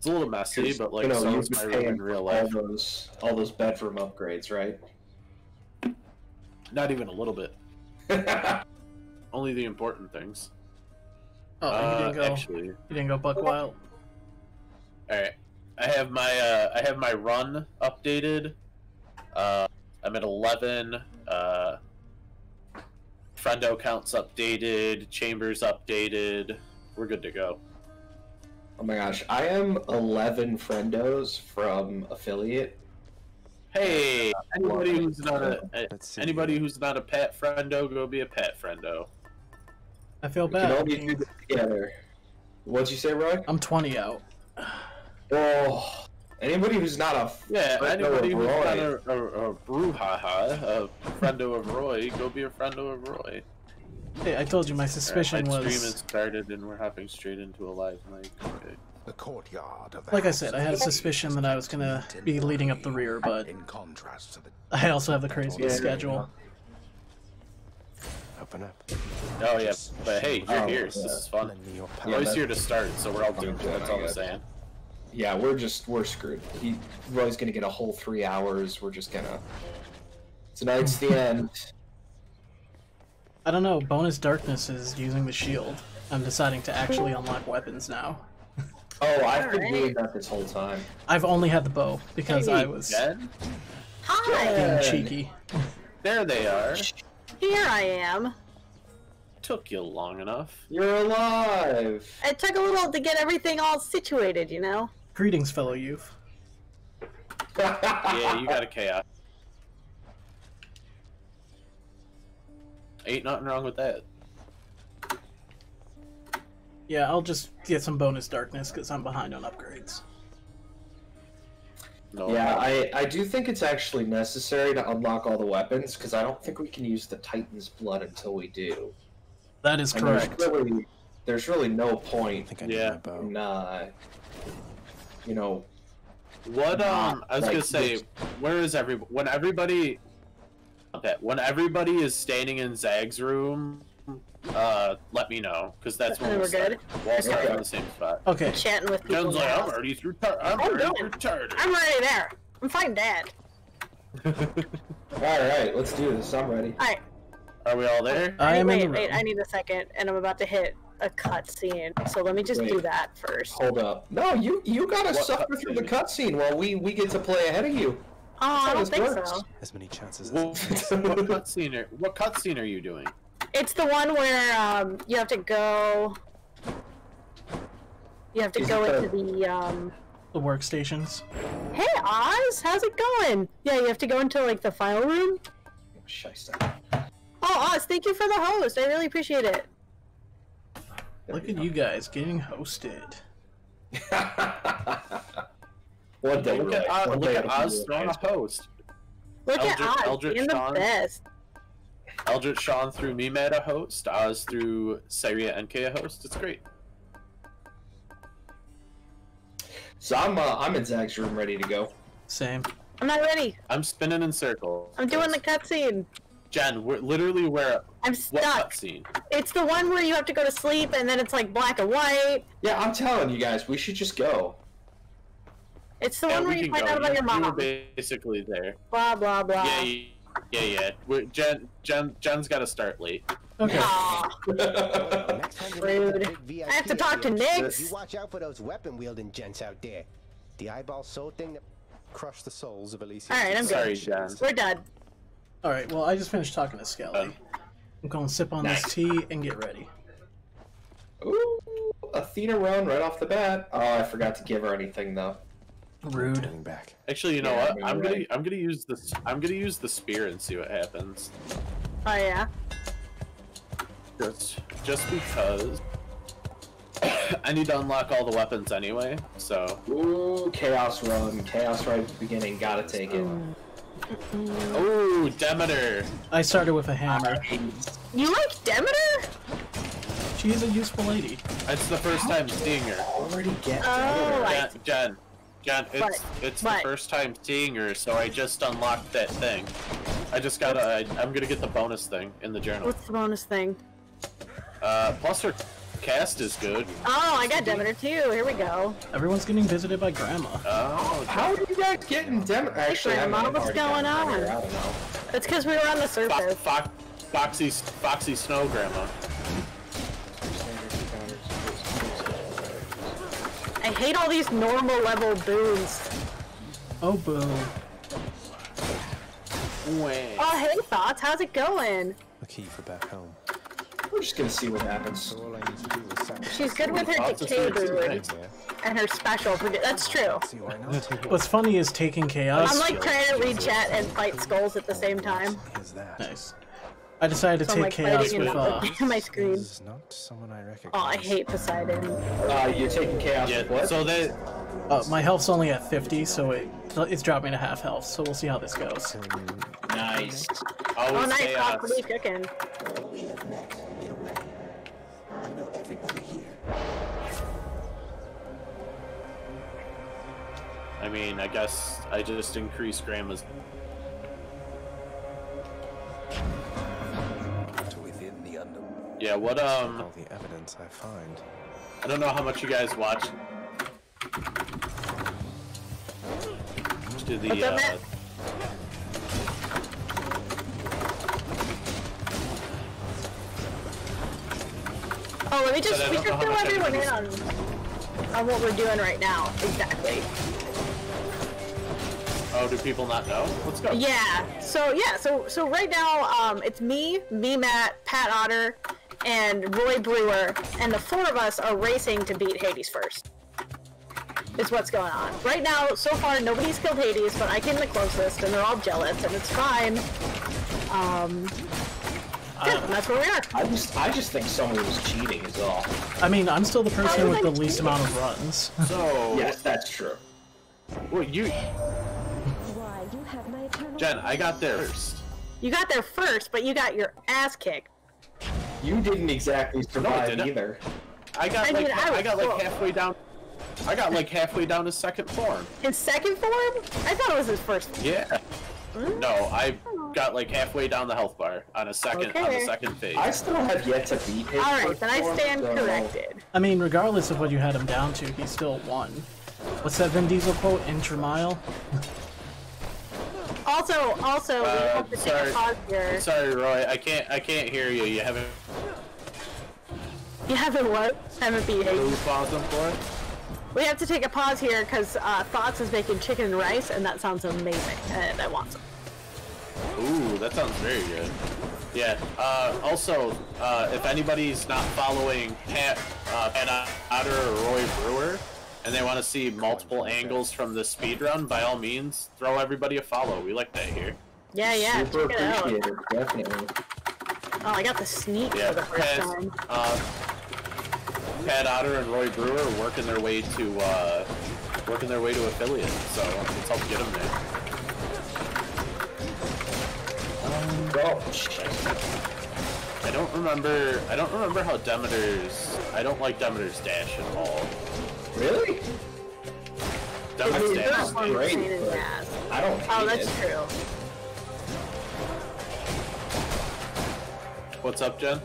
It's a little messy, but like, you know, so is my room in real life. All those bedroom upgrades, right? Not even a little bit. Only the important things. Oh, you didn't go. Actually, you didn't go buck wild. All right. I have my run updated. I'm at 11. Friendo counts updated. Chambers updated. We're good to go. Oh my gosh, I am 11 friendos from affiliate. Hey, anybody who's not a pet friendo, go be a pet friendo. I feel We bad. can only do this together. What'd you say, Roy? I'm 20 out. Oh, anybody who's not a anybody who's Roy. not a brouhaha, a friendo of Roy, go be a friendo of Roy. Hey, I told you my suspicion my was. stream has started and we're hopping straight into a live mic. Okay. The courtyard of the Like I said, I had a suspicion that I was gonna be leading up the rear, but in contrast to the I also have the craziest schedule. open up. Oh yeah, but hey, you're here, so yeah. this is fun. Lend me your I'm always here to start, so we're all Yeah, doomed. That's all I'm saying. Yeah, we're screwed. Roy's gonna get a whole 3 hours. We're just gonna. Tonight's the end. I don't know, bonus darkness is using the shield. I'm deciding to actually unlock weapons now. Oh, I've been doing that this whole time. I've only had the bow because I was Jen? Hi! being cheeky. There they are. Here I am. Took you long enough. You're alive. It took a little to get everything all situated, you know? Greetings, fellow youth. Yeah, you got a chaos. Ain't nothing wrong with that. Yeah, I'll just get some bonus darkness because I'm behind on upgrades. No, Yeah, I do think it's actually necessary to unlock all the weapons because I don't think we can use the Titan's blood until we do. That is And correct. there's really no point I think I need Yeah. my bow. in you know. What I was Like, gonna say, where is everybody? When everybody is standing in Zag's room, let me know because that's when And we'll we're good? start. We'll all start Okay. in the same spot. Okay, Chatting with people Jen's like, now. I'm already through. I'm already through Tartarus. I'm already there. I'm fighting Dad. All right, let's do this. I'm ready. Alright. Are we all there? I am in the Wait, room. I need a second, and I'm about to hit a cutscene. So let me just do Wait. that first. Hold up. No, you gotta What suffer through the cutscene? cutscene while we get to play ahead of you. Oh, I how don't this think works. so. As many chances Well, as what cutscene are you doing? It's the one where you have to go. You have to Is go it into the the workstations. Hey Oz, how's it going? Yeah, you have to go into like the file room. Scheisse. Oh Oz, thank you for the host. I really appreciate it. Look at you guys getting hosted. One day, Look at Roy. One day it'll be Oz your throwing a turn. host. Look at Oz, Eldritch being the Dawn. best. Eldritch Sean through me meta host. Oz through Syria NK a host. It's great. So I'm in Zach's room, ready to go. Same. I'm not ready. I'm spinning in circles. I'm doing the cutscene. Jen, we're literally where? I'm What stuck. cutscene? It's the one where you have to go to sleep and then it's like black and white. Yeah, I'm telling you guys, we should just go. It's the Yeah, one we where you can find go. out about your You were mom. basically there. Blah blah blah. Yeah. Jen's got to start late. Okay. Aw. Next time you Rude. meet the big I have to VIP talk to audience, Nix. You watch out for those weapon-wielding gents out there. The eyeball soul thing that crushed the souls of Alicia. Alright, I'm Sorry, good. Jen. We're done. Alright, well, I just finished talking to Skelly. I'm going to sip on this tea and get ready. Ooh, Athena run right off the bat. Oh, I forgot to give her anything though. Rude. Turning back. Actually, you know Yeah, what? you're I'm right. gonna use this. I'm gonna use the spear and see what happens. Oh yeah. Just because I need to unlock all the weapons anyway. So. Ooh, chaos run. Chaos right at the beginning. Gotta take it. Oh, Demeter. I started with a hammer. You like Demeter? She is a useful lady. It's the first time seeing her. Already get Oh, right. Jen, it's the But- first time seeing her, so I just unlocked that thing. I just gotta. I'm gonna get the bonus thing in the journal. What's the bonus thing? Plus her cast is good. Oh, I got Demeter too. Here we go. Everyone's getting visited by Grandma. Oh, How are you guys getting Demeter? Actually, Grandma, what's going on? I don't know. It's because we were on the surface. Foxy Snow Grandma. I hate all these normal level boons. Oh, boo. Wait. Oh, hey, Thoughts. How's it going? A key for back home. We're just gonna see what happens. So all I need to do is sacrifice. She's good with her decay boon and her special. That's true. See why not? What's funny is taking chaos. I'm like trying to read chat and fight skulls at the same time. Here's that. Nice. I decided to So I'm take like chaos fighting with and not looking at my screen. This is not someone I recognize. Oh, I hate Poseidon. You're taking chaos with what? So they. my health's only at 50, so it's dropping to half health. So we'll see how this goes. Nice. Oh, Always nice. chaos. What are you cooking? I mean, I guess I just increased Grandma's. To within the underworld. Yeah, what All the evidence I find. I don't know how much you guys watch. To the What's up, Matt? Oh, let me just, But I we don't should know how fill much everyone in everybody's- on what we're doing right now. Exactly. Oh, do people not know? Let's go. Yeah. So right now, it's me, Matt, Pat Otter, and Roy Brewer, and the four of us are racing to beat Hades first. Is what's going on. Right now, so far, nobody's killed Hades, but I came the closest, and they're all jealous, and it's fine. Yeah, and that's where we are. I just think someone was cheating is all. I mean, I'm still the person with the least amount of runs. So. Yes, that's true. Well, you. Why, you have my eternal... Jen, I got there first. You got there first, but you got your ass kicked. You didn't exactly survive didn't. either. I got I like was halfway down. I got like halfway down his second form. In second form? I thought it was his first form. Yeah. No, I got like halfway down the health bar on a second on the Okay. second phase. I still have yet to beat him. Alright, then I stand corrected. I mean, regardless of what you had him down to, he still won. What's that Vin Diesel quote? Intramile? Also, we have to take a pause here. Sorry, Roy. I can't hear you. You haven't. You haven't what? Haven't beat Hades. Who paused them for? We have to take a pause here because Thoughts is making chicken and rice, and that sounds amazing, and I want some. Ooh, that sounds very good. Yeah. Also, if anybody's not following Pat Otter or Roy Brewer, and they want to see multiple angles from the speedrun, by all means, throw everybody a follow. We like that here. Yeah, Super check it out. appreciated, definitely. Oh, I got the sneak Yeah, for the first time. Pat Otter and Roy Brewer are working their way to affiliate, so let's help get them there. Oh, shit. I don't remember how Demeter's. I don't like Demeter's dash at all. Really? Demeter's It's dash is not great. pain in the ass. I don't hate Oh, that's it. true. What's up, Jen?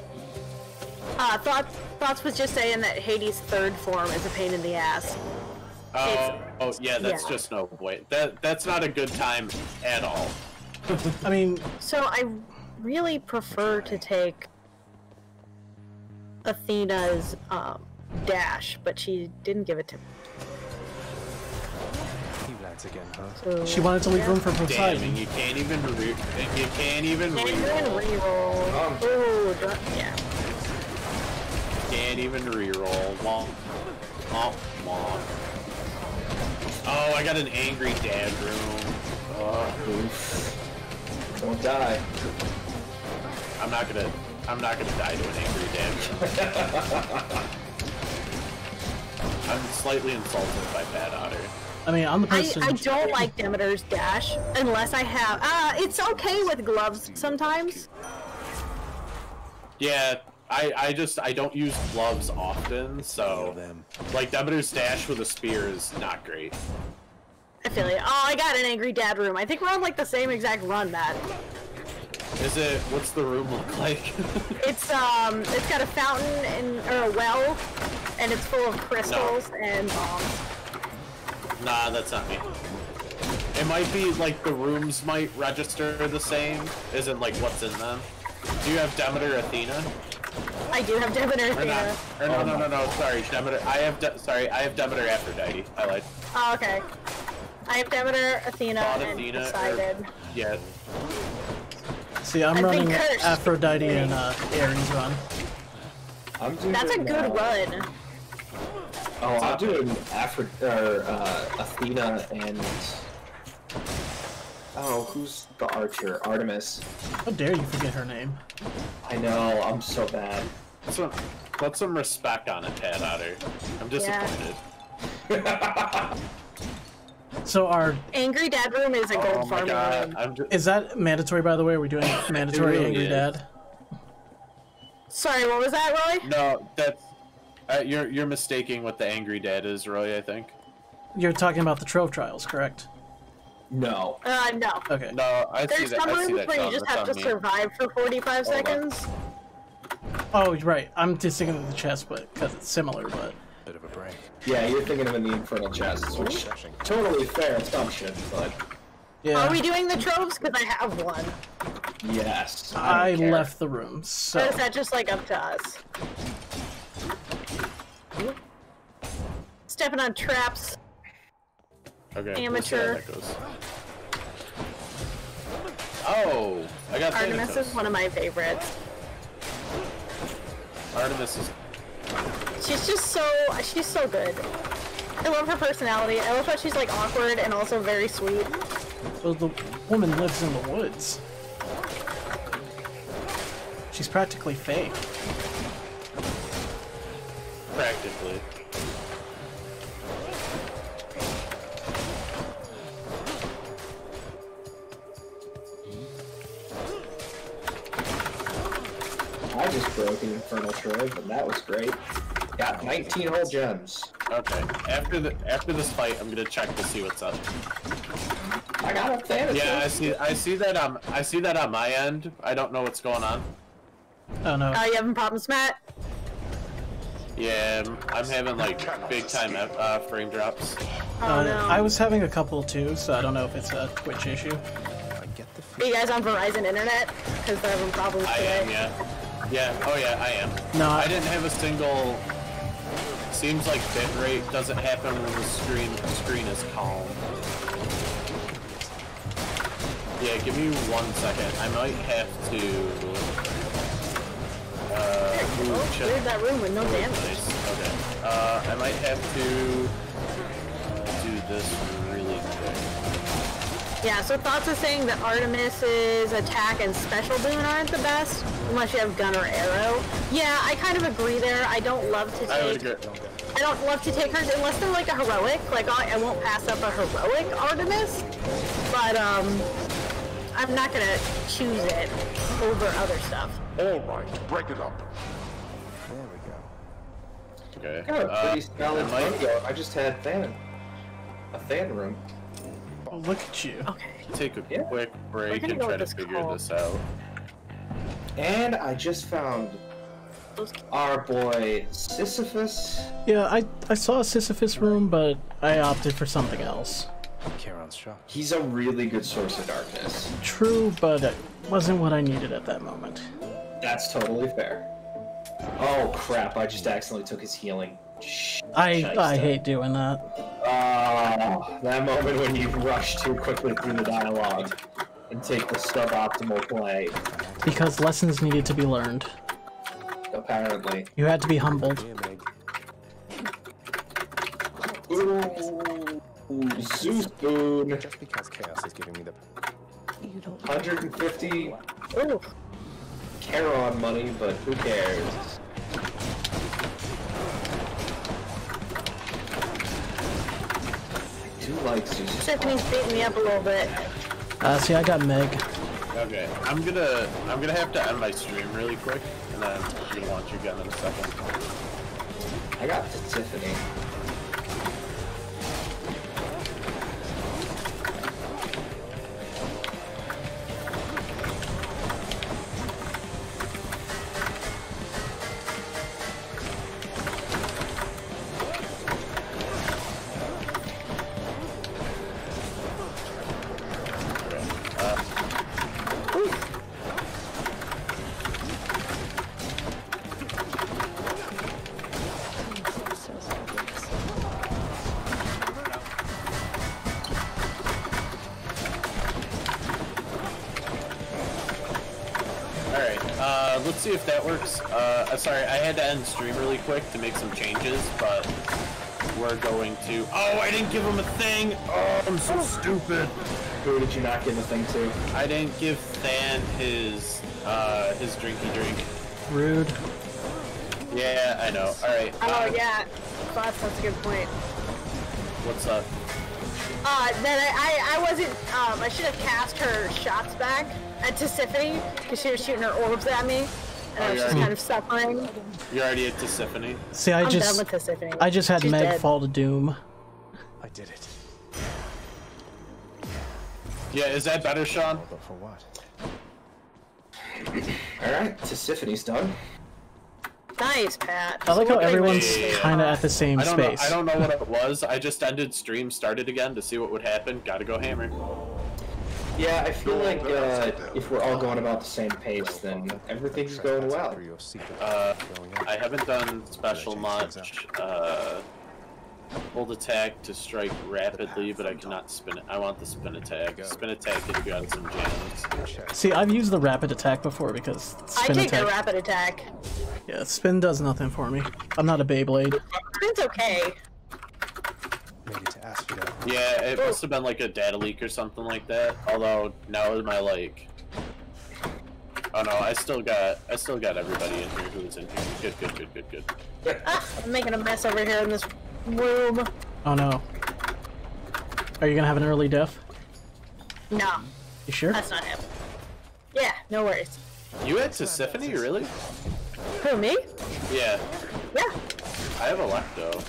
Thoughts was just saying that Hades' third form is a pain in the ass. Oh yeah, that's yeah. just no way. That's not a good time at all. I mean, So I really prefer to take Athena's dash, but she didn't give it to me. You lads again, huh? So, she wanted to leave room for Damn, Poseidon. and you can't even reroll. And then reroll. Ooh, yeah. Can't even reroll. Womp. Womp. Womp. Oh, I got an angry dad room. Oof. Don't die. I'm not gonna die to an angry dad room. I'm slightly insulted by Pat Otter. I mean, I'm the person. I don't like Demeter's dash unless I have. It's okay with gloves sometimes. Yeah, I don't use gloves often, so like Demeter's dash with a spear is not great. I feel it. Oh, I got an angry dad room. I think we're on like the same exact run, Matt. Is it? What's the room look like? It's got a fountain or a well, and it's full of crystals and bombs. Nah, that's not me. It might be like the rooms might register the same, isn't like what's in them. Do you have Demeter Athena? I do have Demeter Athena. No, sorry, Demeter. I have Demeter Aphrodite. I lied. Oh, okay. I have Demeter, Athena, and Poseidon. Yeah. See, I'm running Aphrodite and Ares run. I'm doing, that's a good run. Oh, I'm doing Athena and... Oh, who's the archer? Artemis. How dare you forget her name? I know, I'm so bad. Put some respect on it, Pat Otter. I'm disappointed. Yeah. So our Angry Dad room is a gold farming room. Is that mandatory, by the way? Are we doing mandatory really Angry is. Dad? Sorry, what was that, Roy? No, that's you're mistaking what the Angry Dad is, Roy. I think. You're talking about the Trove Trials, correct? No. No. Okay. No, I see There's that. some I see rooms that. where you Sean, just that's have on to me. survive for 45 Hold on. seconds. Oh, right. I'm just thinking of the chest, but because it's similar, but. Bit of a break. Yeah, you're thinking of in the Infernal Chests, which totally fair assumption, but... Yeah. Are we doing the troves? Because I have one. Yes. I don't care. left the room, so. Or is that just like up to us? Stepping on traps. Okay. Amateur. We'll see how that goes. Oh, I got Artemis Thanatos. is one of my favorites. Artemis is. She's so good. I love her personality. I love how she's like awkward and also very sweet. Well, the woman lives in the woods. She's practically fake. Practically. I just broke an Infernal Trove, and that was great. Got 19 whole gems. Okay. After this fight, I'm gonna check to see what's up. I got a Thanatos. Yeah, I see that on my end. I don't know what's going on. Oh no. You having problems, Matt? Yeah, I'm having like big time frame drops. Oh no. I was having a couple too, so I don't know if it's a Twitch issue. Are you guys on Verizon Internet? Because they're having problems I today. am, yeah. Yeah, oh yeah, I am. No, I didn't have a single. Seems like bitrate doesn't happen when the screen is calm. Yeah, give me 1 second. I might have to. Cleared that room with no damage. Nice. Okay. I might have to do this really quick. Yeah, so Thoughts is saying that Artemis's attack and special boon aren't the best, unless you have gun or arrow. Yeah, I kind of agree there. I don't love to I would take... agree. I don't love to take hers unless they're like a heroic. Like, I won't pass up a heroic Artemis, but, I'm not gonna choose it over other stuff. Alright, break it up. There we go. Okay. I got a pretty solid I might Fungo. I just had a Than room. Oh, look at you. Okay. take a Yeah. quick break gonna and go try with to this figure call. this out. And I just found our boy Sisyphus. Yeah, I saw a Sisyphus room, but I opted for something else. Charon's shot. He's a really good source of darkness. True, but it wasn't what I needed at that moment. That's totally fair. Oh crap, I just accidentally took his healing. I hate doing that. That moment when you rush too quickly through the dialogue and take the suboptimal play, Because lessons needed to be learned. apparently. You had to be humbled. Here, Meg. Ooh, Zeus Boon. Just because chaos is giving me the... 150 Ooh. Charon money, but who cares? I do like Zeus. Stephanie's beating me up a little bit. See, I got Meg. Okay, I'm gonna have to end my stream really quick, and then I'm gonna launch you again in a second. I got Tiffany. Let's see if that works. Sorry, I had to end stream really quick to make some changes, but we're going to... Oh, I didn't give him a thing! Oh, I'm so stupid! Who did you not give the thing to? I didn't give Than his drinky drink. Rude. Yeah, I know. Alright. Oh, yeah. That's a good point. What's up? That I wasn't, I should have cast her shots back at Tisiphone, because she was shooting her orbs at me, and I was just kind of suffering. You're already at Tisiphone? See, I'm done with Tisiphone. I just had She's Meg dead. fall to doom. I did it. Yeah, is that better, Sean? But for what? Alright, Tisiphone's done. Nice, Pat. I like how everyone's Yeah. kind of at the same I don't know. space. I don't know what it was. I just ended stream, started again to see what would happen. Gotta go hammer. Yeah, I feel like if we're all going about the same pace, then everything's going well. I haven't done special much. Hold attack to strike rapidly, but I cannot spin it. I want the spin attack. Spin attack gets you out of some jams. See, I've used the rapid attack before because I spin take attack. the rapid attack. Yeah, spin does nothing for me. I'm not a Beyblade. It's okay. Maybe to ask for that. Yeah, it must have been like a data leak or something like that. Although now my like, oh no, I still got everybody in here who's in here. Good. I'm making a mess over here in this room. Oh no. Are you gonna have an early death? No, You sure? that's not him. Yeah, no worries. You had Tisiphone, really? Who, me? Yeah, Yeah. I have Electo.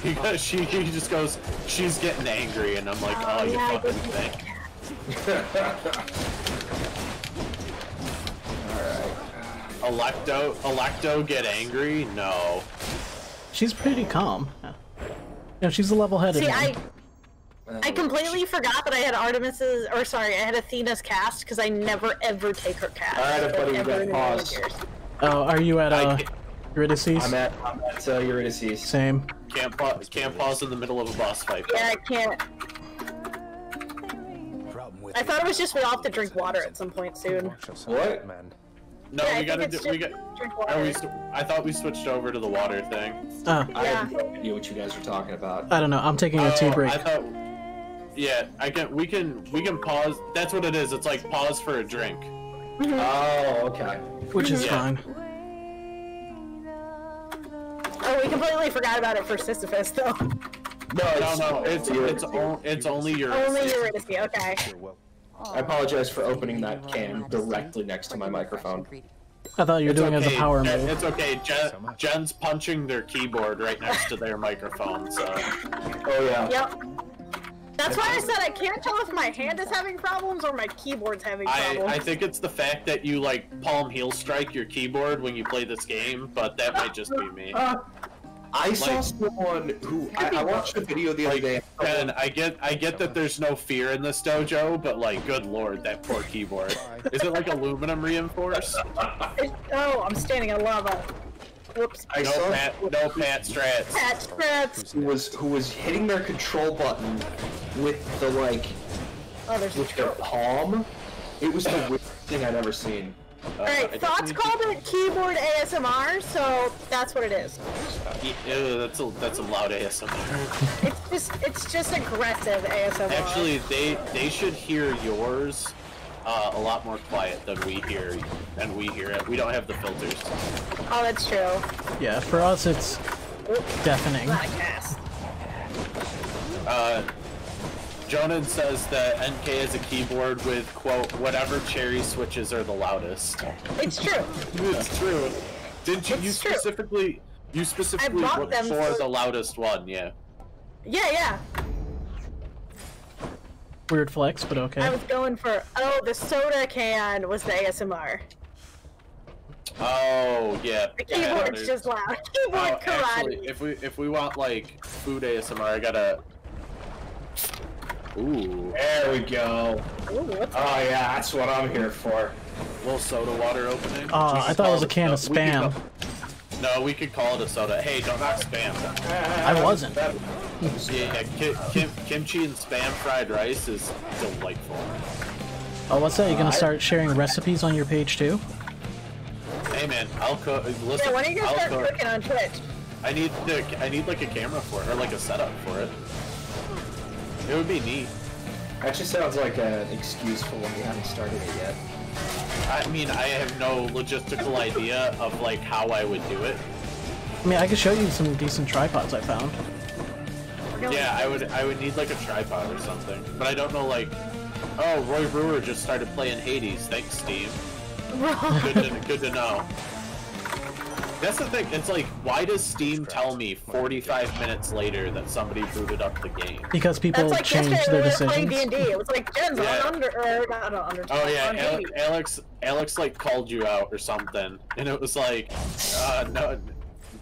He just goes, she's getting angry, and I'm like, oh, you yeah, I fucking guess thing. Electo get angry? No. She's pretty calm. Yeah, she's a level-headed See, one. I completely forgot that I had Artemis's, or sorry, I had Athena's cast, because I never ever take her cast. Alright, everybody, Ever we in got a million pause. years. Oh, are you at I Eurydice? I'm at Eurydice. Same. Can't pause in the middle of a boss fight. Yeah, I can't. I thought it was just we all have to drink water at some point soon. What? No, Yeah, I we gotta think do. it's We just got. drink Are water. we? I thought we switched over to the water thing. Oh, I Yeah. have no idea what you guys are talking about. I don't know. I'm taking a tea break. I thought. Yeah, I can. We can pause. That's what it is. It's like pause for a drink. Oh, okay. Which is Yeah. fine. Oh, we completely forgot about it for Sisyphus, though. No, it's only your. Only Eurydice, okay. I apologize for opening that can directly next to my microphone. I thought you were It's doing it as a okay, power Jen- move. It's okay. Jen's punching their keyboard right next to their microphone. So. Oh yeah. Yep. That's why I said I can't tell if my hand is having problems or my keyboard's having problems. I think it's the fact that you like palm heel strike your keyboard when you play this game, but that might just be me. I saw someone who I watched a video the other day. And I get that there's no fear in this dojo, but like, good lord, that poor keyboard. Is it like aluminum reinforced? Oh, I'm standing in lava. Whoops. I saw No Pat strats. Pat straps. who was hitting their control button with the like Oh, there's with their palm. It was the weirdest thing I'd ever seen. Alright, Thoughts called it keyboard ASMR, so that's what it is. Ew, that's a loud ASMR. It's just aggressive ASMR. Actually, they should hear yours a lot more quiet than we hear it. We don't have the filters. Oh, that's true. Yeah, for us it's deafening. Not a cast. Jonan says that NK is a keyboard with, quote, whatever cherry switches are the loudest. It's true. It's true. Didn't you? It's true. You specifically bought looked them for for- the loudest one, yeah. Yeah. Weird flex, but okay. I was going for, the soda can was the ASMR. Oh, yeah. The keyboard's just loud. Keyboard karate. Actually, if we want like food ASMR, I gotta. Ooh, There we go. Ooh, what's Oh yeah, that's what I'm here for. little soda water opening. I thought it was a can of We can Spam. call- No, we could call it a soda. Hey, don't knock spam. I wasn't. Yeah, kimchi and spam fried rice is delightful. Oh, what's that? You gonna start sharing recipes on your page too? Hey man, I'll cook. Listen, Yeah, when are you gonna I'll start cook. cooking on Twitch? I need like a camera for it, or like a setup for it. It would be neat. That just sounds like an excuse for when you haven't started it yet. I mean, I have no logistical idea of like how I would do it. I mean, I could show you some decent tripods I found. Yeah, I would need like a tripod or something. But I don't know like, oh, Roy Brewer just started playing Hades. Thanks, Steam. Good to know. That's the thing. It's like, why does Steam tell me 45 minutes later that somebody booted up the game? Because people That's like change yesterday their when we were playing decisions. D&D. It was like Jen's Yeah. on Under, or not on Undertale. Oh yeah, on Hades. Alex like called you out or something, and it was like, no,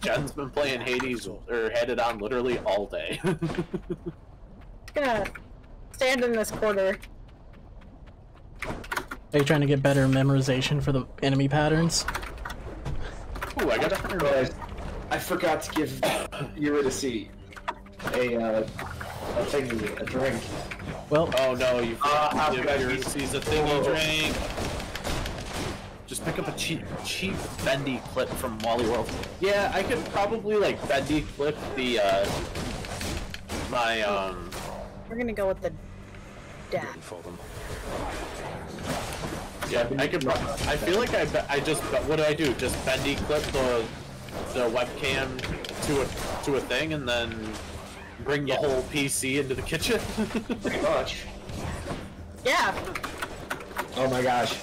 Jen's been playing Hades or had it on literally all day. Gonna stand in this corner. Are you trying to get better memorization for the enemy patterns? Ooh, I got Guys, I forgot to give Eurydice a drink. Well, Oh no, you I've give got your these- sees a thingy drink. Just pick up a cheap bendy clip from Wally World. Yeah, I could probably like bendy clip the my We're gonna go with the dad. yeah, I could. I feel like I just. What do I do? Just bendy clip the webcam to a thing, and then bring the whole PC into the kitchen. Pretty much. Yeah. Oh my gosh.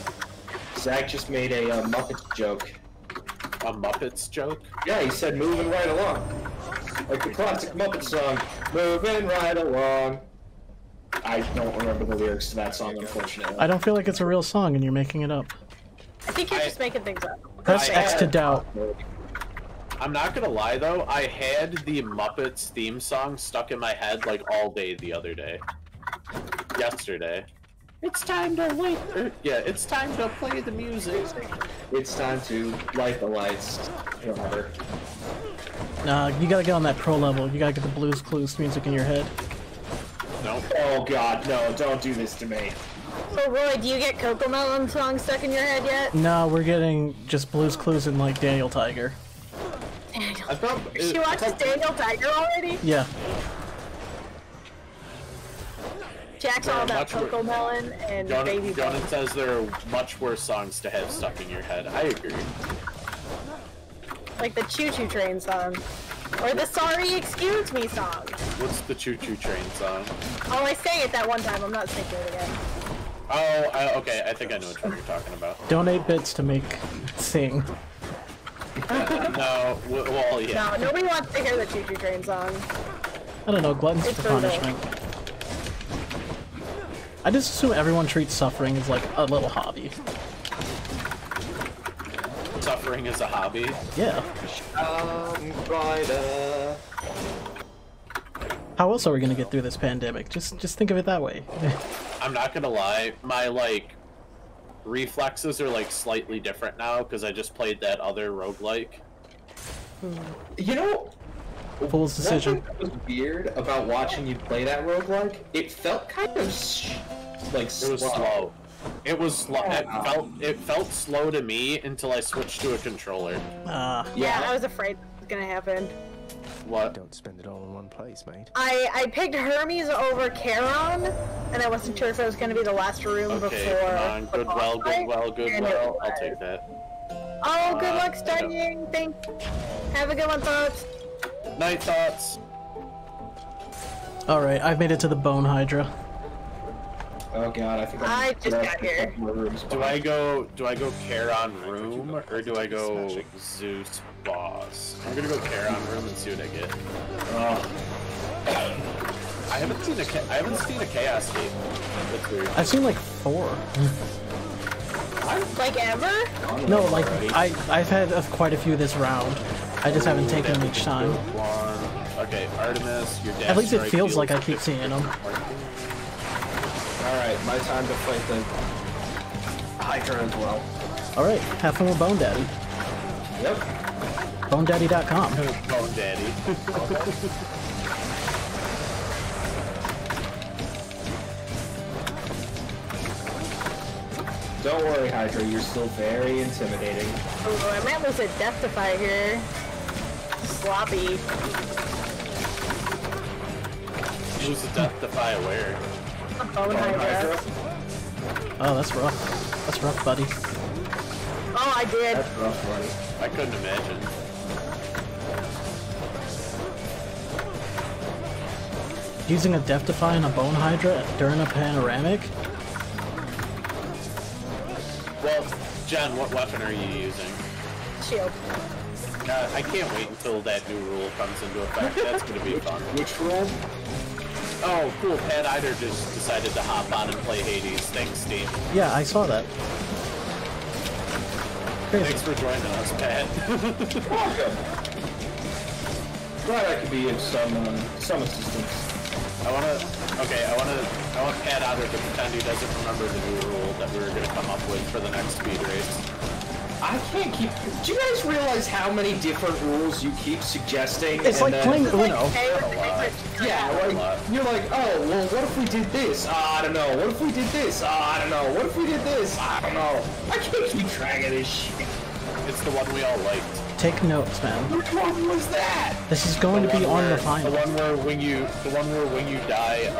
Zach just made a Muppets joke. A Muppets joke. Yeah, he said moving right along. Like the classic Muppet song, moving right along. I don't remember the lyrics to that song, unfortunately. I don't feel like it's a real song and you're making it up. I think you're just making things up. Press X to doubt. I'm not gonna lie though, I had the Muppets theme song stuck in my head like all day the other day. Yesterday. It's time to wait. Yeah, it's time to play the music. It's time to light the lights. Whatever. Nah, you gotta get on that pro level. You gotta get the Blues Clues music in your head. No. Oh god, no, don't do this to me. So Roy, do you get Coco Melon song stuck in your head yet? No, we're getting just Blues Clues and like Daniel Tiger. I thought She watches Daniel Tiger already? Yeah. Jack's all about much wor- Coco Melon and Baby Jonan Bone. says there are much worse songs to have stuck in your head. I agree. Like the Choo Choo Train song. Or the Sorry Excuse Me song. What's the Choo Choo Train song? Oh, I sang it that one time. I'm not singing it again. Oh, okay. I think I know which one you're talking about. Donate bits to make sing. No, well, yeah. No, nobody wants to hear the Choo Choo Train song. I don't know, gluttons It's for brutal. punishment. I just assume everyone treats suffering as like a little hobby. Suffering is a hobby. Yeah. Rider. How else are we gonna get through this pandemic? Just think of it that way. I'm not gonna lie, my like reflexes are like slightly different now because I just played that other roguelike. You know, Fool's decision. one thing that was weird about watching you play that roguelike, it felt kind of like It was slow. It was slow. It felt slow to me until I switched to a controller. Yeah, I was afraid it was gonna happen. What? Don't spend it all in one place, mate. I picked Hermes over Charon, and I wasn't sure if it was gonna be the last room Okay, before. come on. the boss fight, and it Goodwill. I'll was. take that. Oh, good luck studying. Thanks. Have a good one, folks. Night thoughts. Alright, I've made it to the Bone Hydra. Oh god, I think I just got here. Do I go Charon room or do I go Zeus boss? I'm gonna go Charon room and see what I get. I haven't seen a Chaos Gate. That's weird. I've seen like 4. Like ever? No, like I've had quite a few this round. I just haven't taken them each time. Okay, Artemis, your dash At least it strike feels like I deals keep seeing them. Alright, my time to fight the Hydra as well. Alright, have fun with Bone Daddy. Yep. BoneDaddy.com. Bone Daddy. Don't worry, Hydra, you're still very intimidating. Oh, I might lose a Deathify here. Sloppy. Lose the Deathify where? Bone Hydra. Oh, that's rough. That's rough, buddy. Oh, I did. That's rough, buddy. I couldn't imagine. Using a Death-Defy and a Bone Hydra during a panoramic? Well, Jen, what weapon are you using? Shield. I can't wait until that new rule comes into effect. That's gonna be fun. Which rule? Oh, cool. Pat Eider just decided to hop on and play Hades. Thanks, Steve. Yeah, I saw that. Crazy. Thanks for joining us, Pat. Welcome. Glad I could be of some assistance. I want Pat Eider to pretend he doesn't remember the new rule that we were gonna come up with for the next speed race. I can't keep. Do you guys realize how many different rules you keep suggesting? It's like playing Uno. Yeah, like you're like, oh, well, what if we did this? I don't know. What if we did this? I don't know. What if we did this? I don't know. I can't keep track of this shit. It's the one we all liked. Take notes, man. Which one was that? This is going to be on the final. The one where when you die,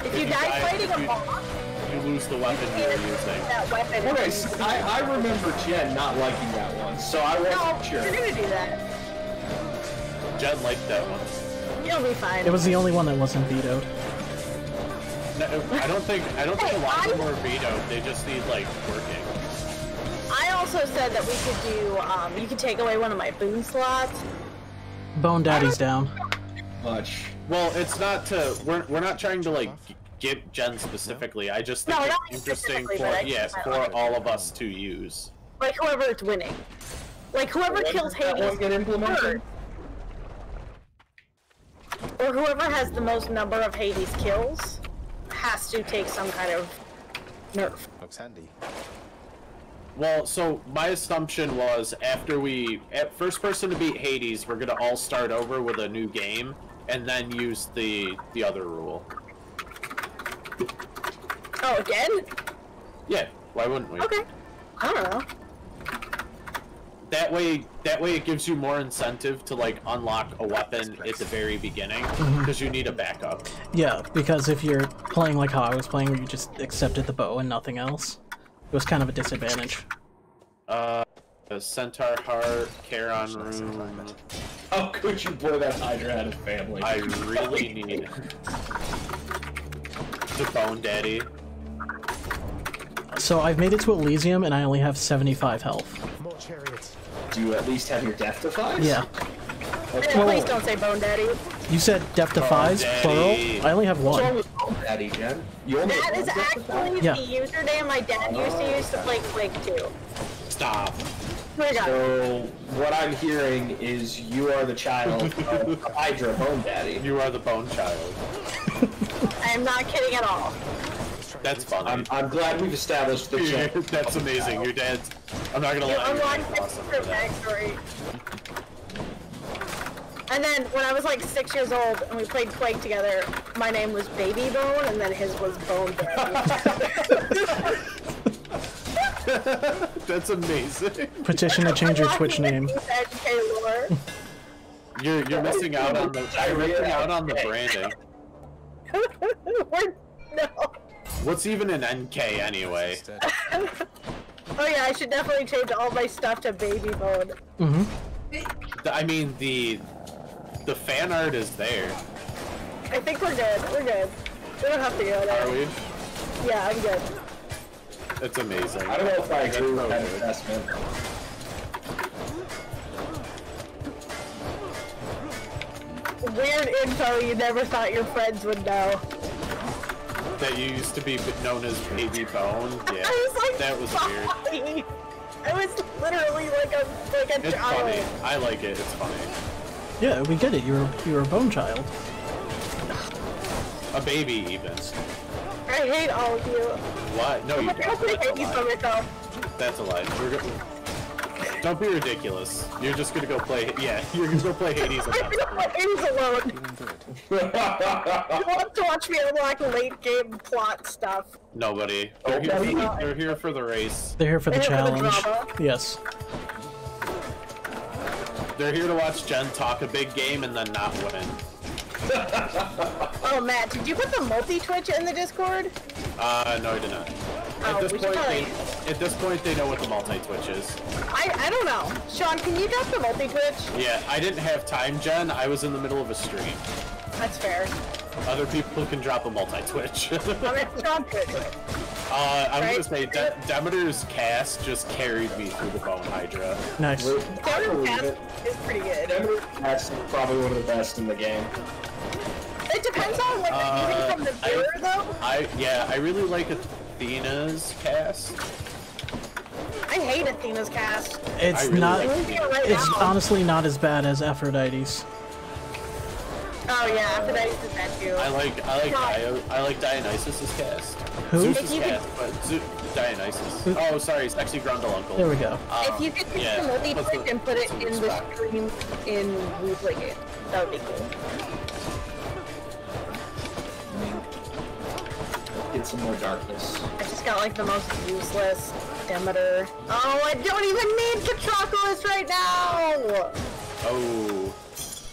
If you die fighting a boss, you lose the weapon you're using. that weapon. Okay, so I remember Jen not liking that one, so I No, wasn't sure. you're gonna do that. Jen liked that one. You'll be fine. It was the only one that wasn't vetoed. No, I don't think a lot of them were vetoed. They just need like working. I also said that we could do, you could take away one of my boon slots. Bone Daddy's down. Much. Well, it's not to. We're not trying to like get Jen specifically. I just think No, not it's interesting specifically, for but I just meant like- all of us to use. Like whoever is winning. Like whoever kills That Hades one get implemented? or whoever has the most number of Hades kills has to take some kind of nerf. Looks handy. Well, so my assumption was first person to beat Hades, we're gonna all start over with a new game, and then use the other rule. Oh, again? Yeah, why wouldn't we? Okay. I don't know. That way it gives you more incentive to like unlock a weapon at the very beginning, because you need a backup. Yeah, because if you're playing like how I was playing, where you just accepted the bow and nothing else, it was kind of a disadvantage. Centaur Heart, Charon Rune. How could you blow that Hydra out of family? I really need the Bone Daddy. So I've made it to Elysium and I only have 75 health. More chariots. Do you at least have your death defies? Yeah. Please don't say Bone Daddy. You said Death Defies, Daddy. plural? I only have What's wrong one. with Bone Daddy, Jen? You only That have is one death defy? actually Yeah. the username my dad used to play Quake 2. Stop. Swear to God. So, what I'm hearing is you are the child of Hydra Bone Daddy. You are the Bone Child. I am not kidding at all. That's funny. I'm glad we've established the check. That's amazing. Your dad's. I'm not gonna You lie. Your unlocked dad's awesome her for that. backstory. And then when I was like 6 years old and we played Quake together, my name was Baby Bone and then his was Bone Daddy. That's amazing. Petition to change your Twitch name. You're missing out on the branding. No. What's even an NK anyway? Oh yeah, I should definitely change all my stuff to Baby Bone. Mm-hmm. I mean the fan art is there. I think we're good. We're good. We don't have to go there. Are we? Yeah, I'm good. It's amazing. I don't know if I agree with that assessment. Weird info you never thought your friends would know. That you used to be known as Baby Bone. Yeah, I was like, that was weird. weird. I was literally like a It's child. funny. I like it. It's funny. Yeah, we get it. You're a bone child. A baby even. I hate all of you. What? No, you How don't. many hate you from That's a lie. yourself? That's a lie. Don't be ridiculous. You're just gonna go play. Yeah, you're gonna go play Hades. I'm gonna play Hades alone. You want to watch me unlock late game plot stuff? Nobody. They're here for the race. They're here for the challenge. drama. Yes. They're here to watch Jen talk a big game and then not win. Oh, Matt, did you put the multi-Twitch in the Discord? No, I did not. Oh, At this point, they know what the multi-Twitch is. I don't know. Sean, can you drop the multi-Twitch? Yeah, I didn't have time, Jen. I was in the middle of a stream. That's fair. Other people can drop a multi-Twitch. I'm gonna say Demeter's cast just carried me through the Bone Hydra. Nice. Demeter's cast is pretty good. Demeter's cast is probably one of the best in the game. It depends on what you're using from the viewer, though. I really like Athena's cast. I hate Athena's cast. It's really not. like It's honestly not as bad as Aphrodite's. Oh yeah, Aphrodite's is bad too. I like Dionysus's cast. Who? Zeus's cast, but Dionysus. Oh, sorry, Sexy Grundle Uncle. There we go. If you could take the multi-Twitch and put it in the stream in Replay Game, that would be cool. Get some more darkness. I just got like the most useless Demeter. Oh, I don't even need Patroclus right now! Oh.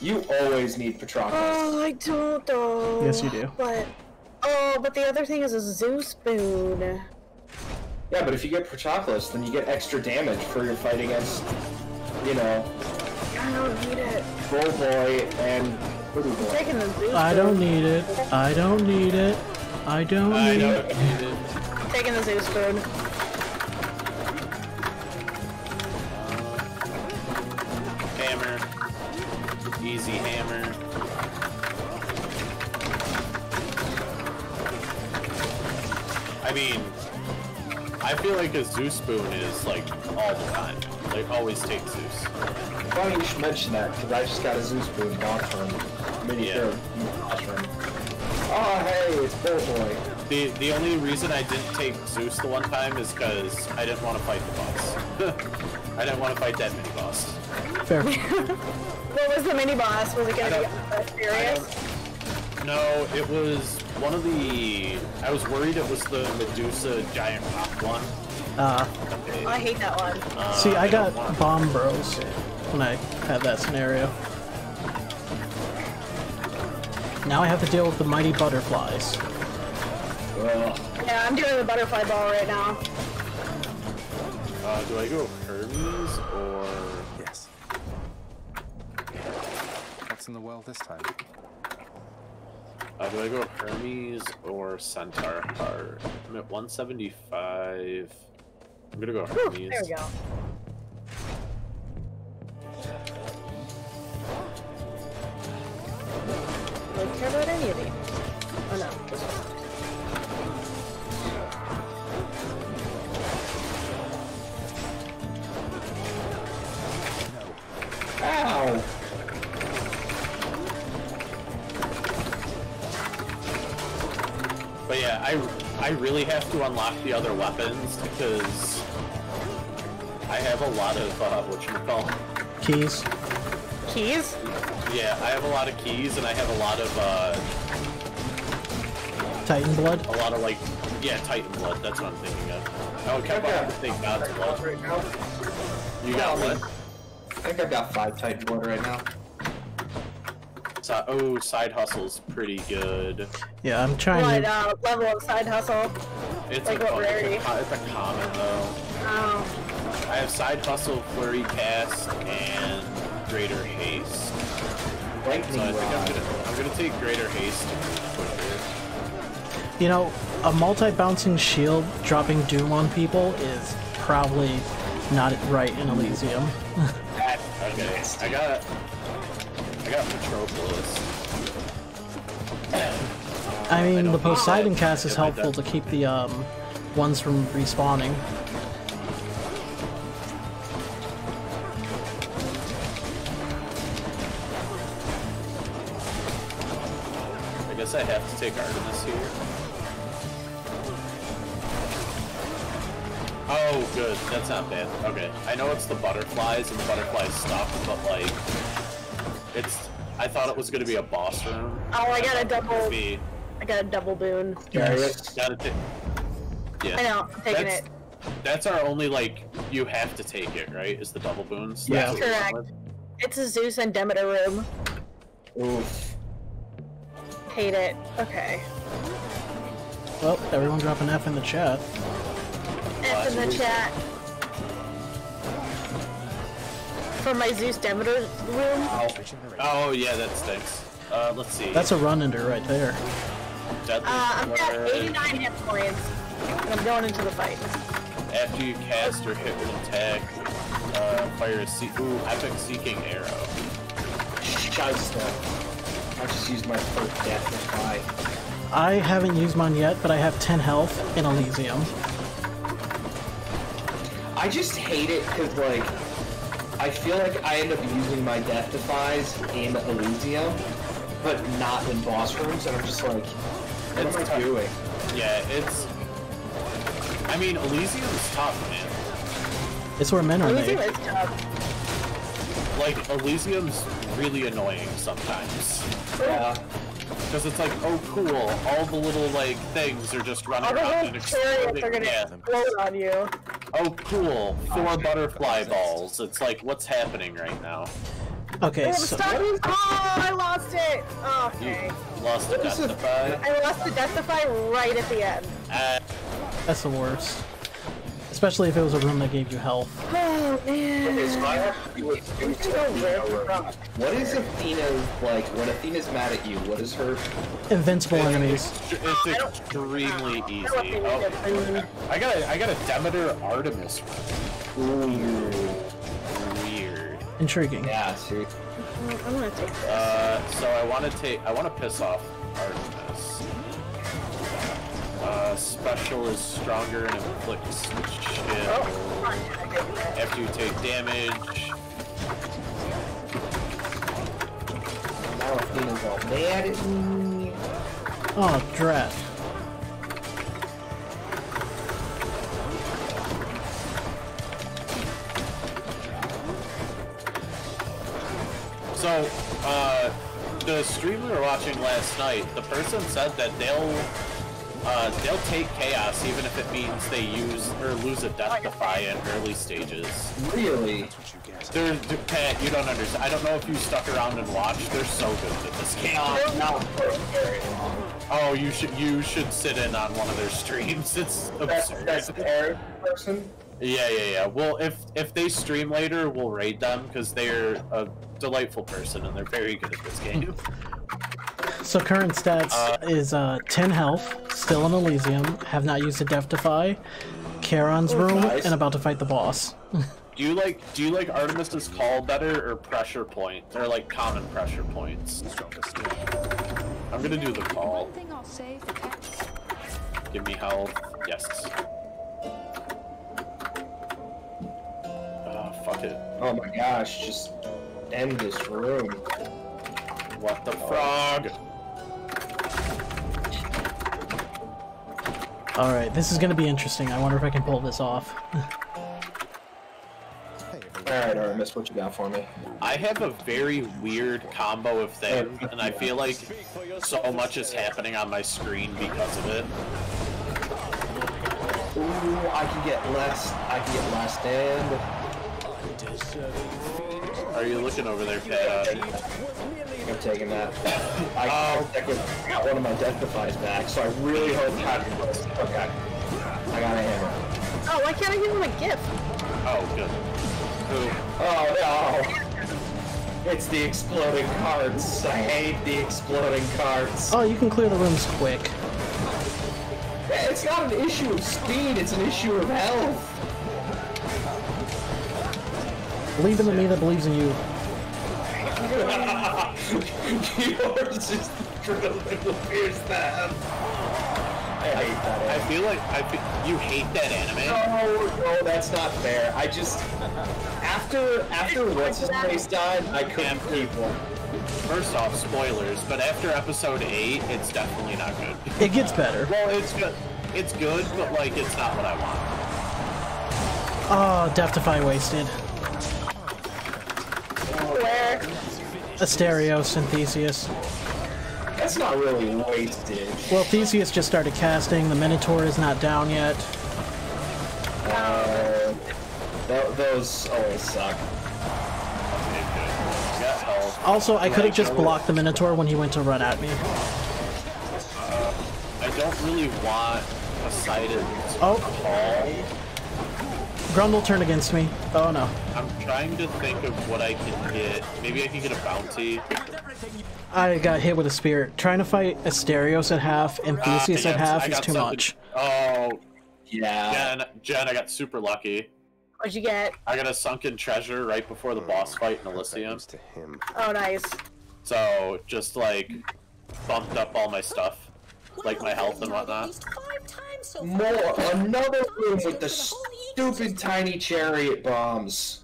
You always need Patroclus. Oh, I don't though. Yes, you do. But the other thing is a Zeus boon. Yeah, but if you get Patroclus, then you get extra damage for your fight against, you know, I don't need it. Bull Boy and Voodoo I'm Boy. taking the Zeus I boon. don't need it. I don't need it. I don't need it. I'm taking the Zeus boon. Hammer. Easy hammer. I mean, I feel like a Zeus spoon is like all the time. Like always take Zeus. Funny you should mention that, because I just got a Zeus Boon boss run. Boss run. Oh hey, it's Bull Boy. The only reason I didn't take Zeus the one time is because I didn't want to fight the boss. I didn't want to fight that mini boss. Fair. What was the mini boss? Was it gonna be Furious? No, it was one of the. I was worried it was the Medusa giant rock one. I hate that one. See, I got Bomb Bros when I had that scenario. Now I have to deal with the mighty butterflies. Yeah, I'm doing the butterfly ball right now. Do I go Hermes or? Yes. What's in the well this time? Do I go Hermes or Centaur Heart? I'm at 175. I'm gonna go Hermes. Whew, there we go. Don't care about any of these. Oh no, this one. Ow! But yeah, I really have to unlock the other weapons because I have a lot of whatchamacallit. Keys. Keys? Yeah, I have a lot of keys and I have a lot of Titan blood. a lot of like Titan blood. That's what I'm thinking of. Oh, okay, I think God's blood. Right now. You got what? I think I've got 5 Titan Blood right now. Side hustle's pretty good. Yeah, I'm trying What to. level of side hustle? It's Like what rarity? It's a common though. Oh. I have side hustle, flurry cast, and greater haste. So Lightning I think Rod. I'm gonna take greater haste quicker. You know, a multi-bouncing shield dropping Doom on people is probably not right in Elysium. Okay, I got Metropolis. I mean, the Poseidon cast is helpful to keep the ones from respawning. I guess I have to take Artemis here. Oh, good. That's not bad. Okay. I know it's the butterflies, and the butterflies stuck, but, like, it's... I thought it was going to be a boss room. Oh, I got a double... I got a double boon. Yes. Gotta take... Yeah. I know, I'm taking it. That's our only, like, you have to take it, right? Is the double boons? Yeah. Correct. It's a Zeus and Demeter room. Oof. Hate it. Okay. Well, everyone drop an F in the chat. F in the chat. For my Zeus Demeter room? Oh, yeah, that stinks. Let's see. That's a run ender right there. I'm at 89 hit points, and I'm going into the fight. After you cast or hit with attack, fire a epic seeking arrow. Shyster. I just used my first death to try. I haven't used mine yet, but I have 10 health in Elysium. I just hate it because, like, I feel like I end up using my Death Defies in Elysium, but not in boss rooms, and I'm just like, what am I doing? Yeah, it's... I mean, Elysium's tough, man. It's where men are made. Elysium is tough. Like, Elysium's really annoying sometimes. Yeah. Because it's like, oh cool, all the little, like, things are just running around and exploding. Are gonna explode on you. Oh cool, 4 butterfly balls. It's like, what's happening right now? Okay, so... Oh, I lost it! Oh, okay. You lost the Deathify? I lost the Deathify right at the end. That's the worst. Especially if it was a room that gave you health. Oh, man. Okay, so I have to do what is Athena like? When Athena's mad at you, what is her... Invincible enemies. It's extremely easy. Oh, I got a Demeter Artemis. Ooh. Weird. Intriguing. Yeah, see. I'm gonna take this. So I want to piss off Artemis. Special is stronger and inflicts chill after you take damage. Now Athena's all mad at me. Oh, drat. So, the stream we were watching last night, the person said that they'll take chaos even if it means they use or lose a death defy in early stages. Really? Pat, you don't understand. I don't know if you stuck around and watched. They're so good at this game. Not for very long. Oh, you should sit in on one of their streams. It's absurd. That's the Arab person? Yeah. Well, if they stream later, we'll raid them because they're a delightful person and they're very good at this game. So current stats is 10 health, still in Elysium, have not used a Death Defy, Charon's room, and about to fight the boss. Do you like Artemis's call better or pressure point? Or like common pressure points? I'm gonna do the call. Give me health. Yes. Fuck it. Oh my gosh, just end this room. What the frog? Alright, this is gonna be interesting. I wonder if I can pull this off. Alright, Artemis, what you got for me? I have a very weird combo of things, and I feel like so much is happening on my screen because of it. Ooh, I can get last stand. Are you looking over there, Pat? I'm taking that. I got one of my Death Defies back, so I really hope Patrick goes. Okay. I got a hammer. Oh, why can't I give him a gift? Oh, good. Who? Oh no! It's the exploding carts. I hate the exploding carts. Oh, you can clear the rooms quick. It's not an issue of speed, it's an issue of health. Believe in the me that believes in you. Yours is the drill that will pierce them. I hate that anime. I feel like you hate that anime. No, that's not fair. I just after what's his face died, I couldn't keep one. First off, spoilers, but after episode 8, it's definitely not good. It gets better. Well, it's good. It's good, but like it's not what I want. Oh, Deathify wasted. Where? Asterios and Theseus. That's not really wasted. Well, Theseus just started casting. The Minotaur is not down yet. Those always suck. Also, I could have just blocked the Minotaur when he went to run at me. I don't really want Poseidon's Oh. call. Grundle turned against me. Oh no. I'm trying to think of what I can get. Maybe I can get a bounty. I got hit with a spear. Trying to fight Asterios at half and Theseus at half is too much. Oh, Yeah. Jen, I got super lucky. What'd you get? I got a sunken treasure right before the boss fight in Elysium. To him. Oh, nice. So, just like, bumped up all my stuff. Like my health and whatnot. Another room with the stupid tiny chariot bombs.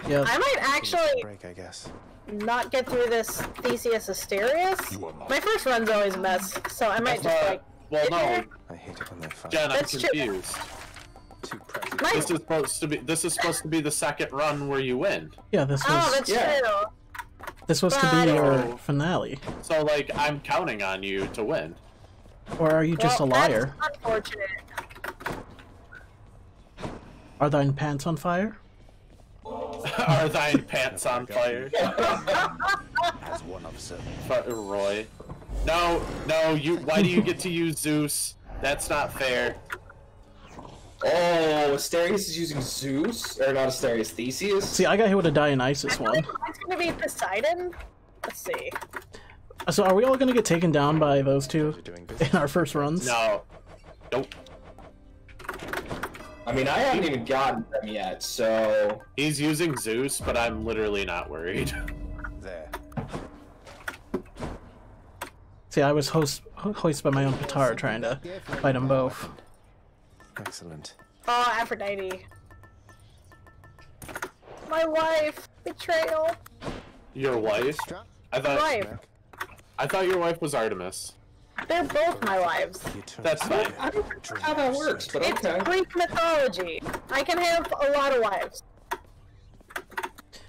Yeah. I might actually Break, I guess. not get through this Theseus Asterius. My first run's always a mess, so I might just like. Well, no, I hate it when they fight. Jen, I'm That's true. confused. Too present. Nice. This is supposed to be the second run where you win. Yeah, this Oh, was that's Yeah. true. this was to be your finale. So, like, I'm counting on you to win. Or are you just Well, a liar? That's unfortunate. Are thine pants on fire? Are thine pants on fire? As one observer. Roy. No, you. Why do you get to use Zeus? That's not fair. Oh, Asterius is using Zeus? Or not Asterius, Theseus? See, I got hit with a Dionysus one. Mine's gonna be Poseidon. Let's see. So are we all gonna get taken down by those two in our first runs? No. Nope. I mean, I haven't even gotten them yet, so... He's using Zeus, but I'm literally not worried. There. See, I was hoisted by my own petard trying to fight them both. Excellent. Oh, Aphrodite. My wife. Betrayal. Your wife? I Wife. thought your wife was Artemis. They're both my wives. That's fine. I don't know how that works, but It's okay. Greek mythology. I can have a lot of wives.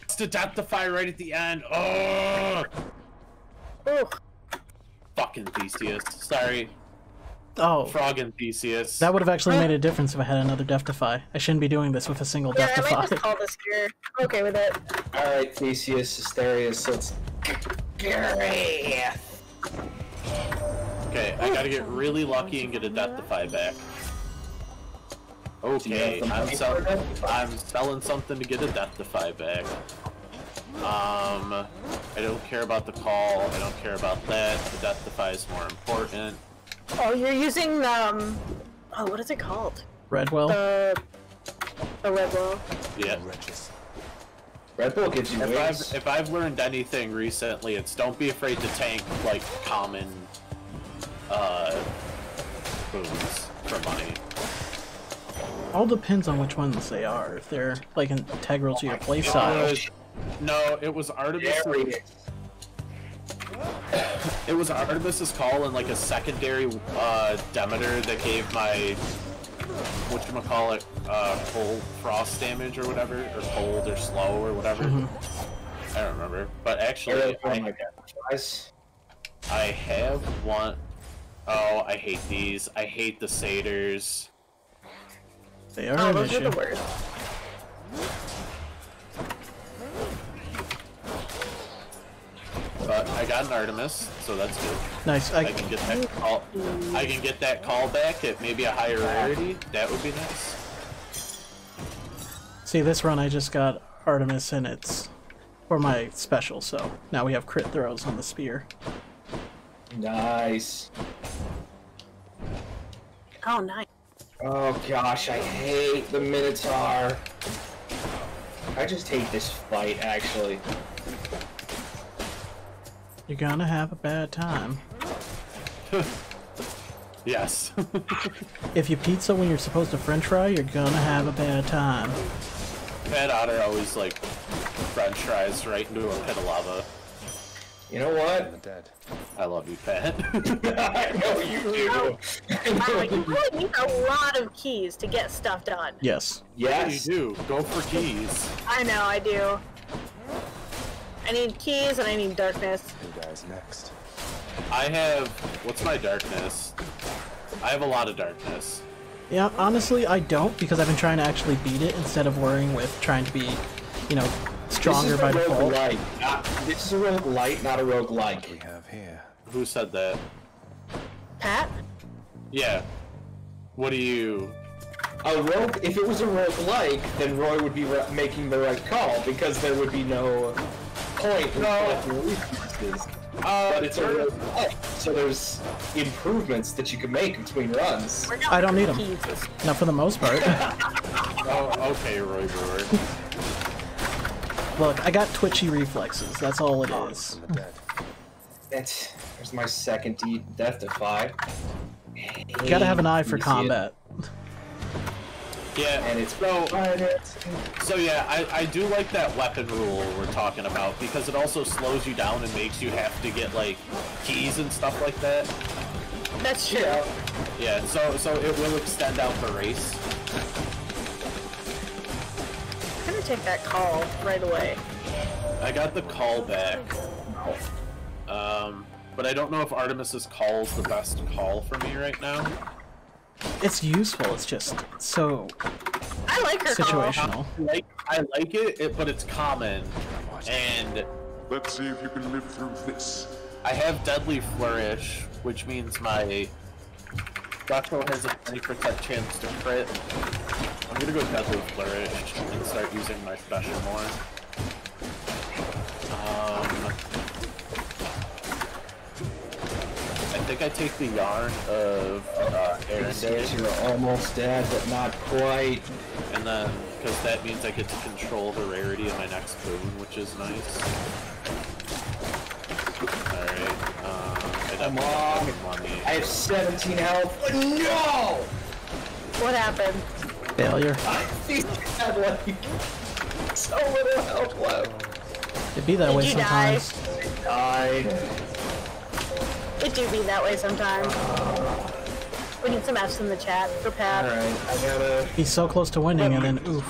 It's to Deathify right at the end. Oh, Ooh. fucking Theseus. Sorry, Oh, Frog and Theseus. that would have actually made a difference if I had another Deathify. I shouldn't be doing this with a single Yeah, I might just Deathify. call this here. I'm okay with it. Alright, Theseus, Asterius, so it's... Gary! Okay, I gotta get really lucky and get a Deathify back. Okay, I'm selling something to get a Deathify back. I don't care about the call. I don't care about that. The Deathify is more important. Oh, you're using oh, what is it called? Redwell. The Red Bull. Yeah. Red Bull gives you wings. If I've learned anything recently, it's don't be afraid to tank like common booze for money. All depends on which ones they are. If they're like integral to your playstyle. No, it was Artemis. It was Artemis's call and like a secondary Demeter that gave my whatchamacallit cold frost damage or whatever, or cold or slow or whatever. I don't remember. But actually I have one. Oh, I hate these. I hate the satyrs. They are Oh, an those are issue. the worst. But I got an Artemis, so that's good. Nice. I can get that call. I can get that call back at maybe a higher rarity. That would be nice. See, this run I just got Artemis and it's for my special, so now we have crit throws on the spear. Nice. Oh, nice. Oh gosh, I hate the Minotaur. I just hate this fight, actually. You're gonna have a bad time. Yes. If you pizza when you're supposed to french fry, you're gonna have a bad time. Fat Otter always like French fries right into a pit of lava. You know what? The dead. I love you, Pat. I know you do. You really need a lot of keys to get stuff done. Yes. Yes. You do. Go for keys. I know, I do. I need keys and I need darkness. Who dies next? I have... What's my darkness? I have a lot of darkness. Yeah, honestly, I don't, because I've been trying to actually beat it instead of worrying with trying to be, you know, stronger by default. This is a roguelite, not a roguelike. We have here. Who said that? Pat? Yeah. What do you... If it was a roguelike, then Roy would be making the right call, because there would be no point in collecting resources. But it's a roguelike, so there's improvements that you can make between runs. I don't need them. Not for the most part. Oh, okay, Roy Brewer. Look, I got twitchy reflexes. That's all it is. There's my second death defy. You gotta have an eye for combat. Yeah, and it's so yeah, I do like that weapon rule we're talking about, because it also slows you down and makes you have to get like keys and stuff like that. That's true. Yeah, so it will extend out the race. I'm gonna take that call right away. I got the call back. But I don't know if Artemis's call is the best call for me right now. It's useful, it's just so I like her situational. I like it, but it's common. And Let's see if you can live through this. I have Deadly Flourish, which means my Bucko has a 20% chance to crit. I'm gonna go Deadly Flourish and start using my special more. I think I take the Yarn of Erendale. You're almost dead, but not quite. And then, because that means I get to control the rarity of my next boon, which is nice. Alright, Come on. Money. I have 17 health. No! What happened? Failure. I had like so little health left. It'd be that way you sometimes. Died. It do be that way sometimes. We need some F's in the chat for Pat. Alright, I gotta... He's so close to winning, and then oof.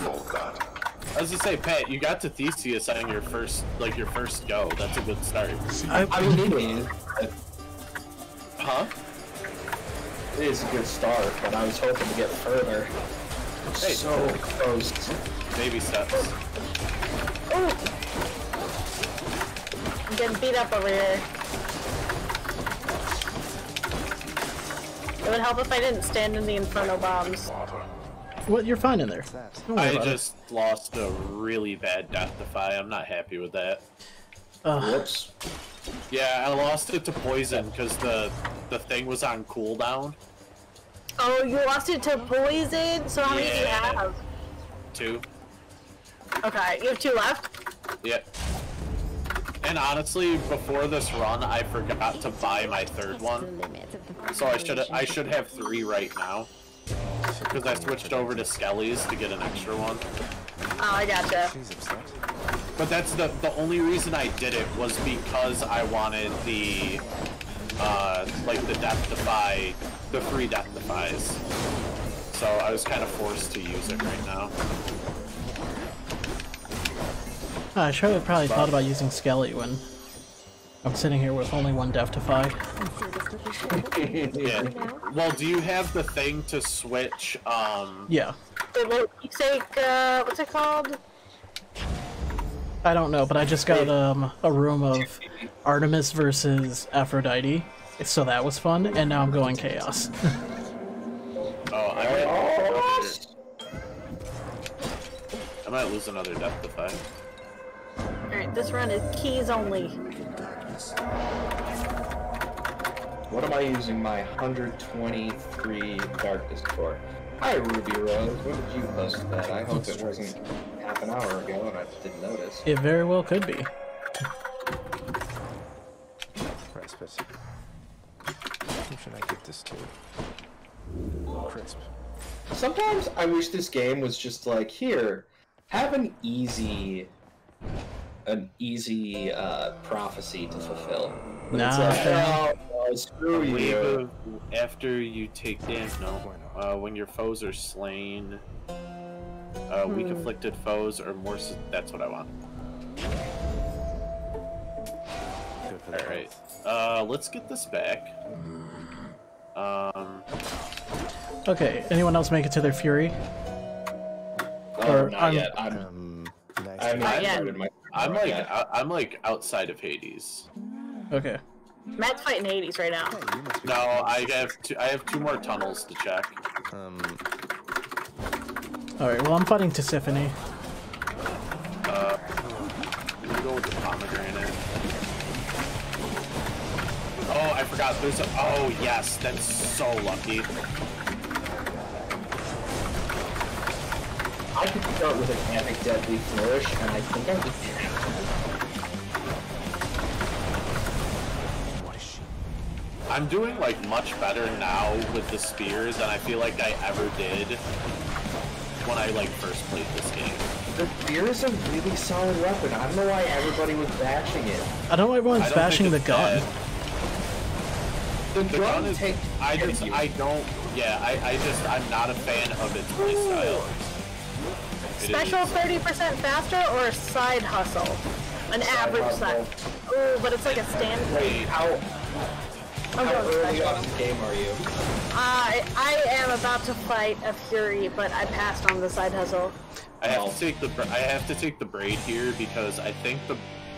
I was gonna say, Pat, you got to Theseus on your first go. That's a good start. I mean, Huh? it is a good start, but I was hoping to get further. Hey, So close. baby steps. Ooh. I'm getting beat up over here. It would help if I didn't stand in the Inferno bombs. What? You're fine in there. Don't worry I about it. just lost a really bad death defy. I'm not happy with that. Whoops. Yeah, I lost it to poison because the thing was on cooldown. Oh, you lost it to poison? So how many do you have? 2. Okay, you have 2 left? Yep. And honestly, before this run, I forgot to buy my 3rd one. So I should have 3 right now. Because I switched over to Skelly's to get an extra one. Oh, I gotcha. But that's the only reason I did it was because I wanted the like the death defy, the free death defies. So I was kind of forced to use it right now. I should have probably thought about using Skelly when I'm sitting here with only 1 death defy. Yeah. Well, do you have the thing to switch? Yeah. You take, what's it called? I don't know, but I just got a room of Artemis versus Aphrodite, so that was fun, and now I'm going Chaos. I might lose another death defy. Alright, this run is keys only. What am I using my 123 darkness for? Hi, Ruby Rose. When did you post that? I hope it wasn't half an hour ago and I didn't notice. It very well could be. Respite. Who should I give this to? Crisp. Sometimes I wish this game was just like, here, have an easy an easy prophecy to fulfill. But Nah, it's like, man. oh, screw you. After you take damage, when your foes are slain, weak afflicted foes or more. That's what I want. Alright. Let's get this back. Okay, anyone else make it to their Fury? Oh, not yet. I'm like outside of Hades. Okay. Matt's fighting Hades right now. No, I have two more tunnels to check. Alright, well I'm fighting Tisiphone. I'm gonna go with the pomegranate. Oh, I forgot. There's a. Oh yes, that's so lucky. I could start with an epic deadly flourish, and I think I would. I'm doing like much better now with the spears than I feel like I ever did when I like first played this game. The spear is a really solid weapon. I don't know why everybody was bashing it. I don't know why everyone's bashing the gun. The gun is. I'm not a fan of its playstyle. Special 30% faster or side hustle? An average side. Ooh, but it's like a standard. Wait, how early on in the game are you? I am about to fight a Fury, but I passed on the side hustle. I have to take the braid here because I think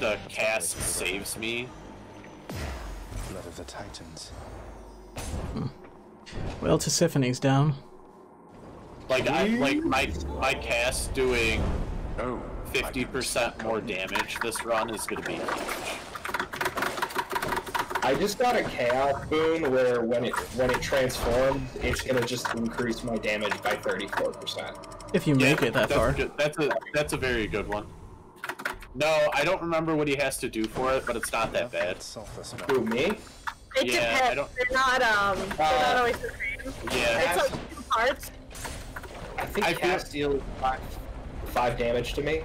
the cast saves me. Blood of the Titans. Well, Tisiphone's down. Like my cast doing 50% more damage this run is gonna be huge. I just got a chaos boon where when it transforms, it's gonna just increase my damage by 34%. If you make it that far. That's a very good one. No, I don't remember what he has to do for it, but it's not that bad. Who, me? It depends. They're not always the same. Yeah. It's like 2 parts. I think cast deals 5 damage to me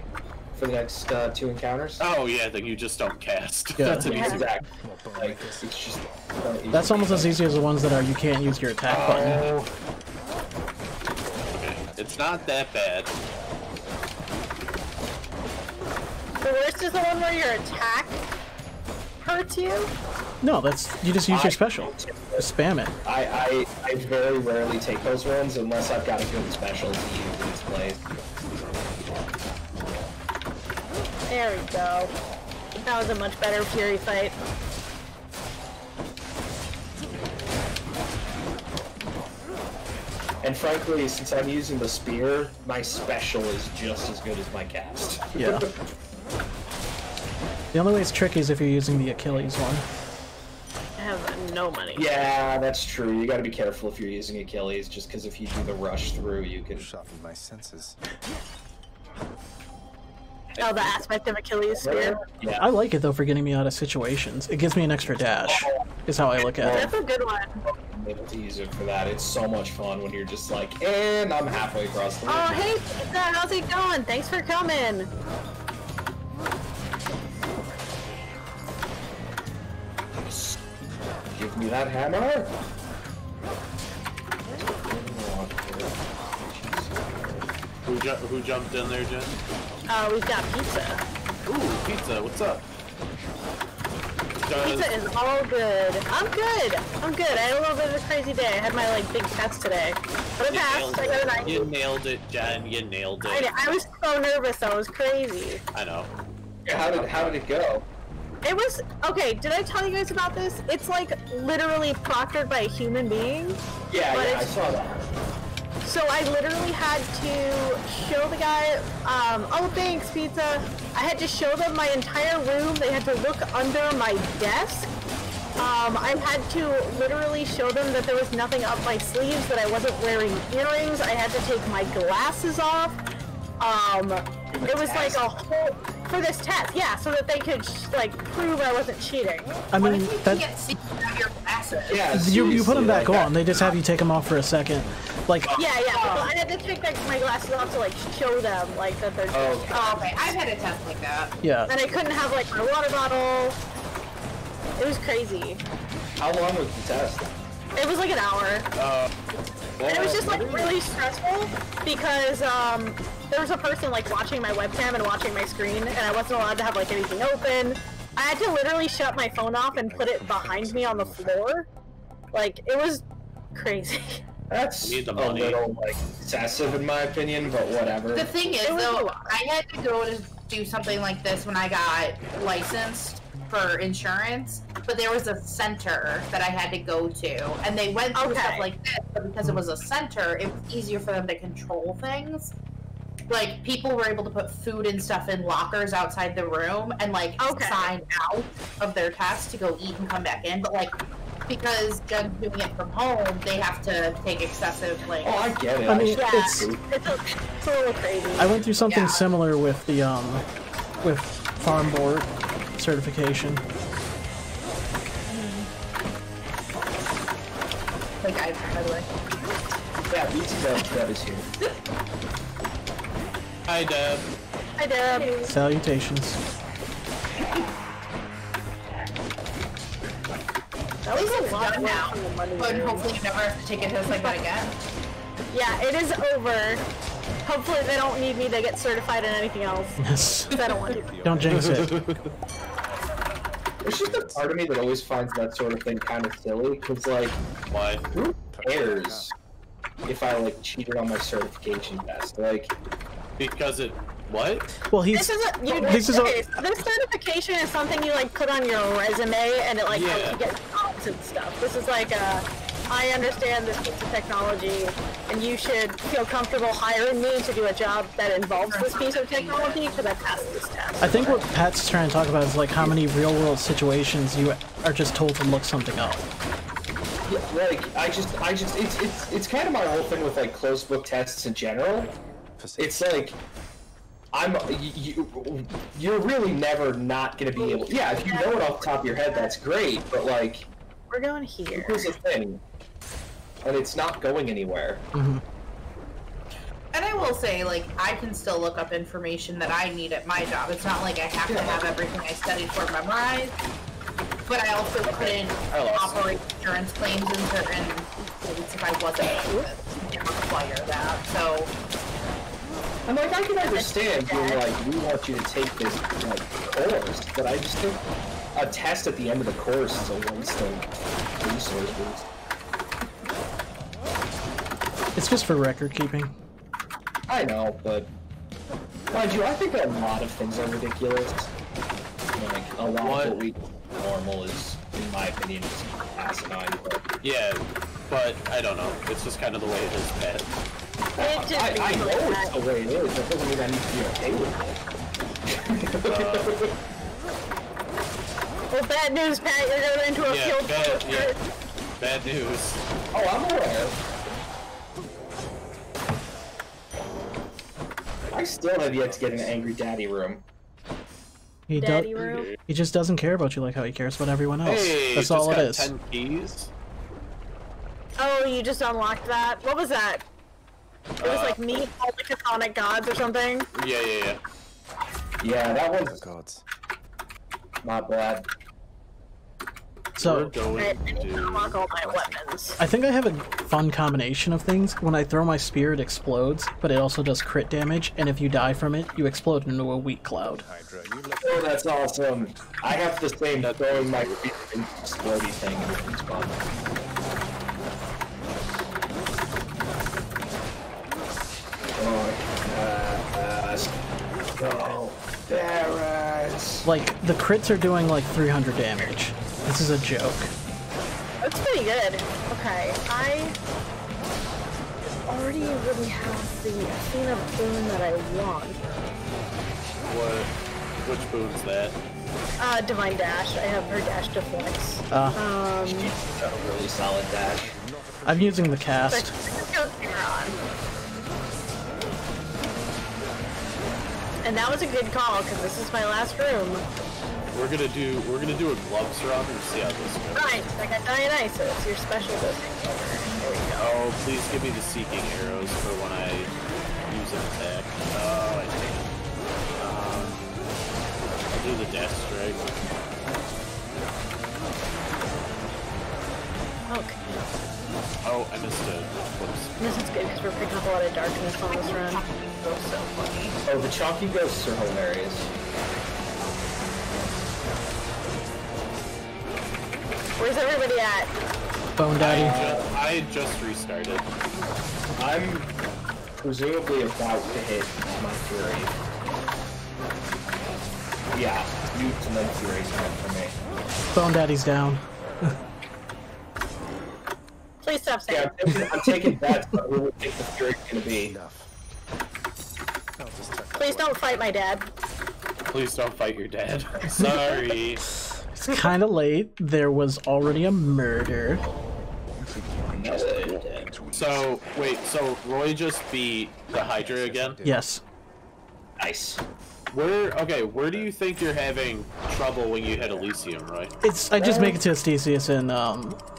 for the next 2 encounters. Oh yeah, then you just don't cast. Yeah. That's an easy. Exactly. Like, it's just That's almost as easy as the ones that are you can't use your attack button. Okay, it's not that bad. The worst is the one where your attack hurts you. No, you just use your special. Just spam it. I very rarely take those ones unless I've got a good special to use in this place. There we go. That was a much better Fury fight. And frankly, since I'm using the spear, my special is just as good as my cast. Yeah. The only way it's tricky is if you're using the Achilles one. I have no money. Yeah, that's true. You gotta be careful if you're using Achilles, just because if you do the rush through, you can sharpen my senses. Oh, the aspect of Achilles spear. Yeah. I like it though for getting me out of situations. It gives me an extra dash, is how I look at it. That's a good one. I'm able to use it for that. It's so much fun when you're just like, and I'm halfway across the room. Oh, hey, Pizza, how's it going? Thanks for coming. Give me that hammer. Who jumped in there, Jen? We've got pizza. Ooh, pizza. What's up? Pizza is all good. I'm good. I'm good. I had a little bit of a crazy day. I had my big test today, but I passed. I got a 90. You nailed it, Jen. You nailed it. I was so nervous. That was crazy. I know. How did it go? It was okay. Did I tell you guys about this? It's like literally proctored by a human being. Yeah, I saw that. So I literally had to show the guy, oh thanks pizza. I had to show them my entire room. They had to look under my desk. I had to literally show them that there was nothing up my sleeves, that I wasn't wearing earrings. I had to take my glasses off. It was like a whole, For this test, yeah, so that they could like prove I wasn't cheating. I mean, You can't see your glasses. Yeah, you put them back like on. They just have you take them off for a second. Like, Yeah, but I had to take like my glasses off to like show them like that they're. Oh, okay. I've had a test like that. yeah. And I couldn't have like my water bottle. It was crazy. How long was the test? It was like an hour. And it was just like really stressful because there was a person like watching my webcam and watching my screen, and I wasn't allowed to have like anything open. I had to literally shut my phone off and put it behind me on the floor. Like, it was crazy. That's Need the a money. little like excessive in my opinion, but whatever. The thing is, though, I had to go to do something like this when I got licensed for insurance, but there was a center that I had to go to, and they went through stuff like this, but because it was a center, it was easier for them to control things. Like, people were able to put food and stuff in lockers outside the room and, like, sign out of their test to go eat and come back in, but, like, because Jen's doing it from home, they have to take excessive, like... Oh, I get it. I mean, Yeah, it's it's a little crazy. I went through something similar with the with farm board certification. Like, by the way. Yeah, Deb is here. Hi, Deb. Hi, Deb. Salutations. That was a lot Done now, but hopefully you never have to take a test like that again. Yeah, it is over. Hopefully they don't need me to get certified in anything else. Yes. 'Cause I don't want to. Don't jinx it. There's just a part of me that always finds that sort of thing kind of silly, because, like, Why? who cares if I, like, cheated on my certification test? Like, Because it... What? Well, This is this is okay, so this certification is something you like put on your resume, and it like helps you get jobs and stuff. This is like I understand this piece of technology, and you should feel comfortable hiring me to do a job that involves this piece of technology because I passed this test. I think what Pat's trying to talk about is like how many real-world situations you are just told to look something up. yeah, like, it's kind of my whole thing with, like, closed book tests in general. It's like, you're really never not gonna be able. Yeah, if you know it off the top of your head, that's great. But like, we're going here. Here's the thing, and it's not going anywhere. Mm-hmm. And I will say, like, I can still look up information that I need at my job. It's not like I have to have everything I studied for memorized. But I also couldn't operate insurance claims in certain states if I wasn't able to require that. So. And like, I can understand being like, we want you to take this like course, but I just think a test at the end of the course is a waste of resources. It's just for record keeping. I know, but mind you, I think that a lot of things are ridiculous. Like, a lot of what we do normal is, in my opinion, is asinine. But... Yeah, but I don't know. It's just kind of the way it is, Pat. I know it's the way it is. That doesn't mean I need to be okay with it. Well, bad news, Pat. You're going into a field trip. Bad news. Oh, I'm aware. I still have yet to get an angry daddy room. He He just doesn't care about you like how he cares about everyone else. Hey, that's all it is. 10 keys. Oh, you just unlocked that? What was that? It was like meet all the Chthonic gods or something? Yeah. Yeah, that was not bad. So, I need to unlock all my weapons. I think I have a fun combination of things. When I throw my spear, it explodes, but it also does crit damage, and if you die from it, you explode into a weak cloud. Oh, that's awesome. I have the same throwing my exploding thing in the spot. Oh, Tartarus. Like, the crits are doing like 300 damage. This is a joke. That's pretty good. Okay, I already really have the Athena boon that I want. Which boon's that? Divine Dash. I have her dash deflex. She's got a really solid dash. I'm using the cast. Let's go Karen. And that was a good call, because this is my last room. We're gonna do a gloves run and see how this goes. Right, I got Dionysus, your special dosing. There we go. Oh, please give me the seeking arrows for when I use an attack. Oh, I can't. I'll do the death strike. Okay. Oh, I missed it. Whoops. This is good, because we're picking up a lot of darkness on this run. Oh, so funny. Oh, the chalky ghosts are hilarious. Where's everybody at? Bone Daddy. I just restarted. I'm presumably about to hit my fury. Yeah, mute and then fury's coming for me. Bone Daddy's down. Please stop saying Yeah, I'm taking bets, but who would think the fury's gonna be? Enough. I'll just tuck Please don't fight my dad. Please don't fight your dad. Sorry. It's kind of late. There was already a murder. So, wait, so Roy just beat the Hydra again? Yes. Nice. Where do you think you're having trouble when you hit Elysium, Roy? I just make it to Asterios and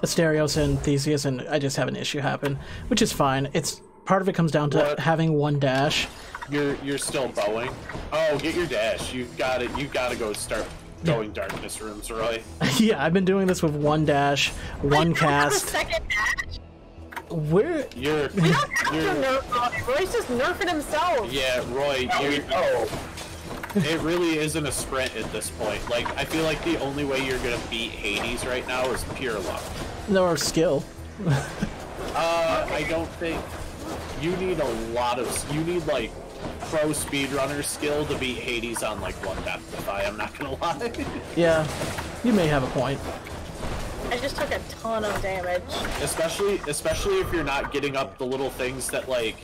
Asterios and Theseus, and I just have an issue happen, which is fine. It's part of it comes down to having one dash. You're still bowing. Oh, get your dash. You gotta go start going darkness rooms, Roy. Yeah, I've been doing this with one dash, one cast. Second dash? Where? You're We don't have to nerf Roy. Roy's just nerfing himself. yeah, Roy. It really isn't a sprint at this point. Like, I feel like the only way you're gonna beat Hades right now is pure luck. No skill. I don't think you need you need like pro speedrunner skill to beat Hades on like one Deathify, I'm not gonna lie. Yeah, you may have a point. I just took a ton of damage. Especially if you're not getting up the little things that like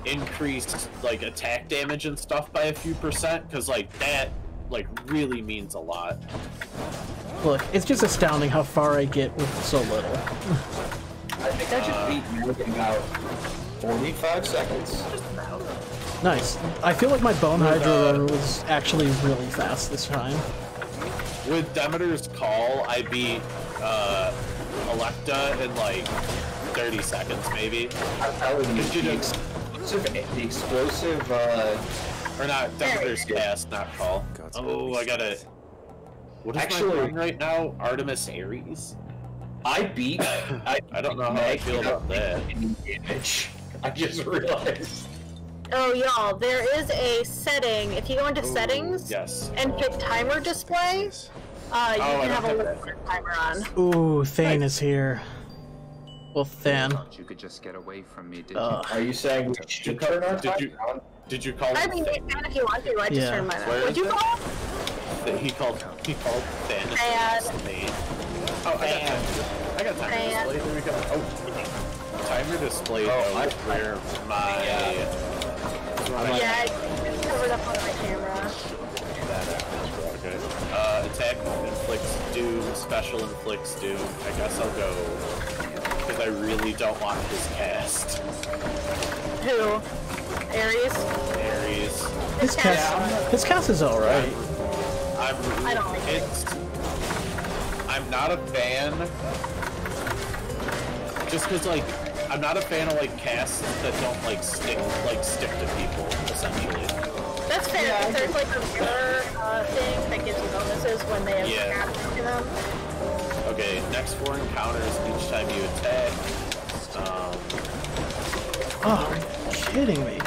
increase like attack damage and stuff by a few %, because like that like really means a lot. Look, it's just astounding how far I get with so little. I think I just beat you in about 45 seconds. Nice. I feel like my Bone Hydra run was actually really fast this time. With Demeter's Call, I beat Electa in like 30 seconds maybe. I'm telling you, the explosive, or not, Demeter's Cast, not Call. Oh, I gotta... What is my run right now? Artemis Ares? I beat... I don't know how I feel about that. Damage. I just realized. Oh, y'all, there is a setting. If you go into settings and pick timer display, you can have a little timer on. Ooh, Thane is here. Well, Than. You could just get away from me, did you? Are you saying we should turn our timer on? Did you call I him mean, you can if you want to. I just turned mine on. What'd you call him? He called Than. Oh, I got timer display. Here we go. Oh, timer display though is where my... Yeah, it's covered up on my camera. Okay. Attack inflicts doom, special inflicts doom. I guess I'll go because I really don't want his cast. Who? Ares? Ares. His cast is alright. I don't like it. I'm not a fan. Just because, like, I'm not a fan of like casts that don't like stick to people, essentially. That's fair. Yeah, There's like a mirror thing that gives you bonuses when they have captured to them. Okay, next 4 encounters each time you attack. Oh, are you kidding me?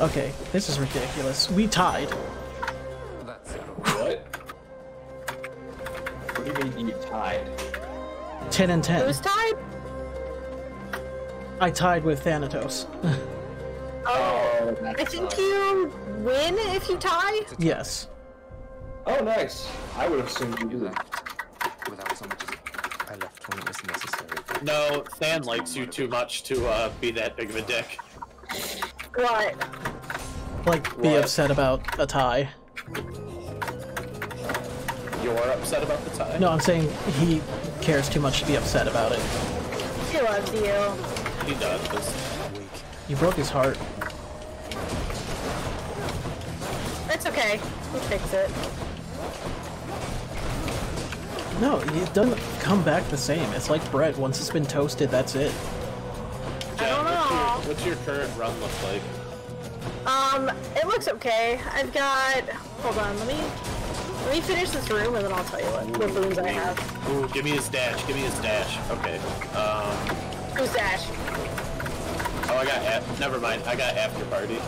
Okay, this is ridiculous. We tied. What? What do you mean you tied? 10 and 10. Who's tied? I tied with Thanatos. Oh, I think you win if you tie? Yes. Oh, nice. I would have assumed you do that. Without so much as... I left when it was necessary. No, Than likes you too much to be that big of a dick. What? Like, be upset about a tie. You're upset about the tie? No, I'm saying he cares too much to be upset about it. He loves you. He does. You broke his heart. It's okay. We'll fix it. No, it doesn't come back the same. It's like bread. Once it's been toasted, that's it. Jen, what's your current run look like? It looks okay. I've got... Hold on, let me finish this room and then I'll tell you what boons I have. Ooh, give me his dash. Give me his dash. Okay. Who's dash? Oh, I got... Never mind. I got after party.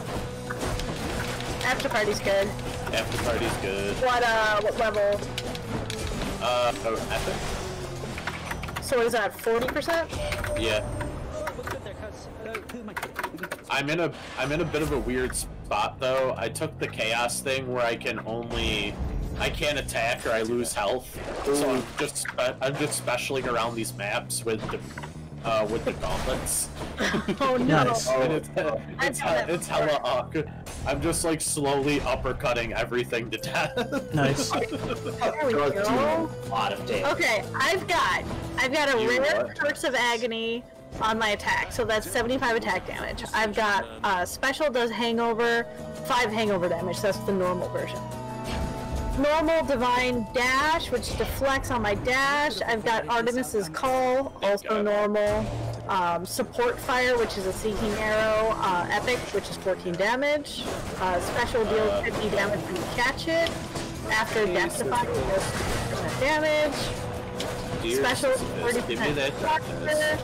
After party's good. After party's good. What level? Oh, epic? So what is that, 40%? Yeah. I'm in a bit of a weird spot though. I took the chaos thing where I can't attack or I lose health. So I'm just specialing around these maps with the gauntlets. Oh no! Nice. It's hella awkward. I'm just like slowly uppercutting everything to death. Nice. There we go. A lot of damage. Okay, I've got a rare Curse of Agony on my attack, so that's 75 attack damage. I've got special does hangover, 5 hangover damage. That's the normal version. Normal divine dash, which deflects on my dash. I've got Artemis's Call, also normal. Support fire, which is a seeking arrow. Epic, which is 14 damage. Special deals 50 damage when you catch it. After death defy, it deals 50% damage. Special 30% fracture.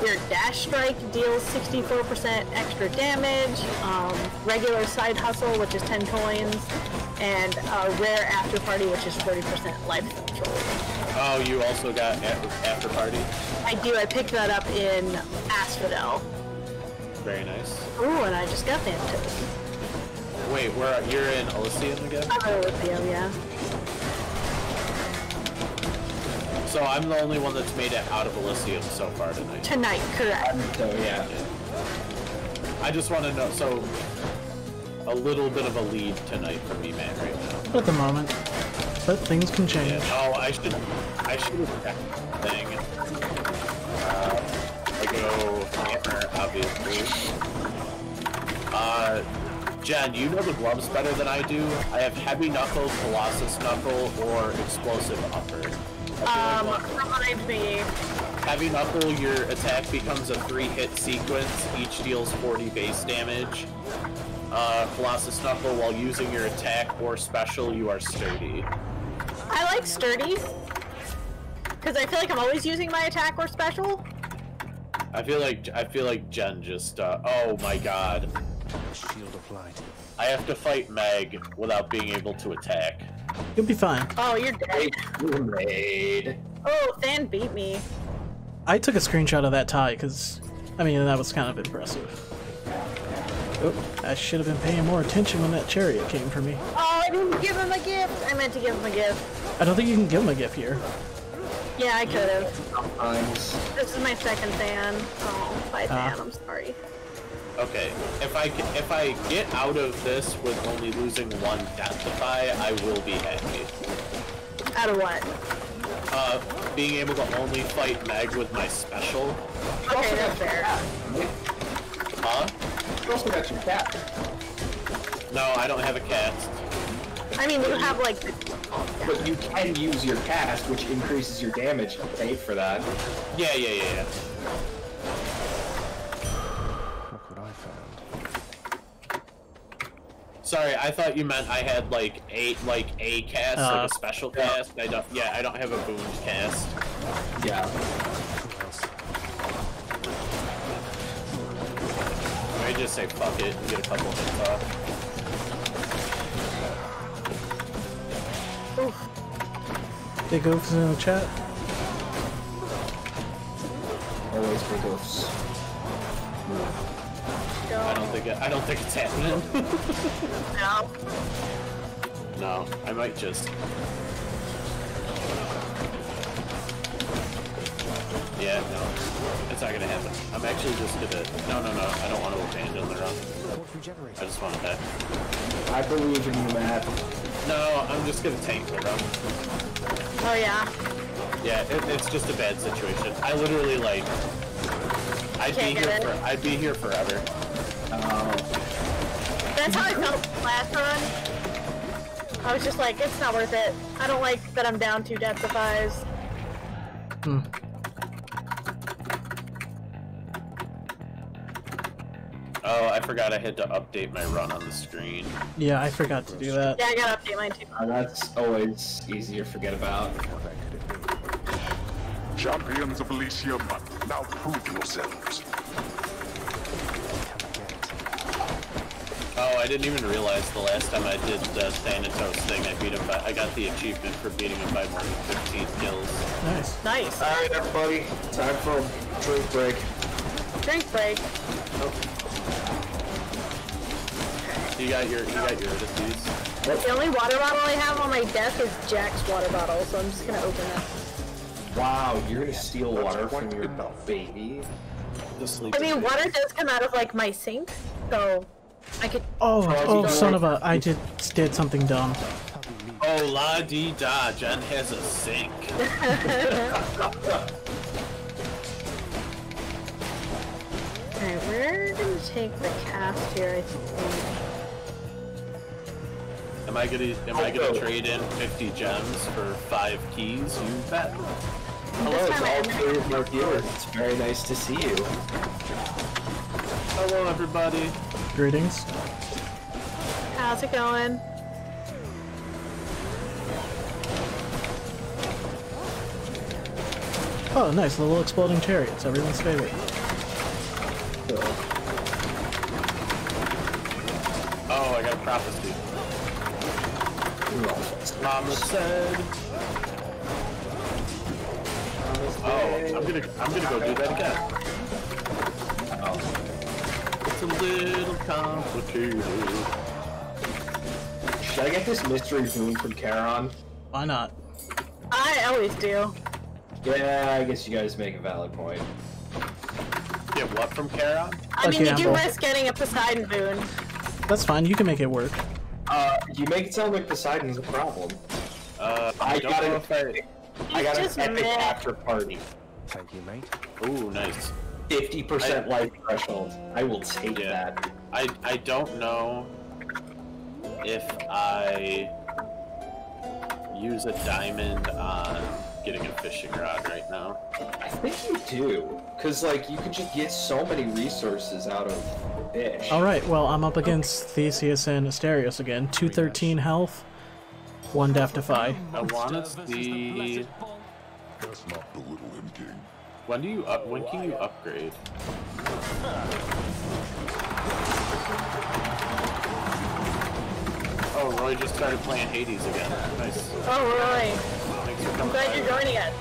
Your dash strike deals 64% extra damage. Regular side hustle, which is 10 coins. And rare after party, which is 40% life control. Oh, you also got after party? I do. I picked that up in Asphodel. Very nice. Ooh, and I just got Thanatos. Wait, you're in Elysium again? I'm in Elysium, yeah. So I'm the only one that's made it out of Elysium so far tonight. Tonight, correct. So yeah. I just want to know, so a little bit of a lead tonight for me, man, right now. At the moment. But things can change. Yeah. Oh, I should have checked the thing. I go hammer, obviously. Jen, you know the gloves better than I do. I have heavy knuckle, colossus knuckle, or explosive upper. Remind me. Heavy knuckle, your attack becomes a 3-hit sequence. Each deals 40 base damage. Colossus knuckle, while using your attack or special, you are sturdy. I like sturdy. Because I feel like I'm always using my attack or special. I feel like Jen just, oh my god. Shield of light. I have to fight Meg without being able to attack. You'll be fine. Oh, you're dead. Made. Oh, Than beat me. I took a screenshot of that tie because, I mean, that was kind of impressive. Oh, I should have been paying more attention when that chariot came for me. Oh, I didn't give him a gift. I meant to give him a gift. I don't think you can give him a gift here. Yeah, I could have. Sometimes. This is my second Than. Oh, bye Than. I'm sorry. Okay, if I get out of this with only losing 1 death defy, I will be happy. Out of what? Being able to only fight Meg with my special. Okay, that's fair. Huh? You also got your cat. No, I don't have a cast. I mean, you have like... But you can use your cast, which increases your damage. Pay for that. Yeah. Look what I found. Sorry, I thought you meant I had like a cast, like a special cast. I don't have a boon cast. Yeah. I just say fuck it and get a couple hits off. Big oafs in the chat. Always big oafs. I don't think it's happening. No. No, I might just. Yeah, no, it's not gonna happen. I'm actually just gonna. No, I don't want to abandon the run. I just want to die. I believe in you, Matt. No, I'm just gonna tank the run. Oh yeah. Yeah, it's just a bad situation. I literally I'd be here forever. That's how I felt last run. I was just like, it's not worth it. I don't like that I'm down 2 death defies. Oh, I forgot I had to update my run on the screen. Yeah, I forgot to do that. Yeah, I gotta update mine too. That's always easy to forget about. Champions of Elysium, now prove yourselves. Oh, I didn't even realize the last time I did the Thanatos thing, I got the achievement for beating him by more than 15 kills. Nice. Nice. Alright, everybody. Time for a drink break. Drink break. You got your Odysseus. The only water bottle I have on my desk is Jack's water bottle, so I'm just gonna open it. Wow, you're gonna steal water from your baby? I mean, water does come out of like my sink, so I could. Oh, son of a! I just did something dumb. Oh, la dee da, Jen has a sink. Alright, we're gonna take the cast here, I think. Am I gonna trade in 50 gems for 5 keys? You bet. Hello, it's all 3 of my viewers. It's very nice to see you. Hello, everybody. Greetings. How's it going? Oh, nice little exploding chariots. Everyone's favorite. Oh, I got a prophecy. Mama said. Oh, I'm gonna go do that again. It's a little complicated. Should I get this mystery boon from Charon? Why not? I always do. Yeah, I guess you guys make a valid point. Get what from Charon? I mean, you do risk getting a Poseidon boon. That's fine. You can make it work. You make it sound like Poseidon's a problem. I got an epic after party. Thank you, mate. Ooh, nice. 50% life threshold. I will take that. I don't know if I use a diamond on getting a fishing rod right now. I think you do, cause like you could just get so many resources out of fish. All right. Well, I'm up against Theseus and Asterios again. 213 health, 1 death defy. I want to see. Let's not belittle him, King. When can you upgrade? Oh, Roy just started playing Hades again. Nice. Oh, Roy. Thanks for I'm coming glad by. you're joining us.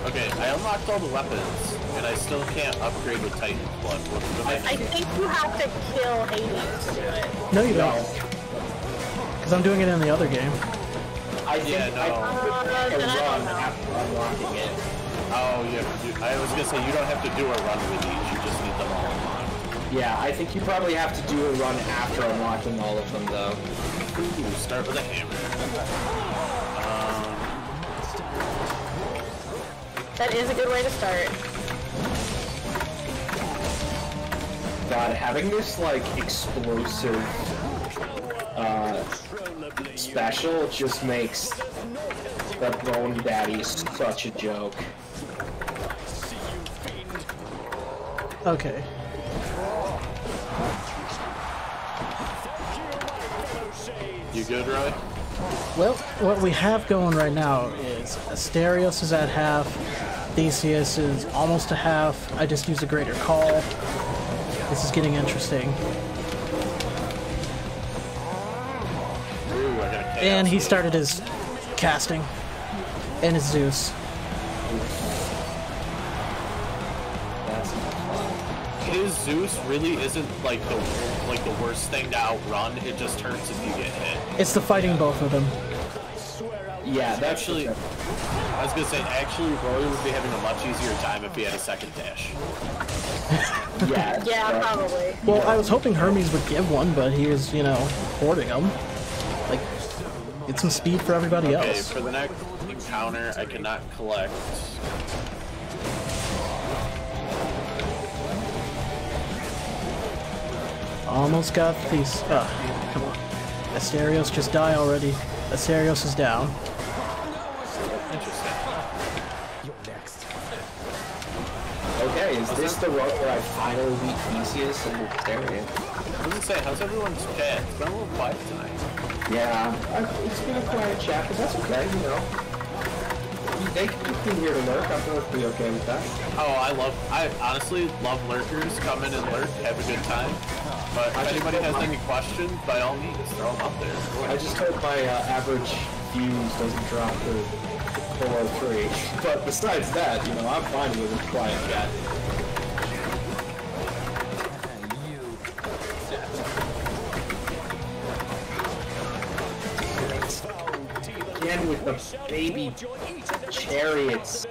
Okay, I unlocked all the weapons, and I still can't upgrade with Titan's Blood. What I think you have to kill Hades to do it. No, you don't. Because I'm doing it in the other game. I think Yeah, no. I can run after unlocking it. Oh, you have to do. I was gonna say you don't have to do a run with each. You just need them all unlocked. Yeah, I think you probably have to do a run after unlocking all of them, though. Ooh, start with a hammer. That is a good way to start. God, having this like explosive special just makes the Bone Daddy such a joke. Okay. You good, Roy? Well, what we have going right now is Asterios is at half, Theseus is almost to half. I just used a greater call. This is getting interesting. Ooh, I got a chaos And he heal. started his casting. And his Zeus. That's not fun. His Zeus really isn't like the worst thing to outrun. It just hurts if you get hit. It's the fighting both of them. Yeah, that's actually. I was gonna say, actually, Roy would be having a much easier time if he had a second dash. Yeah. Yeah, probably. Well, I was hoping Hermes would give one, but he is, you know, hoarding them. Like, get some speed for everybody Okay, else. for the next encounter, I cannot collect. Almost got these. Come on. Asterios, just die already. Asterios is down. Interesting. Okay, is this the run where I finally beat Theseus and Victorian? I was gonna say, how's everyone's chat? It's been a little quiet tonight. Yeah, it's been a quiet chat, but that's okay, you know. They can be here to lurk, I'm perfectly okay with that. Oh, I honestly love lurkers. Come in and lurk, have a good time. But if anybody has any questions, by all means, throw them out there. I just hope my average views doesn't drop to below 3. But besides that, you know, I'm fine with a quiet chat. Again with the baby chariots.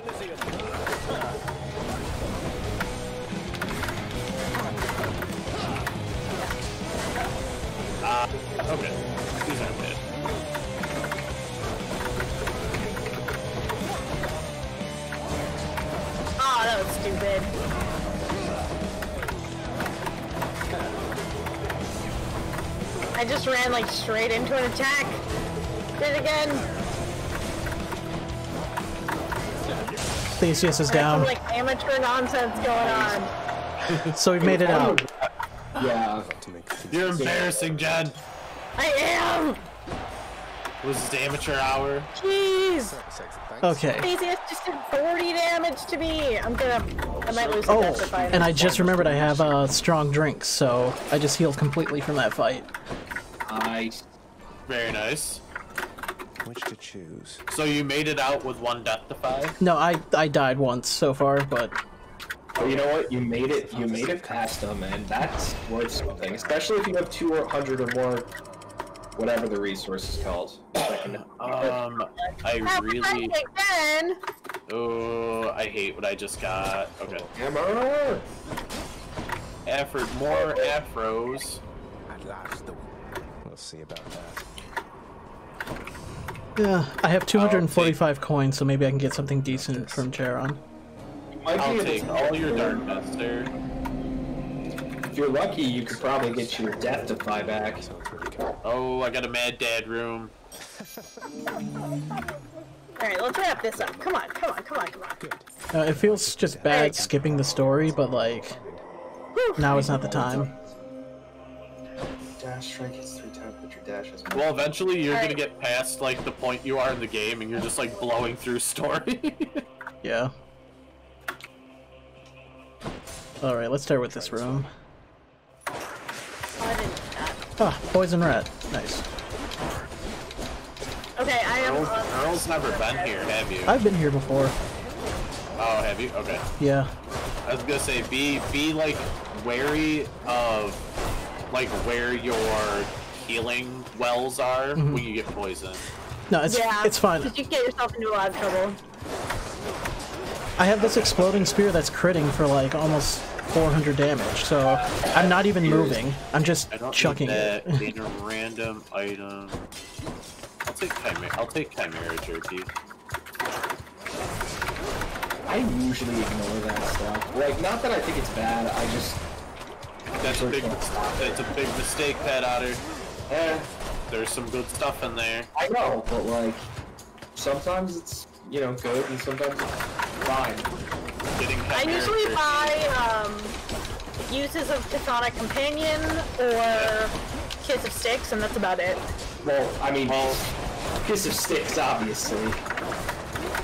Okay. These aren't bad. Oh, that was stupid. I just ran like straight into an attack. Did it again. Theseus is Some down. like amateur nonsense going on. So we've made it out. Yeah. You're embarrassing, Jen. I am. Was this amateur hour? Jeez. Okay. Theseus just did 40 damage to me. I might lose Oh, the death if I. and I just remembered I have strong drinks, so I just healed completely from that fight. Nice. Very nice. Which to choose? So you made it out with 1 death to 5? No, I died once so far, but Oh, you know what? You made it past them, and that's worth something. Especially if you have 200 or more, whatever the resource is called. I really. Again. Oh, I hate what I just got. Okay. Hammer! Effort, more afros. At last, we'll see about that. yeah, I have 245 coins, so maybe I can get something decent from Charon. I'll take all your darkness, sir. If you're lucky, you could probably get your death to 5 back. Oh, I got a Mad Dad room. Alright, let's wrap this up. Come on, come on, come on, come on. It feels just bad skipping the story, but like, now is not the time. Dash strike hits 3 times, but your dash is Well, eventually you're gonna get past like the point you are in the game, and you're just like blowing through story. Yeah. Alright, let's start with this room. Oh, I didn't do that. Ah, poison rat. Nice. Okay, I am. Earl's never been here, have you? I've been here before. Oh, have you? Okay. Yeah. I was gonna say, be like wary of like where your healing wells are when you get poisoned. No, it's fine. You get yourself into a lot of trouble. I have this exploding spear that's critting for like almost 400 damage, so I'm not even moving. I'm just chucking that it. in a random item. I'll take Chimera Jerky. I usually ignore that stuff. Like, not that I think it's bad, I just... That's a big mistake, Pat Otter. Eh. There's some good stuff in there. I know, but like, sometimes it's, you know, good, and sometimes it's fine. I usually buy uses of Chthonic Companion or Kiss of Sticks, and that's about it. Well, I mean, Kiss of Sticks, obviously.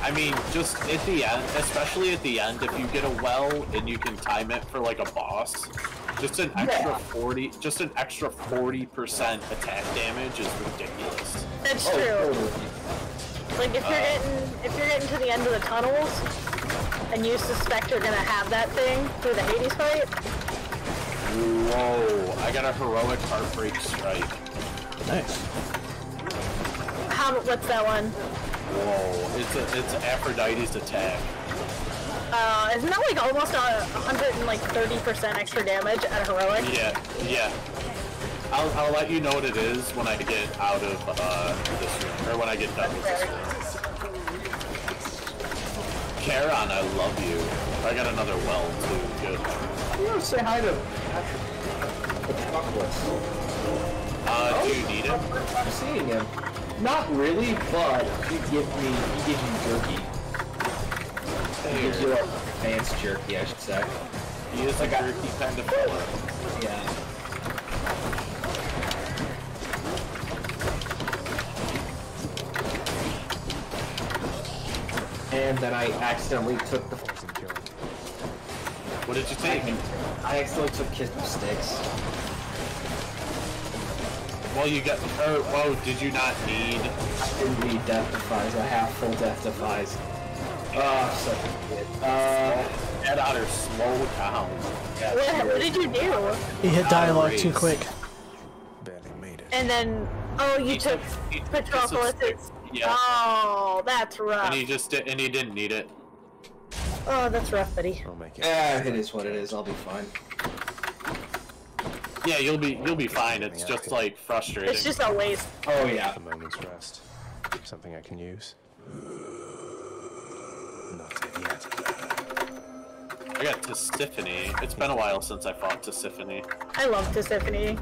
I mean, just at the end, especially at the end, if you get a well and you can time it for like a boss, just an extra 40% attack damage is ridiculous. That's true. Like if you're getting to the end of the tunnels, and you suspect you're gonna have that thing through the Hades fight. Whoa! I got a heroic heartbreak strike. Nice. What's that one? Whoa, it's Aphrodite's attack. Isn't that like almost 130% extra damage at heroic? Yeah. I'll let you know what it is when I get out of this room, or when I get done with this room. Charon, I love you. I got another well too. Good. You want to say hi to Patroclus? Do you need him? I'm seeing him. Not really, but he gives you jerky. He gives you like advanced jerky, I should say. He is like a jerky kind of fella. Yeah. And then I accidentally took the poison kill. What did you take? I accidentally took Kiss of Sticks. Well, you got. Whoa, did you not need? I didn't need Death Defies. I have full Death Defies. Such a kid. That otter slow down. Yeah, what did you do? He hit dialogue too quick. Barely made it. And then, He took Patroclus's. Yeah. Oh, that's rough. And he didn't need it. Oh, that's rough, buddy. I'll make it. It is what it is. I'll be fine. Yeah, you'll be fine. It's just like frustrating. It's just a waste. Oh yeah. A moment's rest. Something I can use. Not yet. I got Tisiphone. It's been a while since I fought Tisiphone. I love Tisiphone.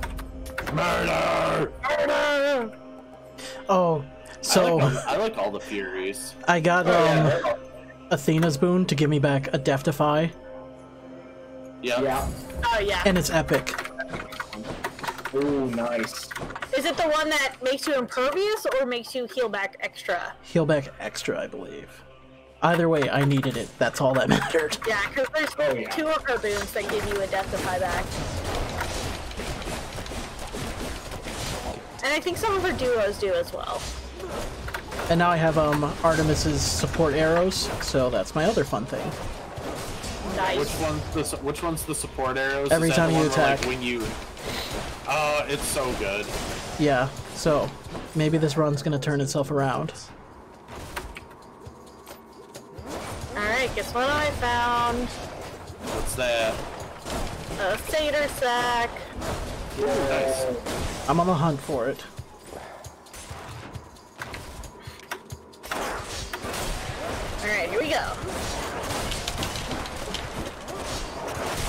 Murder! Murder! Oh, so I like all the Furies. I got Athena's boon to give me back a Death Defy, Yeah. Oh yeah. and it's epic. Ooh, nice. Is it the one that makes you impervious or makes you heal back extra? Heal back extra, I believe. Either way, I needed it. That's all that mattered. Yeah, because there's two of her boons that give you a Death Defy back. And I think some of her duos do as well. And now I have Artemis's support arrows, so that's my other fun thing. Nice. Which one's the support arrows? Every Is that time the you one where, attack. like, when you. Oh, it's so good. Yeah, so maybe this run's gonna turn itself around. Alright, guess what I found? What's that? A satyr sack. Nice. I'm on the hunt for it. Alright, here we go.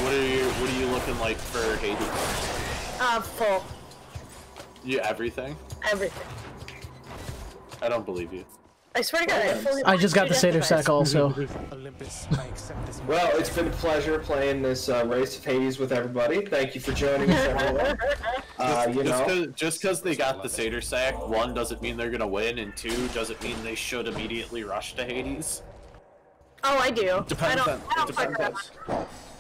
What are you looking like for Hades? Full. You everything? Everything. I don't believe you. I swear to God, I just got the satyr sack also. Well, it's been a pleasure playing this Race of Hades with everybody. Thank you for joining us. Just because they got the satyr sack, one doesn't mean they're gonna win, and two doesn't mean they should immediately rush to Hades. Oh, I do. Depends on.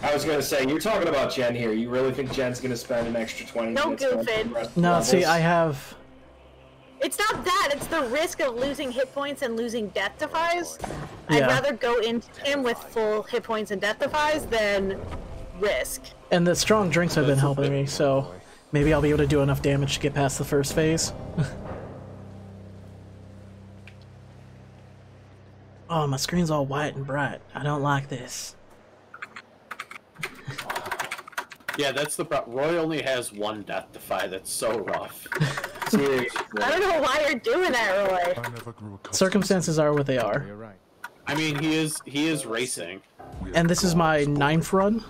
I was gonna say, you're talking about Jen here. You really think Jen's gonna spend an extra 20 No minutes? going through goofing. the rest of No, the see, levels? I have. It's not that, it's the risk of losing hit points and losing Death Defies. Yeah. I'd rather go into him with full hit points and Death Defies than risk. And the strong drinks have been helping me, so maybe I'll be able to do enough damage to get past the first phase. Oh, my screen's all white and bright. I don't like this. Yeah, that's the problem. Roy only has one Death Defy. That's so rough. Seriously. I don't know why you're doing that, Roy. Circumstances are what they are. I mean, he is racing. And this is my 9th run.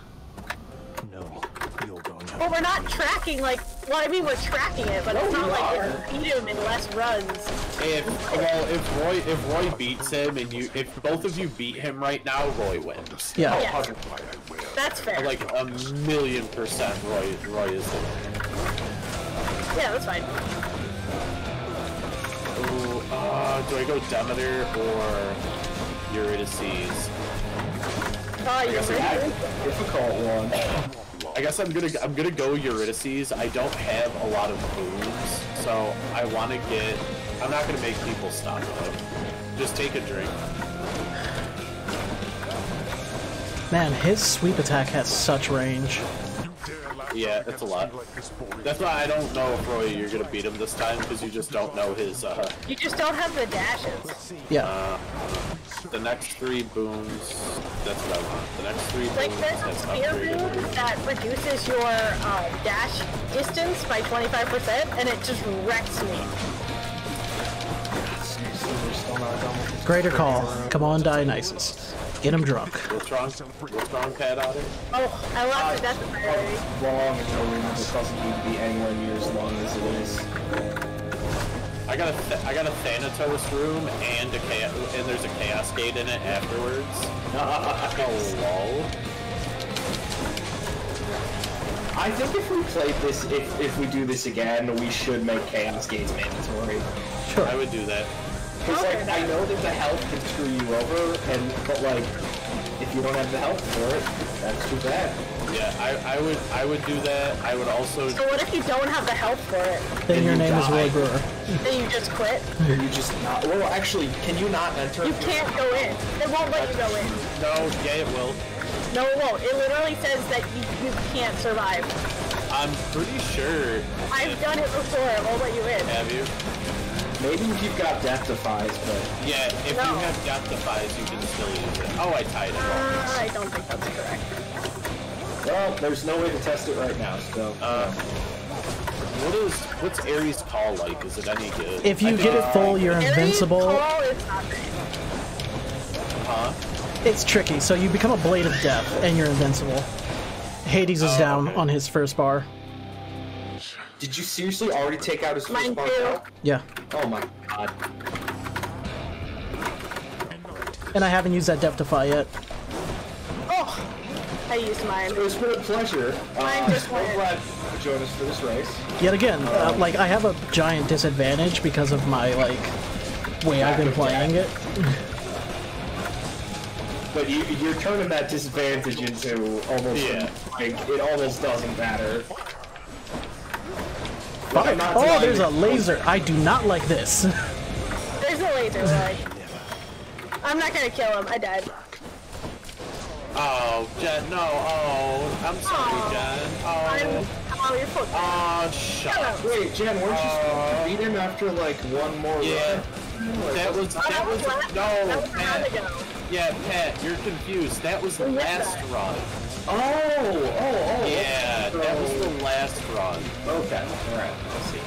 Well, we're not tracking, like, well, I mean, we're tracking it, but it's not like we beat him in less runs. If Roy beats him and if both of you beat him right now, Roy wins. Yeah. Yeah. That's fair. Like 1,000,000%, Roy is the winner. Yeah, that's fine. Ooh, do I go Demeter or Eurydice? Oh, you're right. Difficult one. I guess I'm gonna go Eurydice. I don't have a lot of boons, so I want to get. I'm not gonna make people stop though. Just take a drink. Man, his sweep attack has such range. Yeah, it's a lot. That's why I don't know if Roy you're gonna beat him this time because you just don't know his. You just don't have the dashes. Yeah. The next 3 booms. That's what I want. The next 3 booms. Like there's a spear boom that reduces your dash distance by 25%, and it just wrecks me. Greater call. Come on, Dionysus. Get him drunk. What's wrong, Pat Otter? Oh, I love it. That's a priority. Long and no room. This doesn't need to be anywhere near as long as it is. I got a Thanatos room and there's a Chaos Gate in it afterwards. Lol. I think if we played this, if we do this again, we should make Chaos Gates mandatory. Sure. I would do that. Because, like, I know that the health can screw you over, but, like, if you don't have the health for it, that's too bad. Yeah, I would do that. I would also... So what if you don't have the health for it? Then your name is Roy Brewer. Then you just quit? You just not... Well, actually, can you not enter? You can't go in. It won't let you go in. No, yeah, it will. No, it won't. It literally says that you can't survive. I'm pretty sure... I've done it before. It won't let you in. Have you? Maybe if you've got Death Defies, but... Yeah, if you have Death Defies, you can still use it. Oh, I tied it. I don't think that's correct. Well, there's no way to test it right now, so... What's Ares' call like? Is it any good? If you get it full, you're invincible. Ares' call is not great. Huh? It's tricky, so you become a Blade of Death, and you're invincible. Hades is down on his first bar. Did you seriously already take out his first bar? Yeah. Oh my god. And I haven't used that Death Defy yet. Oh! I used mine. It was been a pleasure. Mine just went. Glad to join us for this race. Yet again, like, I have a giant disadvantage because of my, like, way I've been playing it. But you're turning that disadvantage into almost, like, it almost doesn't matter. Oh, there's a laser. I do not like this. There's a laser, like. I'm not gonna kill him. I died. Oh, Jen, no. Oh, I'm sorry, Jen. Oh, you're fucked. Oh, shut up. Wait, Jen, weren't you supposed to beat him after, like, one more run? That was That was Pat. Yeah, Pat, you're confused. That was the last run. Oh. Yeah, that was the last run. Okay, alright, let's see.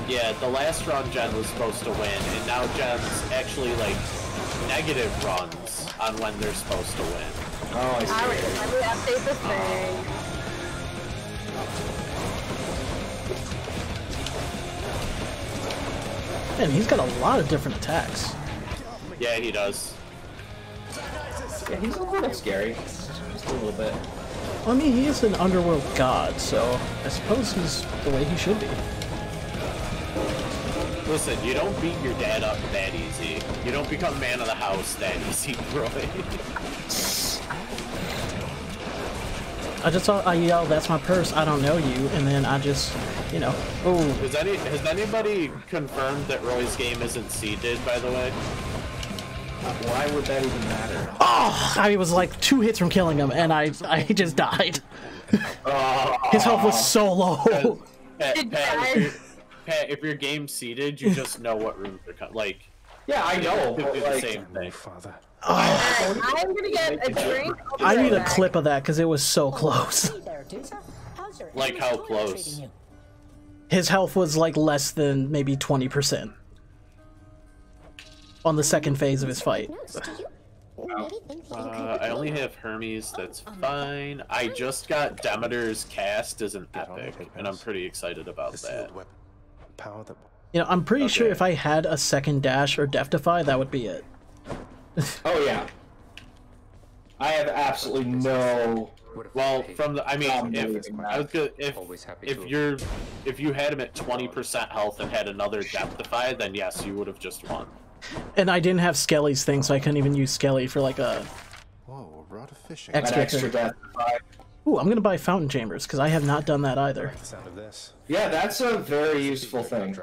Yeah, the last run Jen was supposed to win, and now Jen's actually, like, negative runs on when they're supposed to win. Oh, I see. Alright, let me update the thing. Man, he's got a lot of different attacks. Yeah, he does. Yeah, he's a little scary. Just a little bit. Well, I mean, he is an underworld god, so I suppose he's the way he should be. Listen, you don't beat your dad up that easy. You don't become man of the house that easy, Roy. I yell, "That's my purse, I don't know you," and then I just, you know, oh. Has anybody confirmed that Roy's game isn't seeded, by the way? Why would that even matter? Oh, I was like 2 hits from killing him, and I just died. His health was so low. Pat, if your game's seeded, you just know what rooms are coming. Like, yeah, I know. Do But, the like, same thing. Father. I'm gonna get a drink. I need a clip of that because it was so close. Like how close? His health was like less than maybe 20% on the second phase of his fight. I only have Hermes, that's fine. I just got Demeter's cast as an epic, and I'm pretty excited about that. You know, I'm pretty sure if I had a second dash or Death Defy, that would be it. Oh yeah. I have absolutely no. Well, from the, I mean, if you had him at 20% health and had another Death Defy, then yes, you would have just won. And I didn't have Skelly's thing, so I couldn't even use Skelly for like a extra Death Defy. Ooh, I'm gonna buy Fountain Chambers because I have not done that either. Yeah, that's a very useful thing.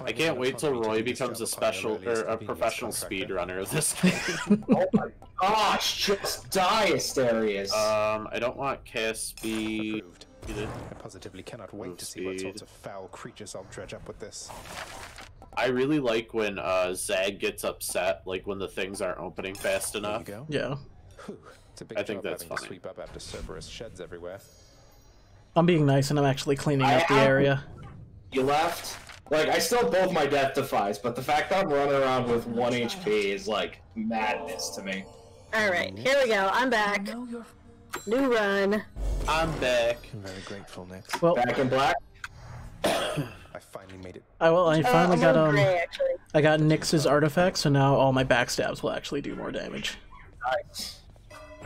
I can't wait till Roy becomes a special or a professional speedrunner of this game. Oh my gosh, just die, Asterius. I don't want cast speed. I positively cannot wait to see what sorts of foul creatures I'll dredge up with this. I really like when Zag gets upset, like when the things aren't opening fast enough. There you go. Yeah. Whew. It's a big I think job that's having to funny. sweep up after Cerberus sheds everywhere. I'm being nice and I'm actually cleaning up the area. You left? Like, I still both my death defies, but the fact that I'm running around with 1 HP is, like, madness to me. Alright, here we go. I'm back. New run. I'm back. I'm very grateful, Nix. Well, Back in black? I finally made it. I finally I'm got on gray, actually. I got Nyx's artifact, so now all my backstabs will actually do more damage. Nice.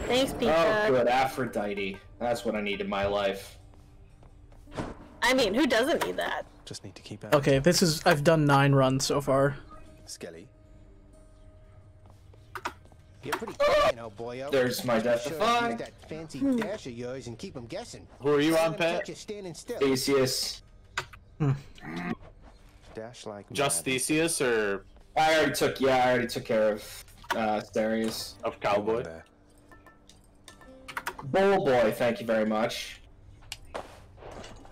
Thanks, Pizza. Oh, good. Aphrodite. That's what I need in my life. I mean, who doesn't need that? Just need to keep out. Okay, I've done 9 runs so far. Skelly. You're pretty quick, you know, boyo. There's my death Sure, defy. use that fancy dash of yours and keep them guessing. Who are you on, Let 'em Pat? catch you standing still. Theseus. Dash like Just mad. Theseus or I already took care of Asterius. of Cowboy? There. Bull boy, thank you very much.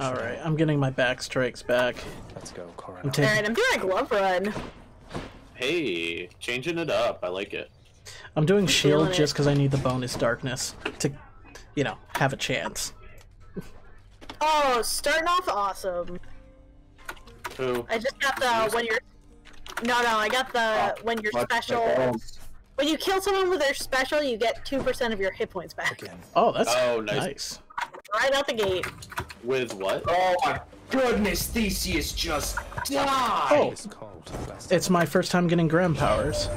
Alright, I'm getting my back strikes back. Let's go, Coronel. I'm taking Alright, I'm doing a glove run. Hey, changing it up. I like it. I'm doing shield feeling just it. because I need the bonus darkness to, you know, have a chance. Oh, starting off awesome. Who? I just got the when you're. No, I got the when you're special. When you kill someone with their special, you get 2% of your hit points back. Again. Oh, that's Oh, nice. nice. Right out the gate. With what? Oh my goodness, Theseus just died! Oh, It's cold. Last it's my first time getting Graham powers.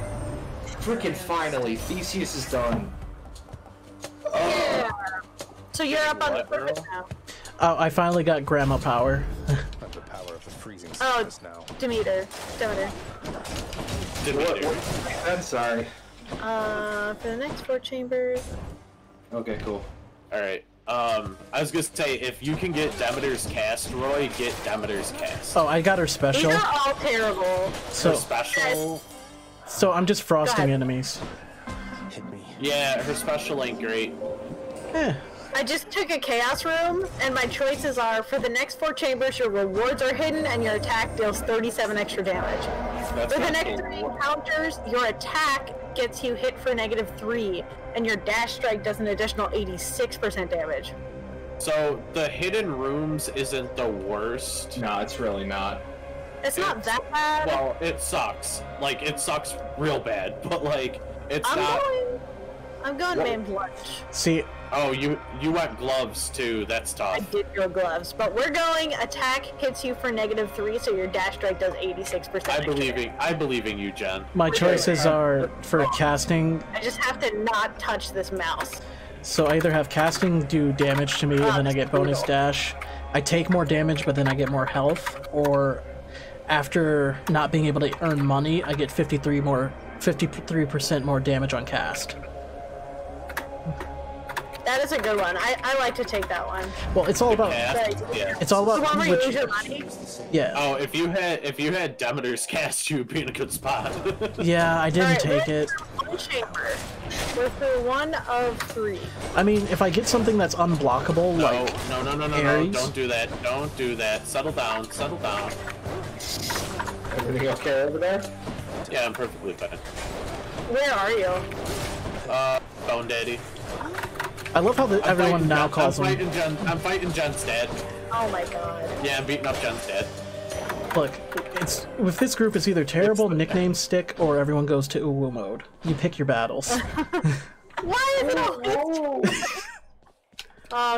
Freaking finally, Theseus is done. Yeah. So you're up on the What, surface Earl? now. Oh, I finally got Grandma power. the power of the freezing Oh, surface now. Demeter. Demeter. I'm sorry. For the next 4 chambers. Okay, cool. Alright. I was gonna say, if you can get Demeter's cast, Roy, get Demeter's cast. Oh, I got her These special. are all terrible. Her special. So I'm just frosting ahead. enemies. Hit me. Yeah, her special ain't great. Eh. I just took a chaos room, and my choices are for the next 4 chambers, your rewards are hidden, and your attack deals 37 extra damage. That's For the not next cool. 3 encounters, your attack gets you hit for -3, and your dash strike does an additional 86% damage. So the hidden rooms isn't the worst. No, it's really not. It's not that bad. Well, it sucks. Like, it sucks real bad, but like, it's not. I'm going maimed lunch. See, Oh, you went gloves too. That's tough. I did go gloves, but we're going attack hits you for -3, so your dash strike does 86%. I believe in you, Jen. my choices are for casting. I just have to not touch this mouse. So I either have casting do damage to me and then I get bonus dash. I take more damage, but then I get more health. Or after not being able to earn money, I get 53% more damage on cast. That is a good one. I like to take that one. Well, it's all about Cast? Yeah. it's all The one about where you which, lose your money? yeah. Oh, if you had Demeter's cast, you'd be in a good spot. Yeah, I didn't Alright, take it. One chamber. We're through 1 of 3. I mean, if I get something that's unblockable, like No, Ares? don't do that. Don't do that. Settle down. Settle down. Everything okay over there? Yeah, I'm perfectly fine. Where are you? Bone Daddy. I love how everyone now calls him. I'm fighting Jen's dad. Oh my god. Yeah, I'm beating up Jen's dad. Look, it's with this group, it's either terrible nicknames stick or everyone goes to uwu mode. You pick your battles. Why is it all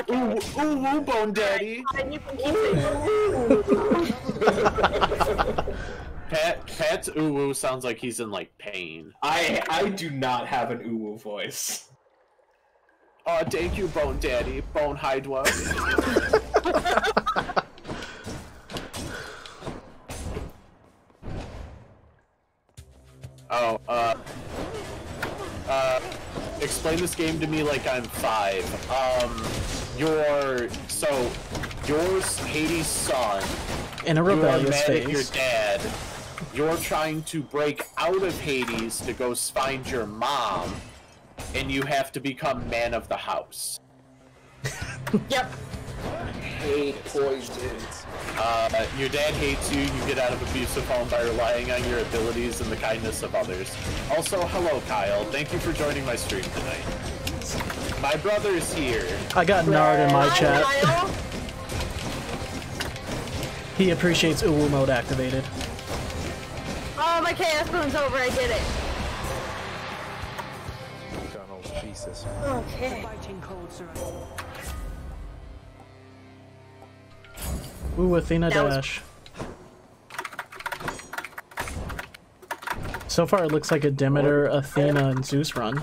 okay. Ooh, Bone Daddy. Fine, you can keep it. Pat's ooh sounds like he's in like pain. I do not have an uwu voice. Oh, thank you, Bone Daddy. Bone Hydwa. Oh, explain this game to me like I'm 5. Yours, Hades' son, In a rebellious you are mad at your phase. dad. You're trying to break out of Hades to go find your mom, and you have to become man of the house. Yep. Hate poison. Your dad hates you. You get out of abusive home by relying on your abilities and the kindness of others. Also, hello, Kyle. Thank you for joining my stream tonight. My brother's here. I got Nard in my chat. Kyle. He appreciates Uwu mode activated. Oh, my chaos boon's over. I did it. Donald, Jesus. Okay. Ooh, Athena That was- dash. So far, it looks like a Demeter, Athena, and Zeus run.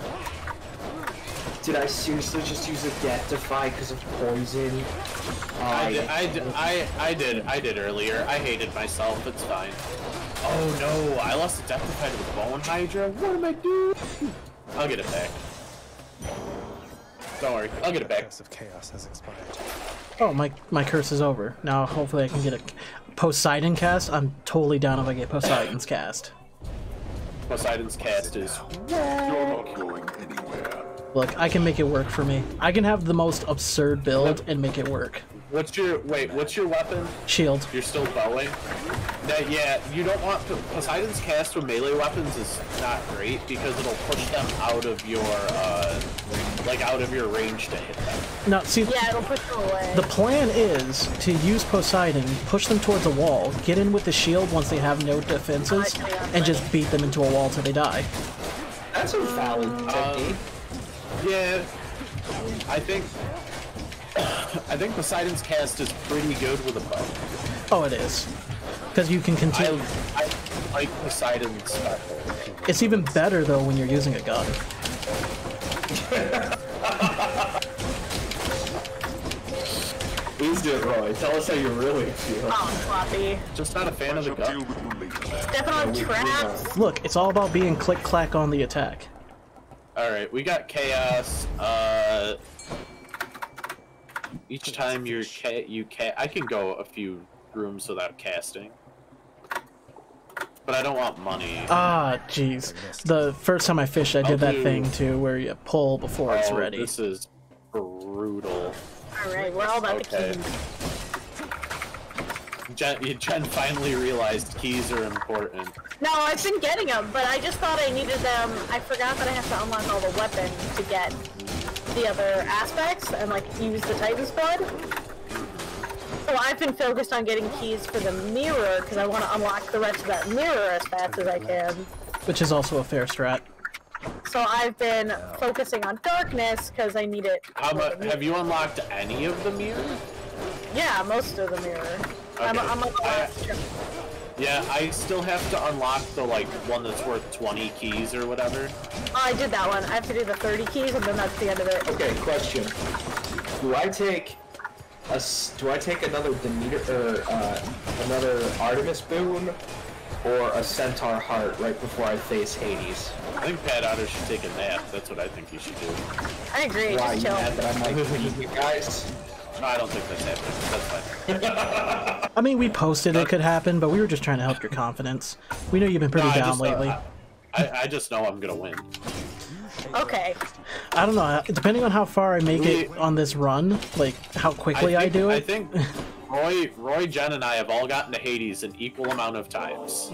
Did I seriously just use a Deathify because of poison? I did earlier. I hated myself. It's fine. Oh no! I lost a Deathify to the Bone Hydra. What am I doing? I'll get it back. Don't worry. I'll get it back. Curse of Chaos has expired. Oh, my curse is over. Now, hopefully I can get a Poseidon cast. I'm totally down if I get Poseidon's cast. Poseidon's cast is. You're not going anywhere. Look, I can make it work for me. I can have the most absurd build and make it work. What's your weapon? Shield. You're still bowing. Yeah, you don't want Poseidon's cast with melee weapons is not great because it'll push them out of your out of your range to hit them. Now, see, Yeah, it'll push them away. the plan is to use Poseidon, push them towards a wall, get in with the shield once they have no defenses, and just beat them into a wall till they die. That's a valid technique. Yeah, I think Poseidon's cast is pretty good with a bow. Oh, it is. Because you can continue. I like Poseidon's special. It's even better, though, when you're using a gun. Please do it, Roy. Tell us how you really feel. Oh, floppy. Just not a fan of the Shall deal gun. with you later. Stepping on traps. Look, it's all about being click-clack on the attack. Alright, we got chaos. Each time I can go a few rooms without casting. But I don't want money. Ah, jeez. The first time I fished, I did that thing, too, where you pull before it's Oh, ready. This is brutal. Alright, we're all about Okay. the keys. Jen finally realized keys are important. No, I've been getting them, but I just thought I needed them. I forgot that I have to unlock all the weapons to get the other aspects and like use the Titan's blood. So I've been focused on getting keys for the mirror because I want to unlock the rest of that mirror as fast as I can. Which is also a fair strat. So I've been focusing on darkness because I need it. How about, have you unlocked any of the mirrors? Yeah, most of the mirror. I'm Okay. on the last chapter. Yeah, I still have to unlock the one that's worth 20 keys or whatever. Oh, I did that one. I have to do the 30 keys and then that's the end of it. Okay, question. Do I take another Demeter or another Artemis boon or a Centaur heart right before I face Hades? I think Pat Otter should take a nap. That's what I think you should do. I agree, Why, just you chill. mad that I might beat you guys? No, I don't think that's happening. That's fine. I mean, we posted it could happen, but we were just trying to help your confidence. We know you've been pretty No, down lately. I just know I'm gonna win. Okay. I don't know, depending on how far I make it on this run, like how quickly I do it. I think Roy, Jen, and I have all gotten to Hades an equal amount of times.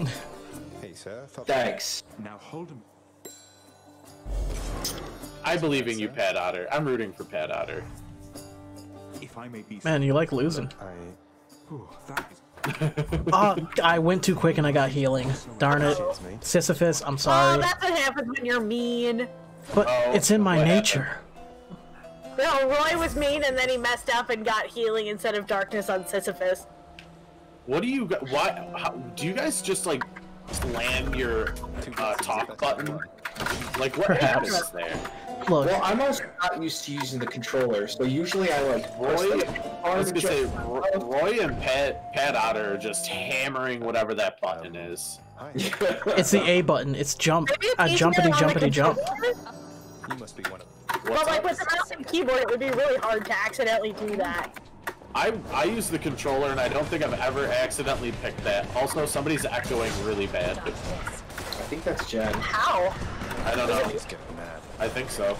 Hey, sir. Thanks. Now hold him. I believe in you, Pat Otter. I'm rooting for Pat Otter. If I may be Man, you like losing. Ooh, that is I went too quick and I got healing. Darn it. Sisyphus, I'm Oh, sorry. that's what happens when you're mean. But it's in my nature. No, Roy was mean and then he messed up and got healing instead of darkness on Sisyphus. What do you? Do you guys just like slam your talk button? Like what Perhaps. happens there? Look, Well, I'm also not used to using the controller, so usually I like Roy, I was gonna say Roy and Pat Otter are just hammering whatever that button is. it's the A button. It's jump. Maybe it's easier Jumpity, on the jumpity, jump. controller, You must be one of But like with the mouse and keyboard, it would be really hard to accidentally do that. I use the controller, and I don't think I've ever accidentally picked that. Also, somebody's echoing really bad. I think that's Jen. How? I don't know. He's getting mad. I think so.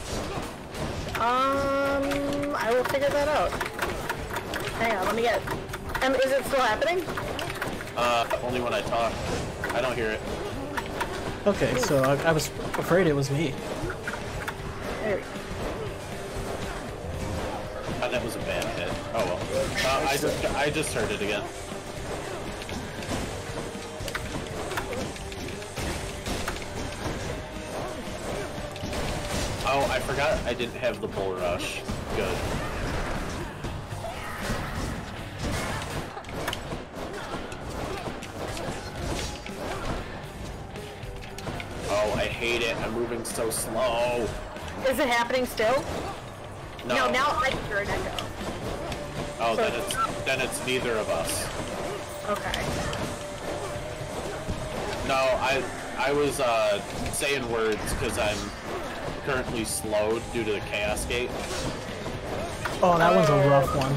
I will figure that out. Hang on, let me get... is it still happening? Only when I talk. I don't hear it. Okay, so I was afraid it was me. There we go. Oh, that was a bad hit. Oh well. I just heard it again. Oh, I forgot I didn't have the bull rush. Good. Oh, I hate it. I'm moving so slow. Is it happening still? No. Now I hear an echo. Oh, So then it's neither of us. Okay. No, I was saying words because I'm currently slowed due to the Chaos Gate. Oh, that one's a rough one.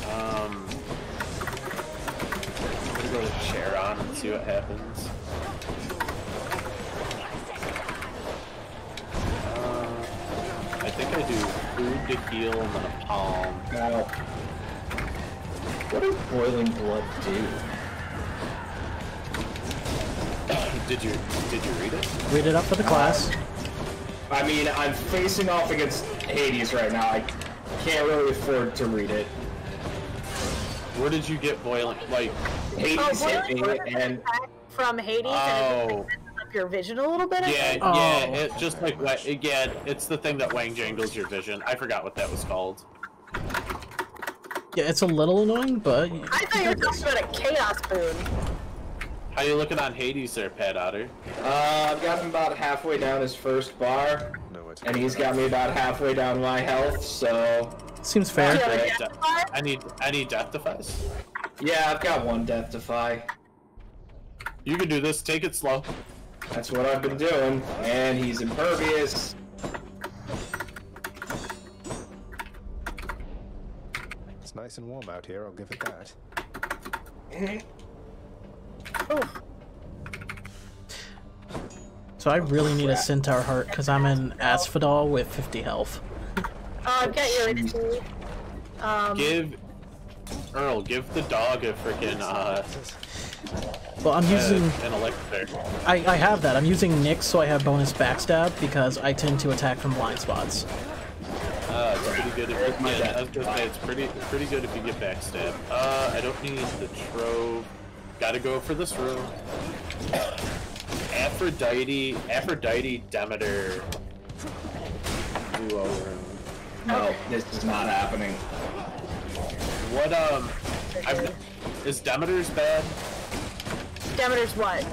I'm gonna go to Charon and see what happens. I think I do food to heal and then a palm. Now, what does boiling blood do? Did you read it? Read it up for the class. I mean, I'm facing off against Hades right now. I can't really afford to read it. Where did you get boiling? Like Hades hit me, and from Hades, and it just, like, messes up your vision a little bit. I think? yeah, it just like again, it's the thing that wang jangles your vision. I forgot what that was called. Yeah, it's a little annoying, but... I thought you were talking about a chaos boon. How you looking on Hades there, Pat Otter? I've got him about halfway down his first bar, and he's got me about halfway down my health, so... Seems fair. I need death defies. Yeah, I've got one death defy. You can do this. Take it slow. That's what I've been doing, and he's impervious. It's nice and warm out here, I'll give it that. So I really need a Centaur heart, because I'm in Asphodel with 50 health. I've got your HP. Give the dog a freaking Well, I'm using... an elixir. I have that. I'm using Nyx, so I have bonus backstab, because I tend to attack from blind spots. It's pretty good if you get, I was gonna say, it's pretty good if you get backstab. I don't need the trove. Gotta go for this room. Aphrodite, Demeter. Duo room. No, this is not happening. What, is Demeter's bad? Demeter's what?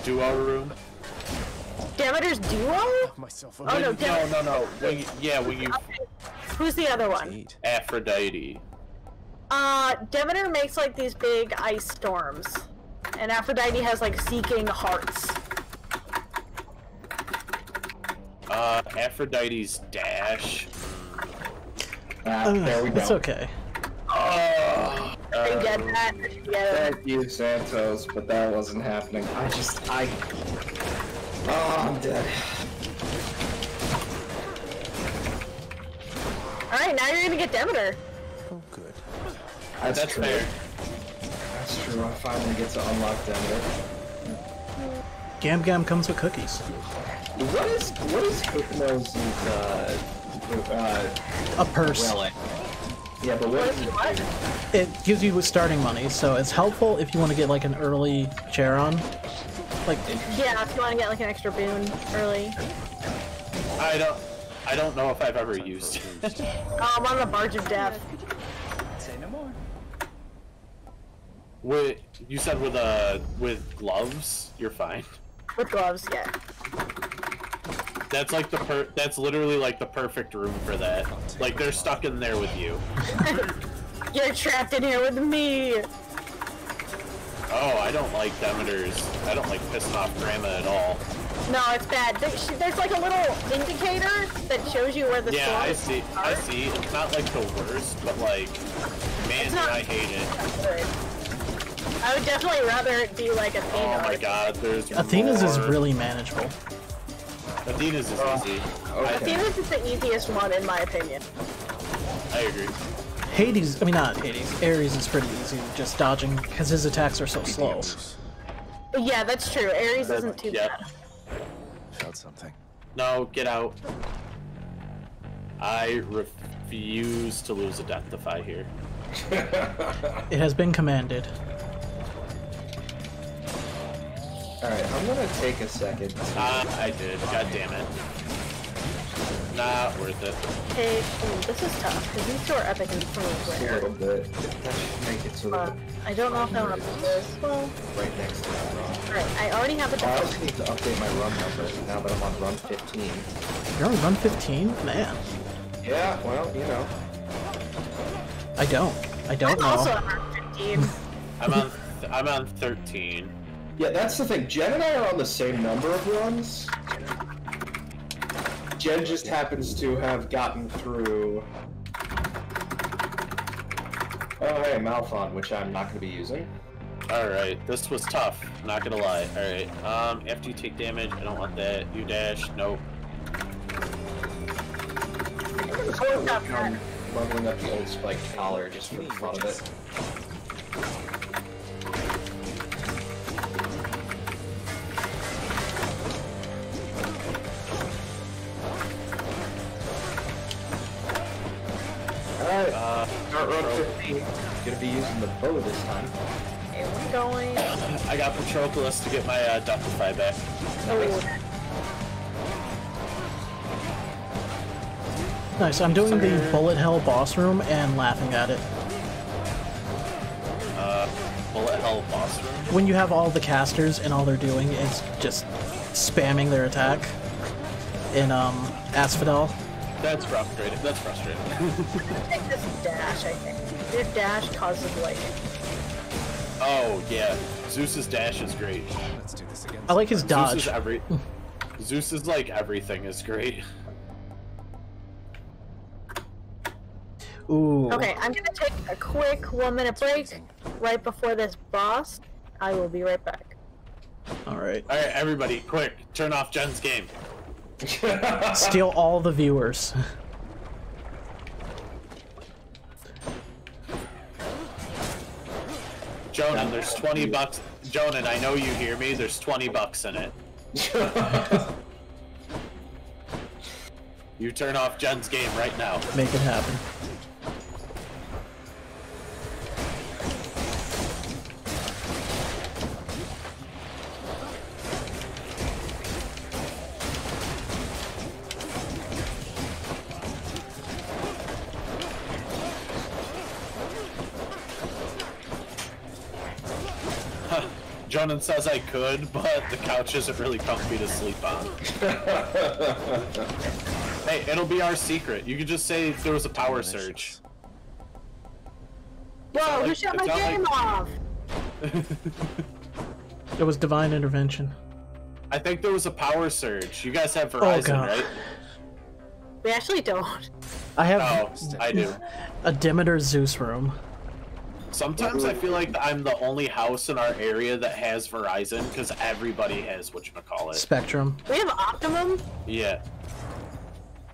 Duo room. Demeter's duo? Oh no, Demeter. No. When you... Okay. Who's the other one? Aphrodite. Demeter makes like these big ice storms. And Aphrodite has like seeking hearts. Aphrodite's dash. There we go. It's okay. I get that. Thank you, Santos, but that wasn't happening. Oh, I'm dead. Alright, now you're gonna get Demeter. Oh, good. That's true. Fair. That's true, I finally get to unlock Demeter. Gam Gam comes with cookies. What is Hypno's A purse. relic? Yeah, but what is it? It gives you starting money, so it's helpful if you want to get like an early Charon. Like, yeah, if you want to get like an extra boon early. I don't know if I've ever used it. I'm on the Barge of Death. Say no more. You said with gloves, you're fine. With gloves, yeah. That's like that's literally like the perfect room for that. Like they're stuck in there with you. You're trapped in here with me. Oh, I don't like Demeter's. I don't like pissing off Grandma at all. No, it's bad. There's like a little indicator that shows you where the storm I is. see. I see. It's not like the worst, but like, man, do I hate it. I would definitely rather it be like Athena. Oh my god, there's Athena's more. is really manageable. Athena's is easy. Okay. Athena's is the easiest one in my opinion. I agree. Hades, I mean not Hades, Ares is pretty easy, just dodging, because his attacks are so slow. Yeah, that's true. Ares isn't too Yeah. bad. Felt something. No, get out. I refuse to lose a death defy here. It has been commanded. Alright, I'm gonna take a second. I did. God damn it. Not worth it. Hey, this is tough, because these two are epic and so A little rare. bit. That should make it so that I don't know if I want to do this. Well, right next to that run. alright, I already have a I death. also need to update my run number now that I'm on run 15. You're on run 15? Man. Yeah, well, you know. I don't I'm know. also on round 15. I'm on 13. Yeah, that's the thing. Jen and I are on the same number of runs. Jen just happens to have gotten through... Oh, hey, Malphon, which I'm not going to be using. Alright, this was tough, not gonna lie. Alright, after you take damage, I don't want that. You dash, nope. I'm leveling up the old spiked collar just for the fun of it. Alright, start run 15. Gonna be using the bow this time. Okay, we're going. I got Patroclus to get my Ductify back. Nice, I'm doing the bullet hell boss room and laughing at it. Bullet hell boss room? When you have all the casters and all they're doing is just spamming their attack in Asphodel. That's frustrating. That's frustrating. Take this dash, I think. Your dash causes lightning. Oh, yeah. Zeus's dash is great. Let's do this again. I like his dodge. Zeus is like everything is great. Ooh. Okay, I'm gonna take a quick 1 minute break right before this boss. I will be right back. Alright. Alright, everybody, quick, turn off Jen's game. Steal all the viewers. Jonan, there's 20 bucks. Jonan, I know you hear me. There's 20 bucks in it. You turn off Jen's game right now. Make it happen. Jonan says I could, but the couch isn't really comfy to sleep on. Hey, it'll be our secret. You could just say there was a power surge. Whoa, who shut my game off? It was divine intervention. I think there was a power surge. You guys have Verizon, right? We actually don't. I have Oh, I do. a Demeter Zeus room. Sometimes I feel like I'm the only house in our area that has Verizon because everybody has whatchamacallit. Spectrum. We have Optimum. Yeah.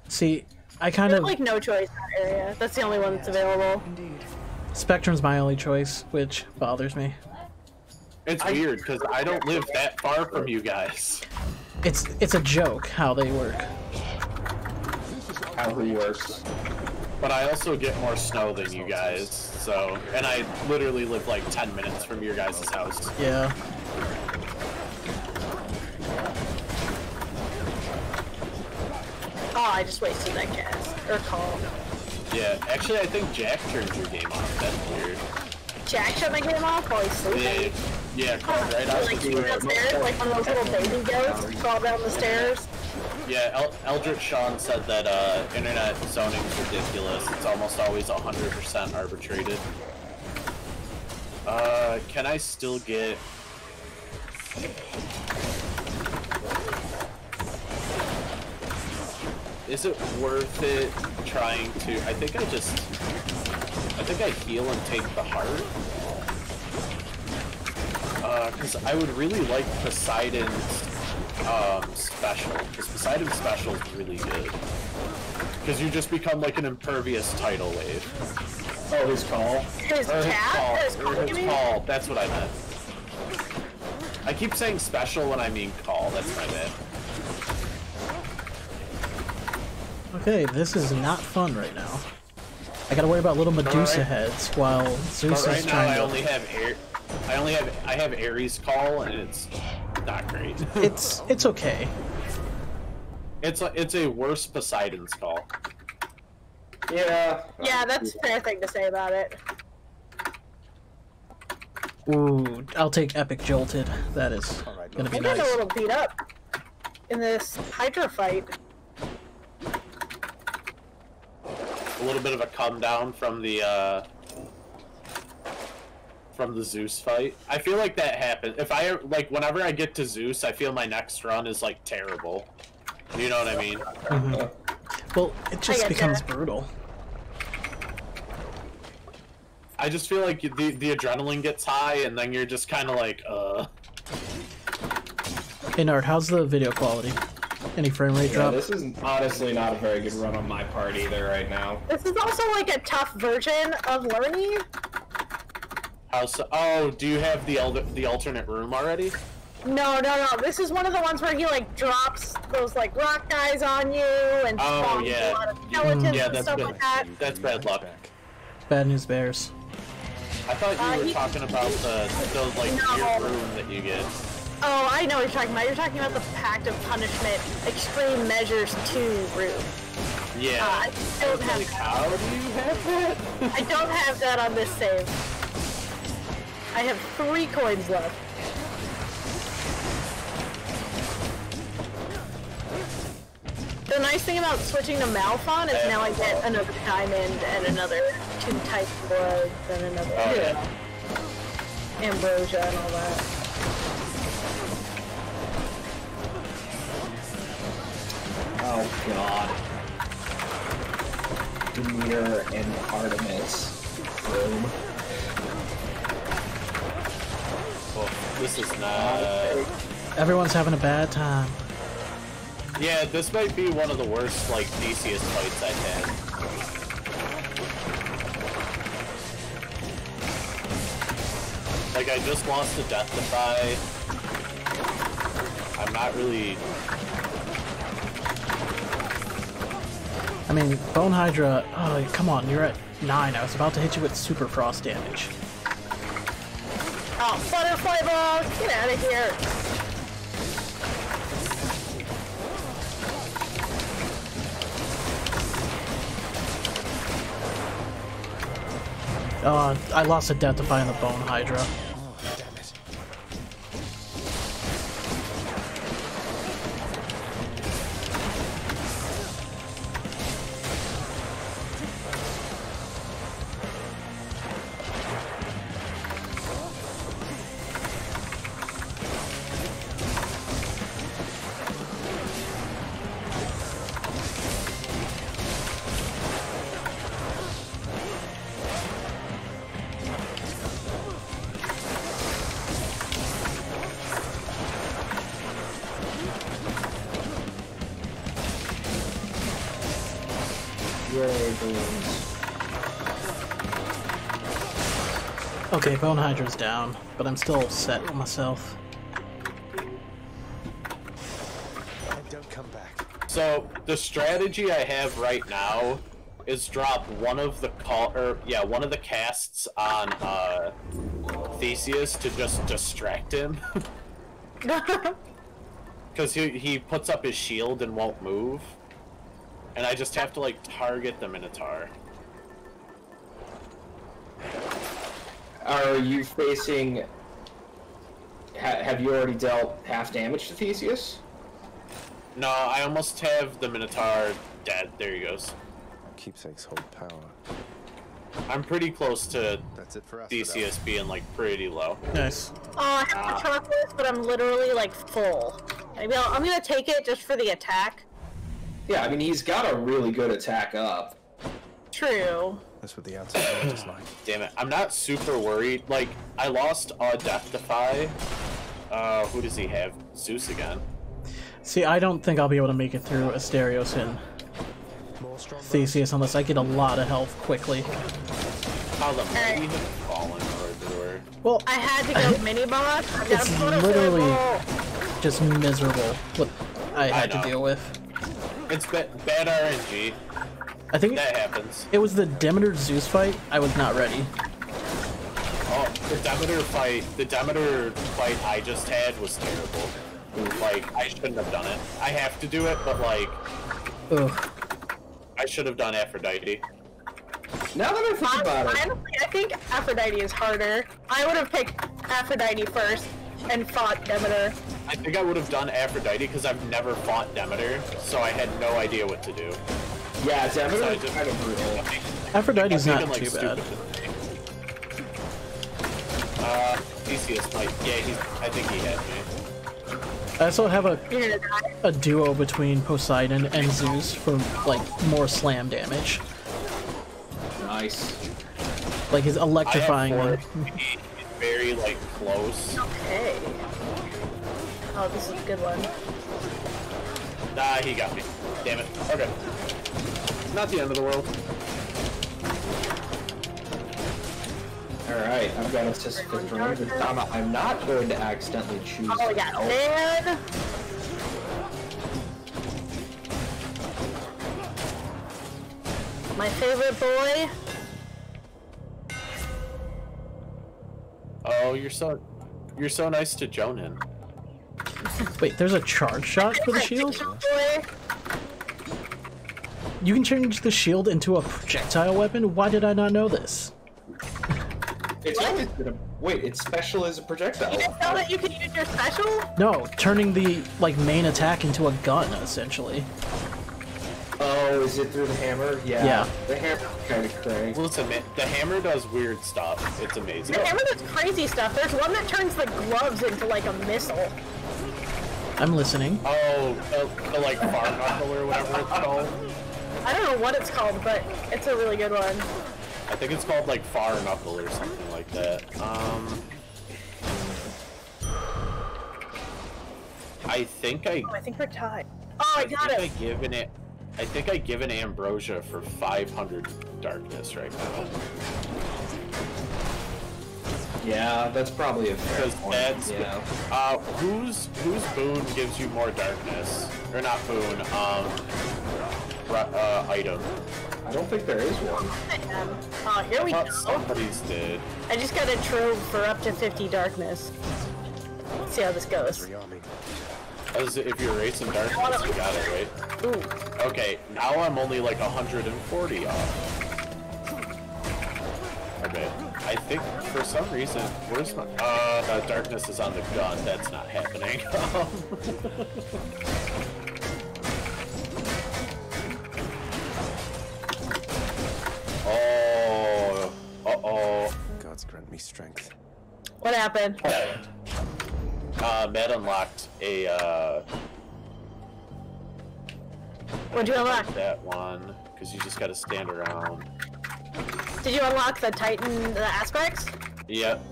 See, I We kind have of... like no choice in that area. That's the only one that's available. Spectrum's my only choice, which bothers me. It's weird because I don't live that far from you guys. It's a joke how they work. How he works. But I also get more snow than you guys, so... And I literally live like 10 minutes from your guys' house. Yeah. Oh, I just wasted that cast. Or call. Yeah, actually I think Jack turned your game off. That's weird. Jack shut my game off while he's sleeping. Yeah, crawled right out Like, the he's downstairs, like one of those little baby goats crawl down the stairs. Yeah, Eldritch Sean said that internet zoning is ridiculous. It's almost always 100% arbitrated. Can I still get... Is it worth it trying to... I think I heal and take the heart. Because I would really like Poseidon's special. Because Poseidon's special is really good. Because you just become like an impervious tidal wave. Oh, his call? His cat? His call. That's what I meant. I keep saying special when I mean call. That's my bad. Okay, this is not fun right now. I gotta worry about little Medusa heads while Zeus right is now trying to... I have Ares call, and it's not great. It's okay. It's a worse Poseidon's call. Yeah. Yeah, that's a fair thing to say about it. Ooh, I'll take Epic Jolted. That is gonna be I'm nice. getting a little beat up in this Hydra fight. A little bit of a come down from the Zeus fight. I feel like that happens. If I whenever I get to Zeus, I feel my next run is like terrible. You know what I mean? Mm-hmm. Well, it just becomes brutal. I just feel like the adrenaline gets high, and then you're just kind of like, Hey Nard, how's the video quality? Any frame rate drop? This is honestly not a very good run on my part either right now. This is also like a tough version of learning. How so? Oh, do you have the alternate room already? No. This is one of the ones where he like drops those like rock guys on you and spawns a lot of skeletons and stuff like that. That's bad luck. Bad news bears. I thought you were talking about the weird room that you get. Oh, I know what you're talking about. You're talking about the Pact of Punishment Extreme Measures 2 room. Yeah. I don't have that. How do you have that? I don't have that on this save. I have 3 coins left. The nice thing about switching to Malphon is now I get another diamond and another 2 type bloods and another ambrosia and all that. Oh god. Demeter and Artemis room. Well, this is not... Everyone's having a bad time. Yeah, this might be one of the worst, like, Theseus fights I've had. Like, I just lost to Death Defy. I'm not really... I mean, Bone Hydra, oh, come on, you're at 9. I was about to hit you with Super Frost damage. Oh, Butterfly Ball! Get out of here! I lost a Death Defy on the Bone Hydra. Okay, Bone Hydra's down, but I'm still set with myself. Don't come back. So, the strategy I have right now is drop one of the one of the casts on Theseus to just distract him. Because he puts up his shield and won't move. And I just have to, like, target the Minotaur. Are you facing... have you already dealt half damage to Theseus? No, I almost have the Minotaur dead. There he goes. Keepsakes hold power. I'm pretty close to That's it for us. Theseus being, like, pretty low. Nice. I have the chocolates, but I'm literally, like, full. Maybe I'm gonna take it just for the attack. Yeah, I mean, he's got a really good attack up. True. That's what the outside edge is like. Damn it, I'm not super worried. Like, I lost Death Defy. Who does he have? Zeus again. See, I don't think I'll be able to make it through Asterios and Theseus unless I get a lot of health quickly. How the mighty have fallen everywhere. Well, I had to go mini boss. It's literally just miserable what I had to deal with. It's bad RNG. I think that happens. It was the Demeter Zeus fight. I was not ready. Oh, the Demeter fight I just had was terrible. Like, I shouldn't have done it. I have to do it, but like, ugh. I should have done Aphrodite. Now that I think about it, honestly, I think Aphrodite is harder. I would have picked Aphrodite first and fought Demeter. I think I would have done Aphrodite because I've never fought Demeter, so I had no idea what to do. Yeah, Demeter is kind of brutal. Aphrodite's not too bad. Theseus might. Yeah, I think he had me. I also have a duo between Poseidon and Zeus for like more slam damage. Nice. Like his electrifying. He's very like close. Okay. Oh, this is a good one. Nah, he got me. Damn it. Okay. Not the end of the world. Alright, I've got a system for me this time. I'm not going to accidentally choose. Oh, yeah, man. My favorite boy. Oh, you're so nice to Jonan. Wait, there's a charge shot for the shield? You can change the shield into a projectile weapon? Why did I not know this? It's always been a... Wait, its special is a projectile. You didn't know that you could use your special? No, turning the like main attack into a gun, essentially. Oh, is it through the hammer? Yeah. Yeah. The hammer kind of crazy. Listen, the hammer does weird stuff. It's amazing. The hammer does crazy stuff. There's one that turns the gloves into like a missile. I'm listening. Oh, the like far knuckle or whatever it's called. I don't know what it's called, but it's a really good one. I think it's called like far knuckle or something like that. I think we're tied. Oh, I got it. I think I given Ambrosia for 500 darkness right now. Yeah, that's probably a fair point. That's, yeah. Whose boon gives you more darkness? Or not boon, item. I don't think there is one. Oh, here we go. Somebody's did. I just got a trove for up to 50 darkness. Let's see how this goes. As if you're racing darkness, you got it, right? Ooh. Okay, now I'm only like 140 off. Okay, I think for some reason, where's my... darkness is on the gun. That's not happening. Oh, uh-oh. Gods grant me strength. What happened? Matt unlocked a, What'd you unlock? That one, because you just gotta stand around. Did you unlock the Titan, the aspects? Yep.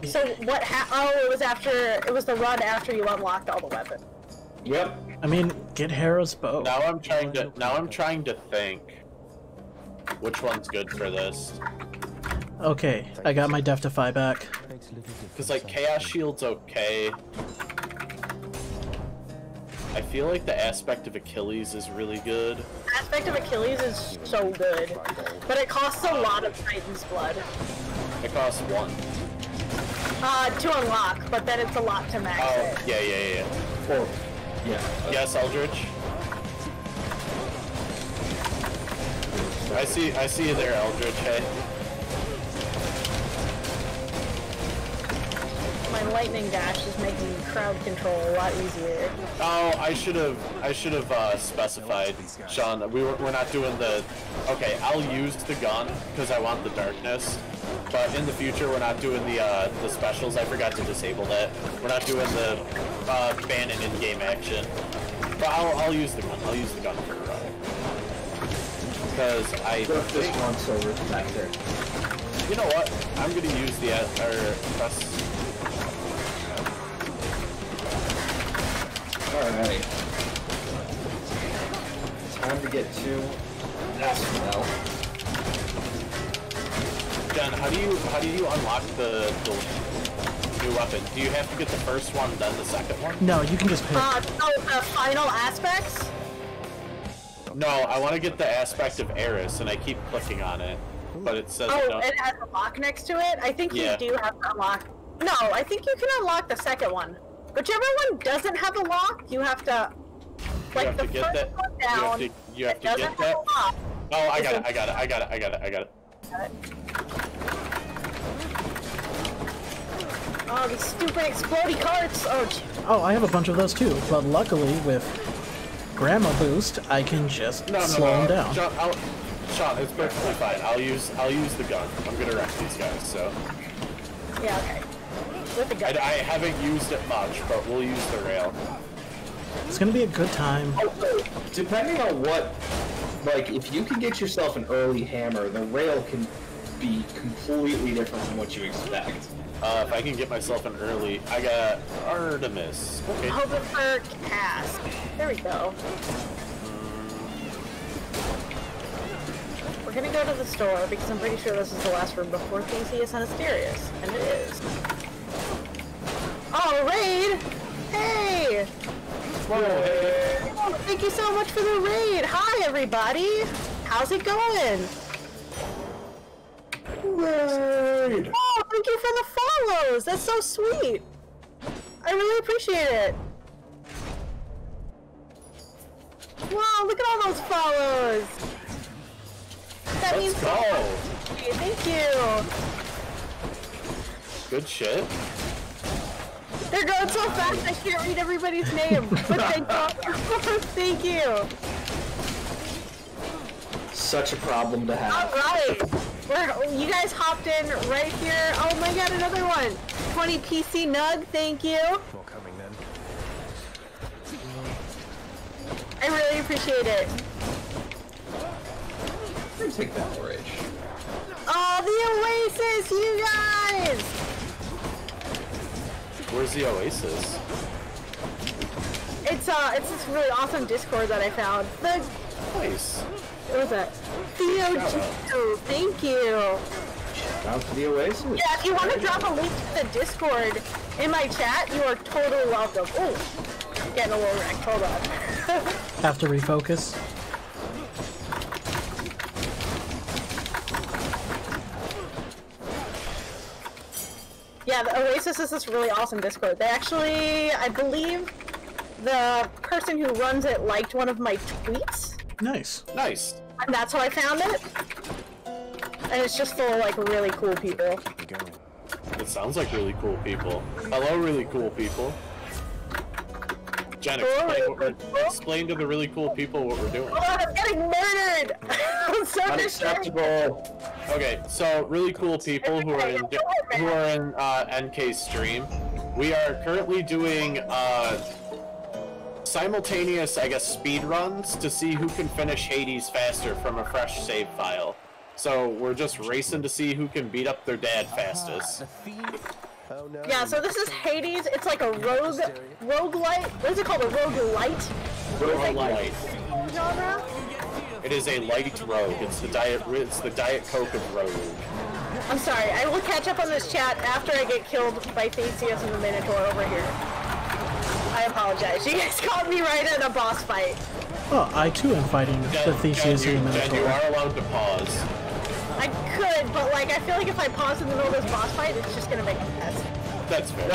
So what it was the run after you unlocked all the weapons. Yep. I mean, get Hera's bow. Now I'm trying to think which one's good for this. Okay, I got my Death Defy back. Because like Chaos Shield's okay. I feel like the Aspect of Achilles is really good. Aspect of Achilles is so good, but it costs a lot of Titan's blood. It costs 1. To unlock, but then it's a lot to max it. Oh, yeah. 4. Yeah. Yes, Eldritch. I see you there, Eldritch. Hey. my lightning dash is making crowd control a lot easier. Oh, I should have specified, Sean. We're not doing the. Okay, I'll use the gun because I want the darkness. But in the future, we're not doing the specials. I forgot to disable that. We're not doing the banning in-game action. But I'll use the gun. I'll use the gun for because I this once over back there. You know what? I'm gonna use the press. Alright. Time to get to National. Jen, how do you unlock the new weapon? Do you have to get the first one, then the second one? No, you can just pick. The final aspects? No, I want to get the aspect of Eris, and I keep clicking on it, but it says no. It has a lock next to it? I think you do have to unlock... No, I think you can unlock the second one. Whichever one doesn't have a lock, you have to... Like, the first one down, you have to get that? Oh, I got it. Oh, these stupid explodey carts! Oh, I have a bunch of those too, but luckily with Grandma Boost, I can just slow them down. Sean, it's perfectly fine. I'll use the gun. I'm gonna wreck these guys, so. Yeah, okay. With the gun. I haven't used it much, but we'll use the rail. It's gonna be a good time. Depending on what, like, if you can get yourself an early hammer, the rail can be completely different from what you expect. If I can get myself an early, I got Artemis. Okay. Hoping for Cass. There we go. We're gonna go to the store because I'm pretty sure this is the last room before Theseus and Asterius, and it is. Oh, raid! Hey! Whoa, hey. Oh, thank you so much for the raid. Hi, everybody. How's it going? Raid! Oh, thank you for the follows. That's so sweet. I really appreciate it. Wow, look at all those follows. That means Let's go. Thank you. Good shit. They're going so fast I can't read everybody's name. But thank you. Such a problem to have. Alright. You guys hopped in right here. Oh my god, another one. 20 PC Nug, thank you. Well, coming then. I really appreciate it. Let me take that orange. Oh, the Oasis, you guys! Where's the Oasis? It's this really awesome Discord that I found. Nice. What was that? Theo, thank you. Shout out to the Oasis. Yeah, if you want to drop a link to the Discord in my chat, you are totally welcome. Oh, getting a little wrecked. Hold on. Have to refocus. Yeah, the Oasis is this really awesome Discord. They actually, I believe, the person who runs it liked one of my tweets. Nice. Nice. And that's how I found it. And it's just full of, like, really cool people. It sounds like really cool people. Hello, really cool people. Jen, explain to the really cool people what we're doing. Oh, I'm getting murdered! I'm so Unacceptable. Okay, so really cool people who are in NK's stream. We are currently doing simultaneous, I guess, speed runs to see who can finish Hades faster from a fresh save file. So we're just racing to see who can beat up their dad fastest. Oh, no. Yeah, so this is Hades. It's like a roguelite. What is it called? A roguelite? Roguelite. Genre? It is a light rogue. It's the Diet Coke of rogue. I'm sorry. I will catch up on this chat after I get killed by Theseus and the Minotaur over here. I apologize. You guys caught me right in a boss fight. Well, I too am fighting the Theseus and the Minotaur. You are allowed to pause. I could, but like I feel like if I pause in the middle of this boss fight, it's just gonna make a mess. That's fair.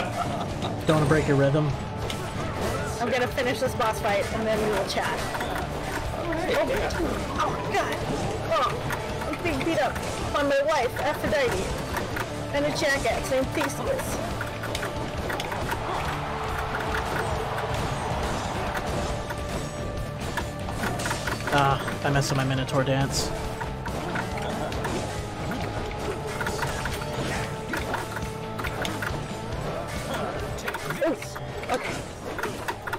Don't want to break your rhythm. I'm gonna finish this boss fight and then we will chat. Oh god! Oh, I'm being beat up by my wife, Aphrodite, and a jackass named Theseus. I messed up my Minotaur dance. Okay.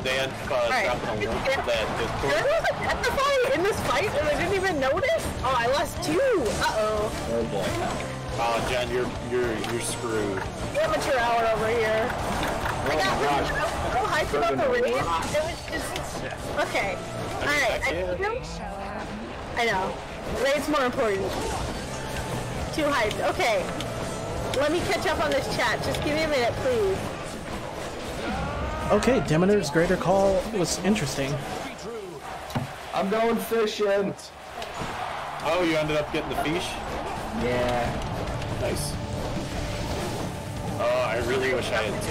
Dan, dropping a link to that Discord. There was a testify in this fight and I didn't even notice? Oh, I lost 2! Uh-oh. Oh boy. Oh, Jen, you're screwed. Amateur hour over here. I got so hyped about the raid. It was just... Okay. Alright, I beat him. I know. Raid's more important. Too hyped. Okay. Let me catch up on this chat. Just give me a minute, please. Okay, Demeter's Greater Call was interesting. I'm going fishing. Oh, you ended up getting the fish? Yeah. Nice. Oh, I really wish I had 2.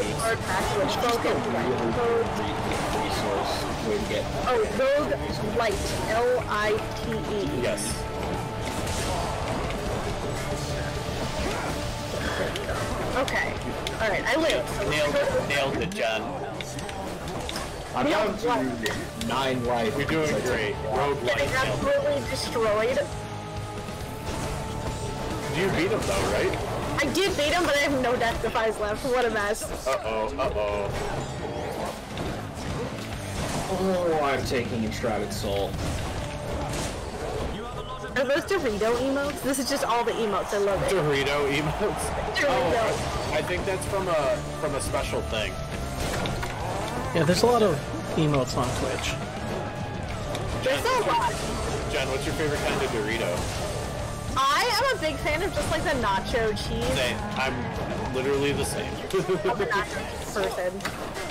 Oh, Rogue Light. L-I-T-E. Yes. Okay. Alright, I live. Nailed it, John. I'm down to 9 life. You're doing great. Rogue Light. Getting absolutely destroyed. You beat him though, right? I did beat him, but I have no death defies left. What a mess. Uh-oh, uh-oh. Oh, I'm taking Extravagant Soul. Are those Dorito emotes? This is just all the emotes. I love it. Dorito emotes? Dorito. Oh, I think that's from a special thing. Yeah, there's a lot of emotes on Twitch. There's a lot. Jen, what's your favorite kind of Dorito? I am a big fan of just like the nacho cheese. Same. I'm literally the same. I'm a nacho cheese person.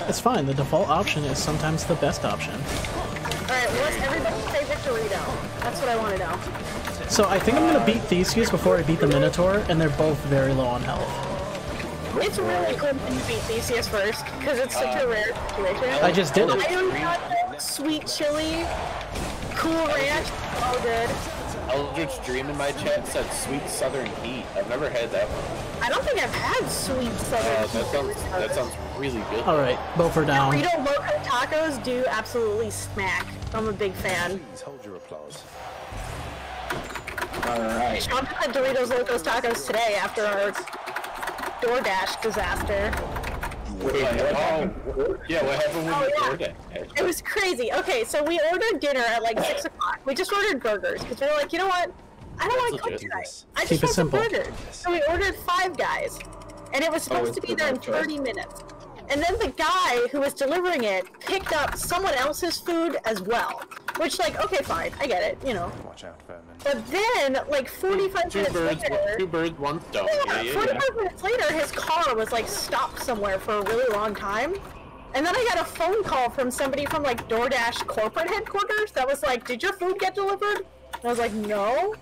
It's fine, the default option is sometimes the best option. Alright, what's everybody's favorite Dorito? That's what I want to know. So I think I'm gonna beat Theseus before I beat the Minotaur, and they're both very low on health. It's really cool when you beat Theseus first, because it's such a rare situation. I just did it. I don't got sweet chili, cool ranch, all good. Eldritch Dream in my chat said sweet southern heat. I've never had that one. I don't think I've had sweet southern that sounds really good. Alright, both are down. Dorito Loco tacos do absolutely smack. I'm a big fan. Please hold your applause. Alright. Sean had Doritos Locos tacos today after our DoorDash disaster. Yeah, what happened with the DoorDash? It was crazy. Okay, so we ordered dinner at like 6 o'clock. We just ordered burgers because we were like, you know what? I don't want to cook tonight. I just want some burgers. So we ordered 5 Guys, and it was supposed to be there in 30 minutes. And then the guy who was delivering it picked up someone else's food as well. Which, like, okay, fine, I get it, you know. Watch out, Vermin. But then, like, 45 minutes later... 2 birds, 1 stone. Yeah, 45 minutes later, his car was, like, stopped somewhere for a really long time. And then I got a phone call from somebody from, like, DoorDash corporate headquarters that was like, did your food get delivered? And I was like, no.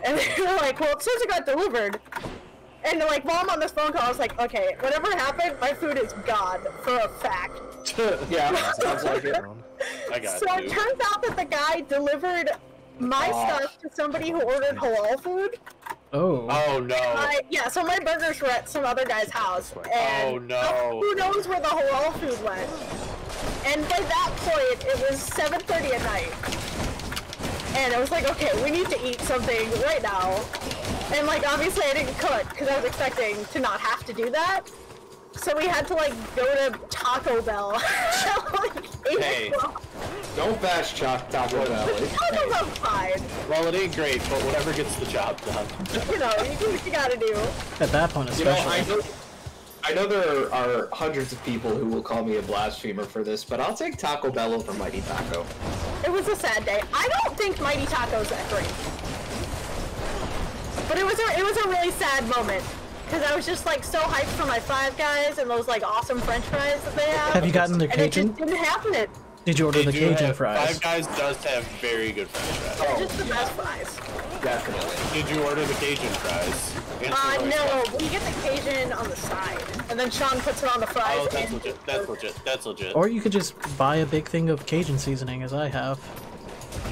And they were like, well, it says it got delivered. And, like, while I'm on this phone call, I was like, okay, whatever happened, my food is gone, for a fact. Yeah, sounds like it. I got So it turns out that the guy delivered my stuff to somebody who ordered halal food. Oh. Oh no. Yeah, so my burgers were at some other guy's house. And oh no. Who knows where the halal food went? And by that point, it was 7:30 at night. And I was like, okay, we need to eat something right now. And like, obviously I didn't cook, because I was expecting to not have to do that. So we had to like, go to Taco Bell. Like, hey. Don't bash Taco Bell. Taco Bell's fine. Well, it ain't great, but whatever gets the job done. You know, you do what you gotta do. At that point, especially. I know there are hundreds of people who will call me a blasphemer for this, but I'll take Taco Bell over Mighty Taco. It was a sad day. I don't think Mighty Taco's that great. But it was a really sad moment. Because I was just like so hyped for my 5 Guys and those like awesome french fries that they have. Have you gotten the Cajun? And it just didn't happen. Did you order the Cajun fries? 5 Guys does have very good french fries. They're just the best fries. Definitely. Did you order the Cajun fries? No, we get the Cajun on the side. And then Sean puts it on the fries. Oh, that's legit. That's legit. That's legit. Or you could just buy a big thing of Cajun seasoning, as I have.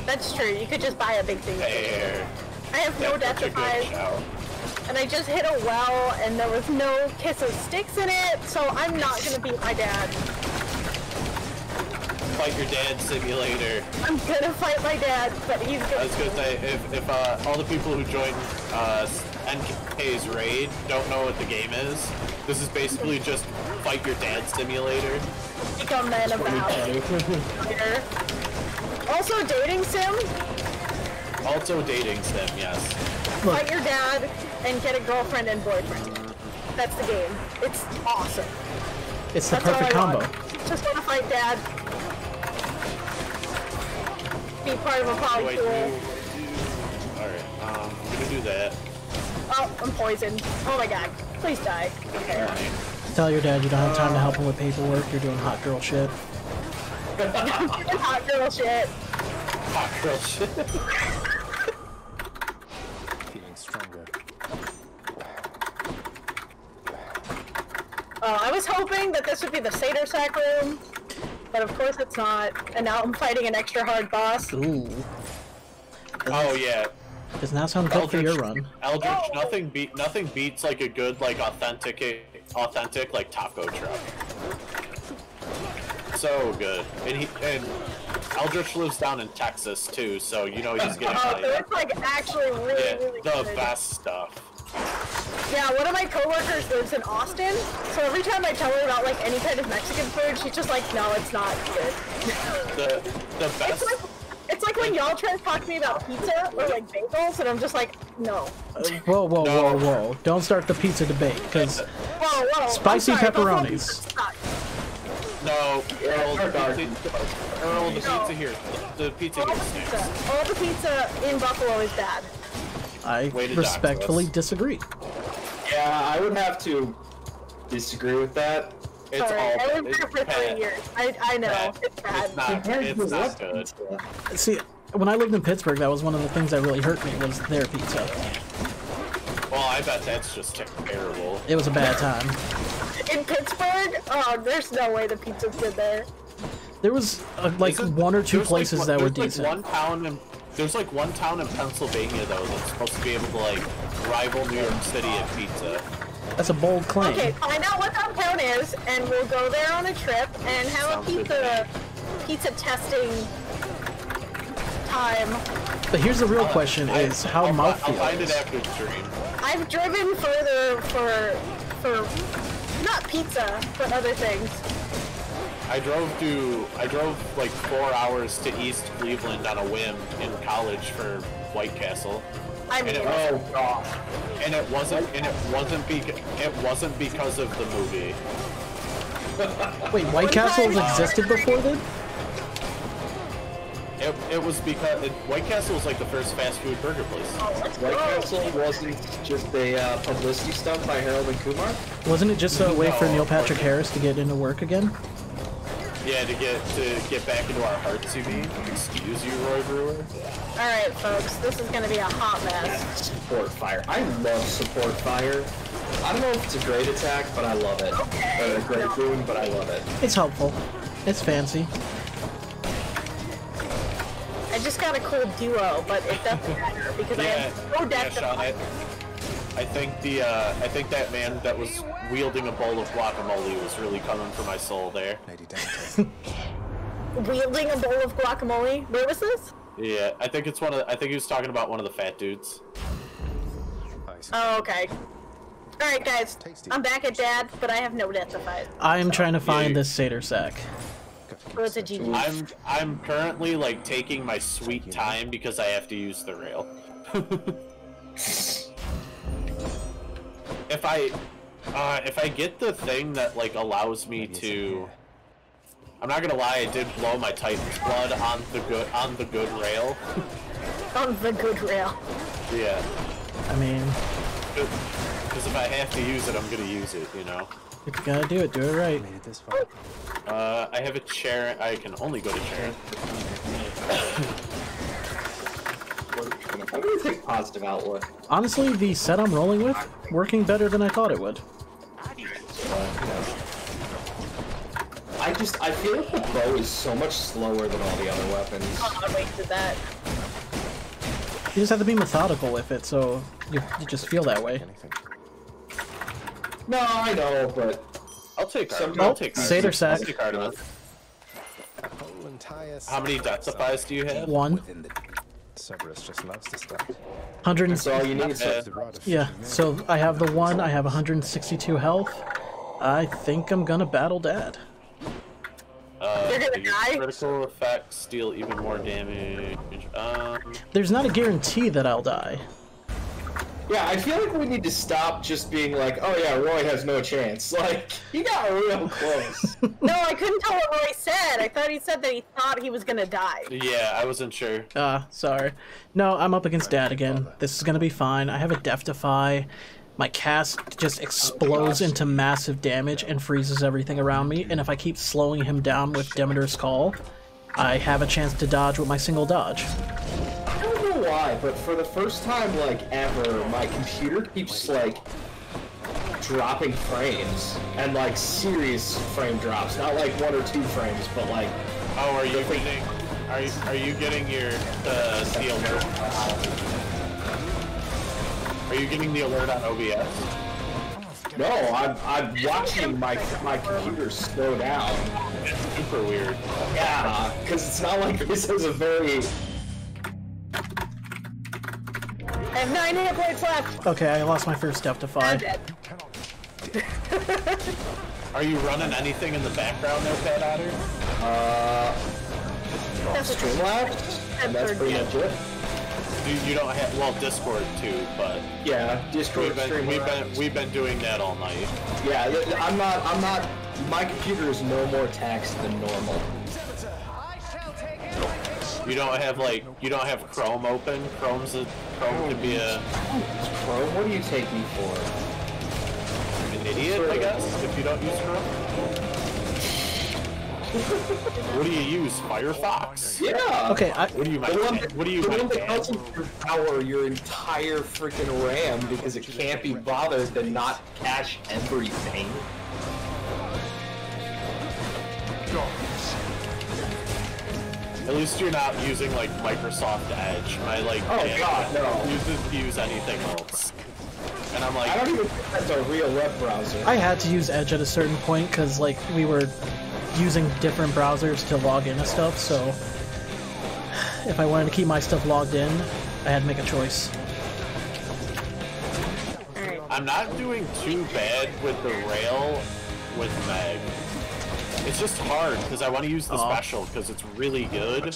That's true. You could just buy a big thing. There. I have no death defies. And I just hit a well, and there was no kiss of sticks in it, so I'm not gonna beat my dad. fight your dad simulator. I'm gonna fight my dad, but he's gonna... I was gonna say, if all the people who joined NK's raid don't know what the game is, this is basically just fight your dad simulator. Become man of the house. Also dating sim. Also dating sim, yes. Fight your dad and get a girlfriend and boyfriend. That's the game. It's awesome. It's the That's all perfect I combo. want. Just want to fight dad. Be part of a polypool. Alright, I'm gonna do that. Oh, I'm poisoned. Oh my god. Please die. Okay. Tell your dad you don't have time to help him with paperwork. You're doing hot girl shit. Hot girl shit. Hot girl shit. Feeling stronger. Oh, I was hoping that this would be the Satyr Sack room, but of course it's not. And now I'm fighting an extra hard boss. Ooh. Oh yeah. Does not sound good for your run. Eldritch, nothing beats like a good like authentic like taco truck. So good. And Eldritch lives down in Texas too, so you know he's getting Oh, so it's like actually really the good. best stuff. Yeah, one of my coworkers lives in Austin, so every time I tell her about like any kind of Mexican food, she's just like, no, it's not good. The best. It's like when y'all try to talk to me about pizza or like bagels, and I'm just like, no. Whoa, whoa, whoa, whoa. Don't start the pizza debate, because Whoa. spicy I'm sorry, pepperonis. No, Earl, the pizza here. The pizza here stinks. All the pizza in Buffalo is bad. I respectfully disagree. Yeah, I would have to disagree with that. It's Sorry, all I lived here for 3 years. I know, it's bad. It's not good. See, when I lived in Pittsburgh, that was one of the things that really hurt me, was their pizza. Well, I bet that's just terrible. It was a bad time. In Pittsburgh? Oh, there's no way the pizza's good there. There was like one or two places that were decent. There's like one town in Pennsylvania though that's supposed to be able to like rival New York City in pizza. That's a bold claim. Okay, find out what that town is, and we'll go there on a trip and have a pizza testing time. But here's the real question: is how mouthfeel. I'll find it after the stream. I've driven further for not pizza, but other things. I drove like 4 hours to East Cleveland on a whim in college for White Castle. I mean, it wasn't because of the movie. Wait, White Castles existed before then? It was because White Castle was like the first fast food burger place. White Castle wasn't just a publicity stunt by Harold and Kumar? Wasn't it just a way for Neil Patrick Harris to get into work again? Yeah, to get back into our hearts, you mean? Excuse you, Roy Brewer. Alright, folks, this is gonna be a hot mess. Support fire. I love support fire. I don't know if it's a great attack, but I love it. Okay. Or a great boon, but I love it. It's helpful. It's fancy. I just got a cool duo, but it doesn't matter because I have no depth of Sean, I think that man that was wielding a bowl of guacamole was really coming for my soul there. Wielding a bowl of guacamole? Where was this? Yeah, I think he was talking about one of the fat dudes. Oh, okay. Alright guys, I'm back at Dad, but I have no depth of fight. I'm trying to find this Satyr Sack. So it's a GG. I'm currently like taking my sweet time because I have to use the rail. If I get the thing that like allows me to, I'm not gonna lie, I did blow my Titan's blood on the good rail. On the good rail. Yeah. I mean, because if I have to use it, I'm gonna use it, you know. if you gotta do it right. Made it this far. I have a chair. I can only go to chair. I'm gonna take positive outlook. Honestly, the set I'm rolling with, working better than I thought it would. I feel like the bow is so much slower than all the other weapons. Oh, I wasted that. You just have to be methodical with it, so you just feel that way. No, I know, but I'll take Satyr Sack. I'll take Artemis. whole entire. How many Deathdefies do you have? One. Within the Cerberus just loves to start. 100. That's all you need. Yeah. So I have the one. I have 162 health. I think I'm gonna battle Dad. You're gonna die? Critical effects deal even more damage. There's not a guarantee that I'll die. Yeah, I feel like we need to stop just being like, oh yeah, Roy has no chance. Like, he got real close. No, I couldn't tell what Roy said. I thought he said that he thought he was gonna die. Yeah, I wasn't sure. Sorry. No, I'm up against Dad again. This is gonna be fine. I have a Death Defy. My cast just explodes into massive damage and freezes everything around me, and if I keep slowing him down with Demeter's Call, I have a chance to dodge with my single dodge. I don't know why, but for the first time, like, ever, my computer keeps, like, dropping frames, and, like, serious frame drops. Not, like, 1 or 2 frames, but, like... Oh, are you getting your, the alert? Are you getting the alert on OBS? No, I'm watching my computer slow down. It's super weird. Yeah, because it's not like this is a very... I have 9 hit points left. Okay, I lost my first Death Defy. I'm dead. Are you running anything in the background there, Pat Otter? Streamlabs, and that's pretty much it. You don't have, well, Discord too, but yeah, Discord. We've been doing that all night. Yeah, I'm not. My computer is no more taxed than normal. You don't have Chrome open. Chrome could be a. Chrome? What do you take me for? An idiot, I guess, if you don't use Chrome. What do you use? Firefox? Yeah. Okay, What do you? The one that doesn't power your entire freaking RAM because it can't be bothered to not cache everything. At least you're not using like Microsoft Edge. My uses to use anything else. And I'm like, I don't even think that's a real web browser. I had to use Edge at a certain point because like we were using different browsers to log into stuff, so if I wanted to keep my stuff logged in, I had to make a choice. I'm not doing too bad with the rail with Meg. It's just hard because I want to use the special because it's really good,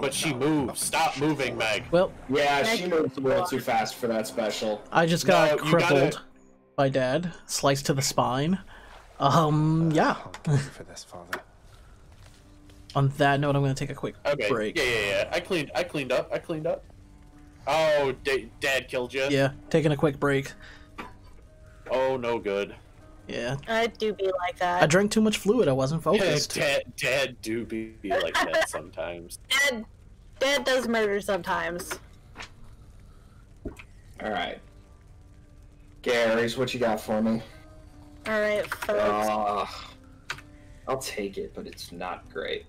but she moves. Stop moving, Meg. Well, yeah, she moves a little too fast for that special. I just got crippled by Dad, sliced to the spine. Yeah. For this, Father. On that note, I'm gonna take a quick break. Yeah. I cleaned up. Oh, Dad killed you. Yeah, taking a quick break. Oh, no good. Yeah. I do be like that. I drank too much fluid. I wasn't focused. Dad do be like that sometimes. Dad does murder sometimes. All right, Gary's, what you got for me? All right, folks. I'll take it, but it's not great.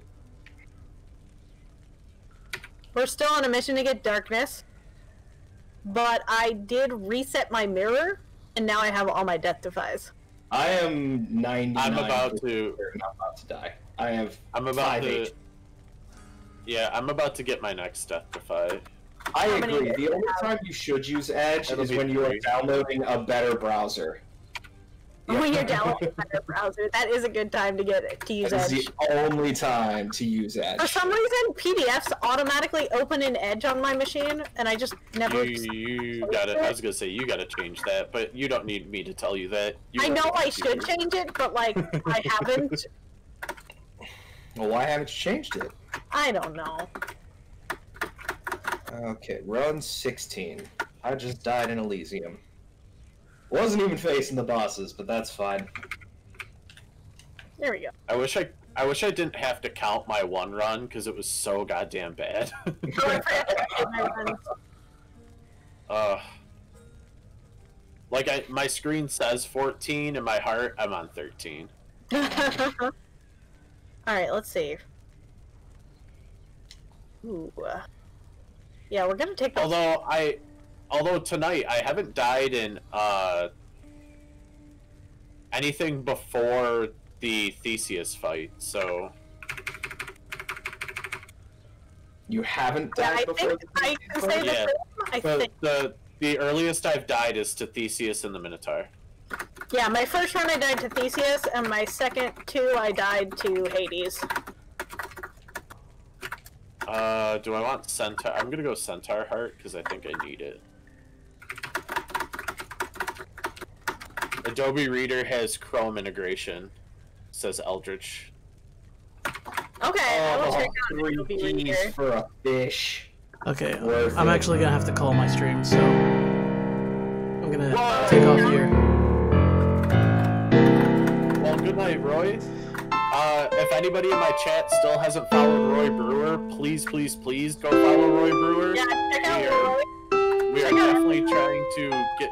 We're still on a mission to get darkness, but I did reset my mirror, and now I have all my death defies. I am 99. I'm about to die. I'm about 5 Yeah, I'm about to get my next death defy. I agree. The only time you should use Edge is when you are downloading a better browser. When you're downloading a better browser, that is a good time to use That Edge. is the only time to use Edge. For some reason, PDFs automatically open in Edge on my machine, and I just never. You got it. I was gonna say you got to change that, but you don't need me to tell you that. I know I should change it, but like I haven't. Well, why haven't you changed it? I don't know. Okay, run 16. I just died in Elysium. Wasn't even facing the bosses, but that's fine. There we go. I wish I didn't have to count my one run because it was so goddamn bad. Like my screen says 14, in my heart I'm on 13. All right, let's see. Ooh. Yeah, we're gonna take. Although tonight I haven't died in anything before the Theseus fight, so You haven't died before? I can say the same. I think. The earliest I've died is to Theseus and the Minotaur. Yeah, my first run I died to Theseus, and my second two I died to Hades. Do I want Centaur? I'm gonna go Centaur Heart, because I think I need it. Adobe Reader has Chrome integration, says Eldritch. Okay, I will check out Three Adobe keys Reader. for a fish. Okay, I'm actually gonna have to call my stream, so I'm gonna take off here. Well, good night, Roy. If anybody in my chat still hasn't followed Roy Brewer, please, please, please go follow Roy Brewer. Yeah, check out Roy. We are definitely trying to get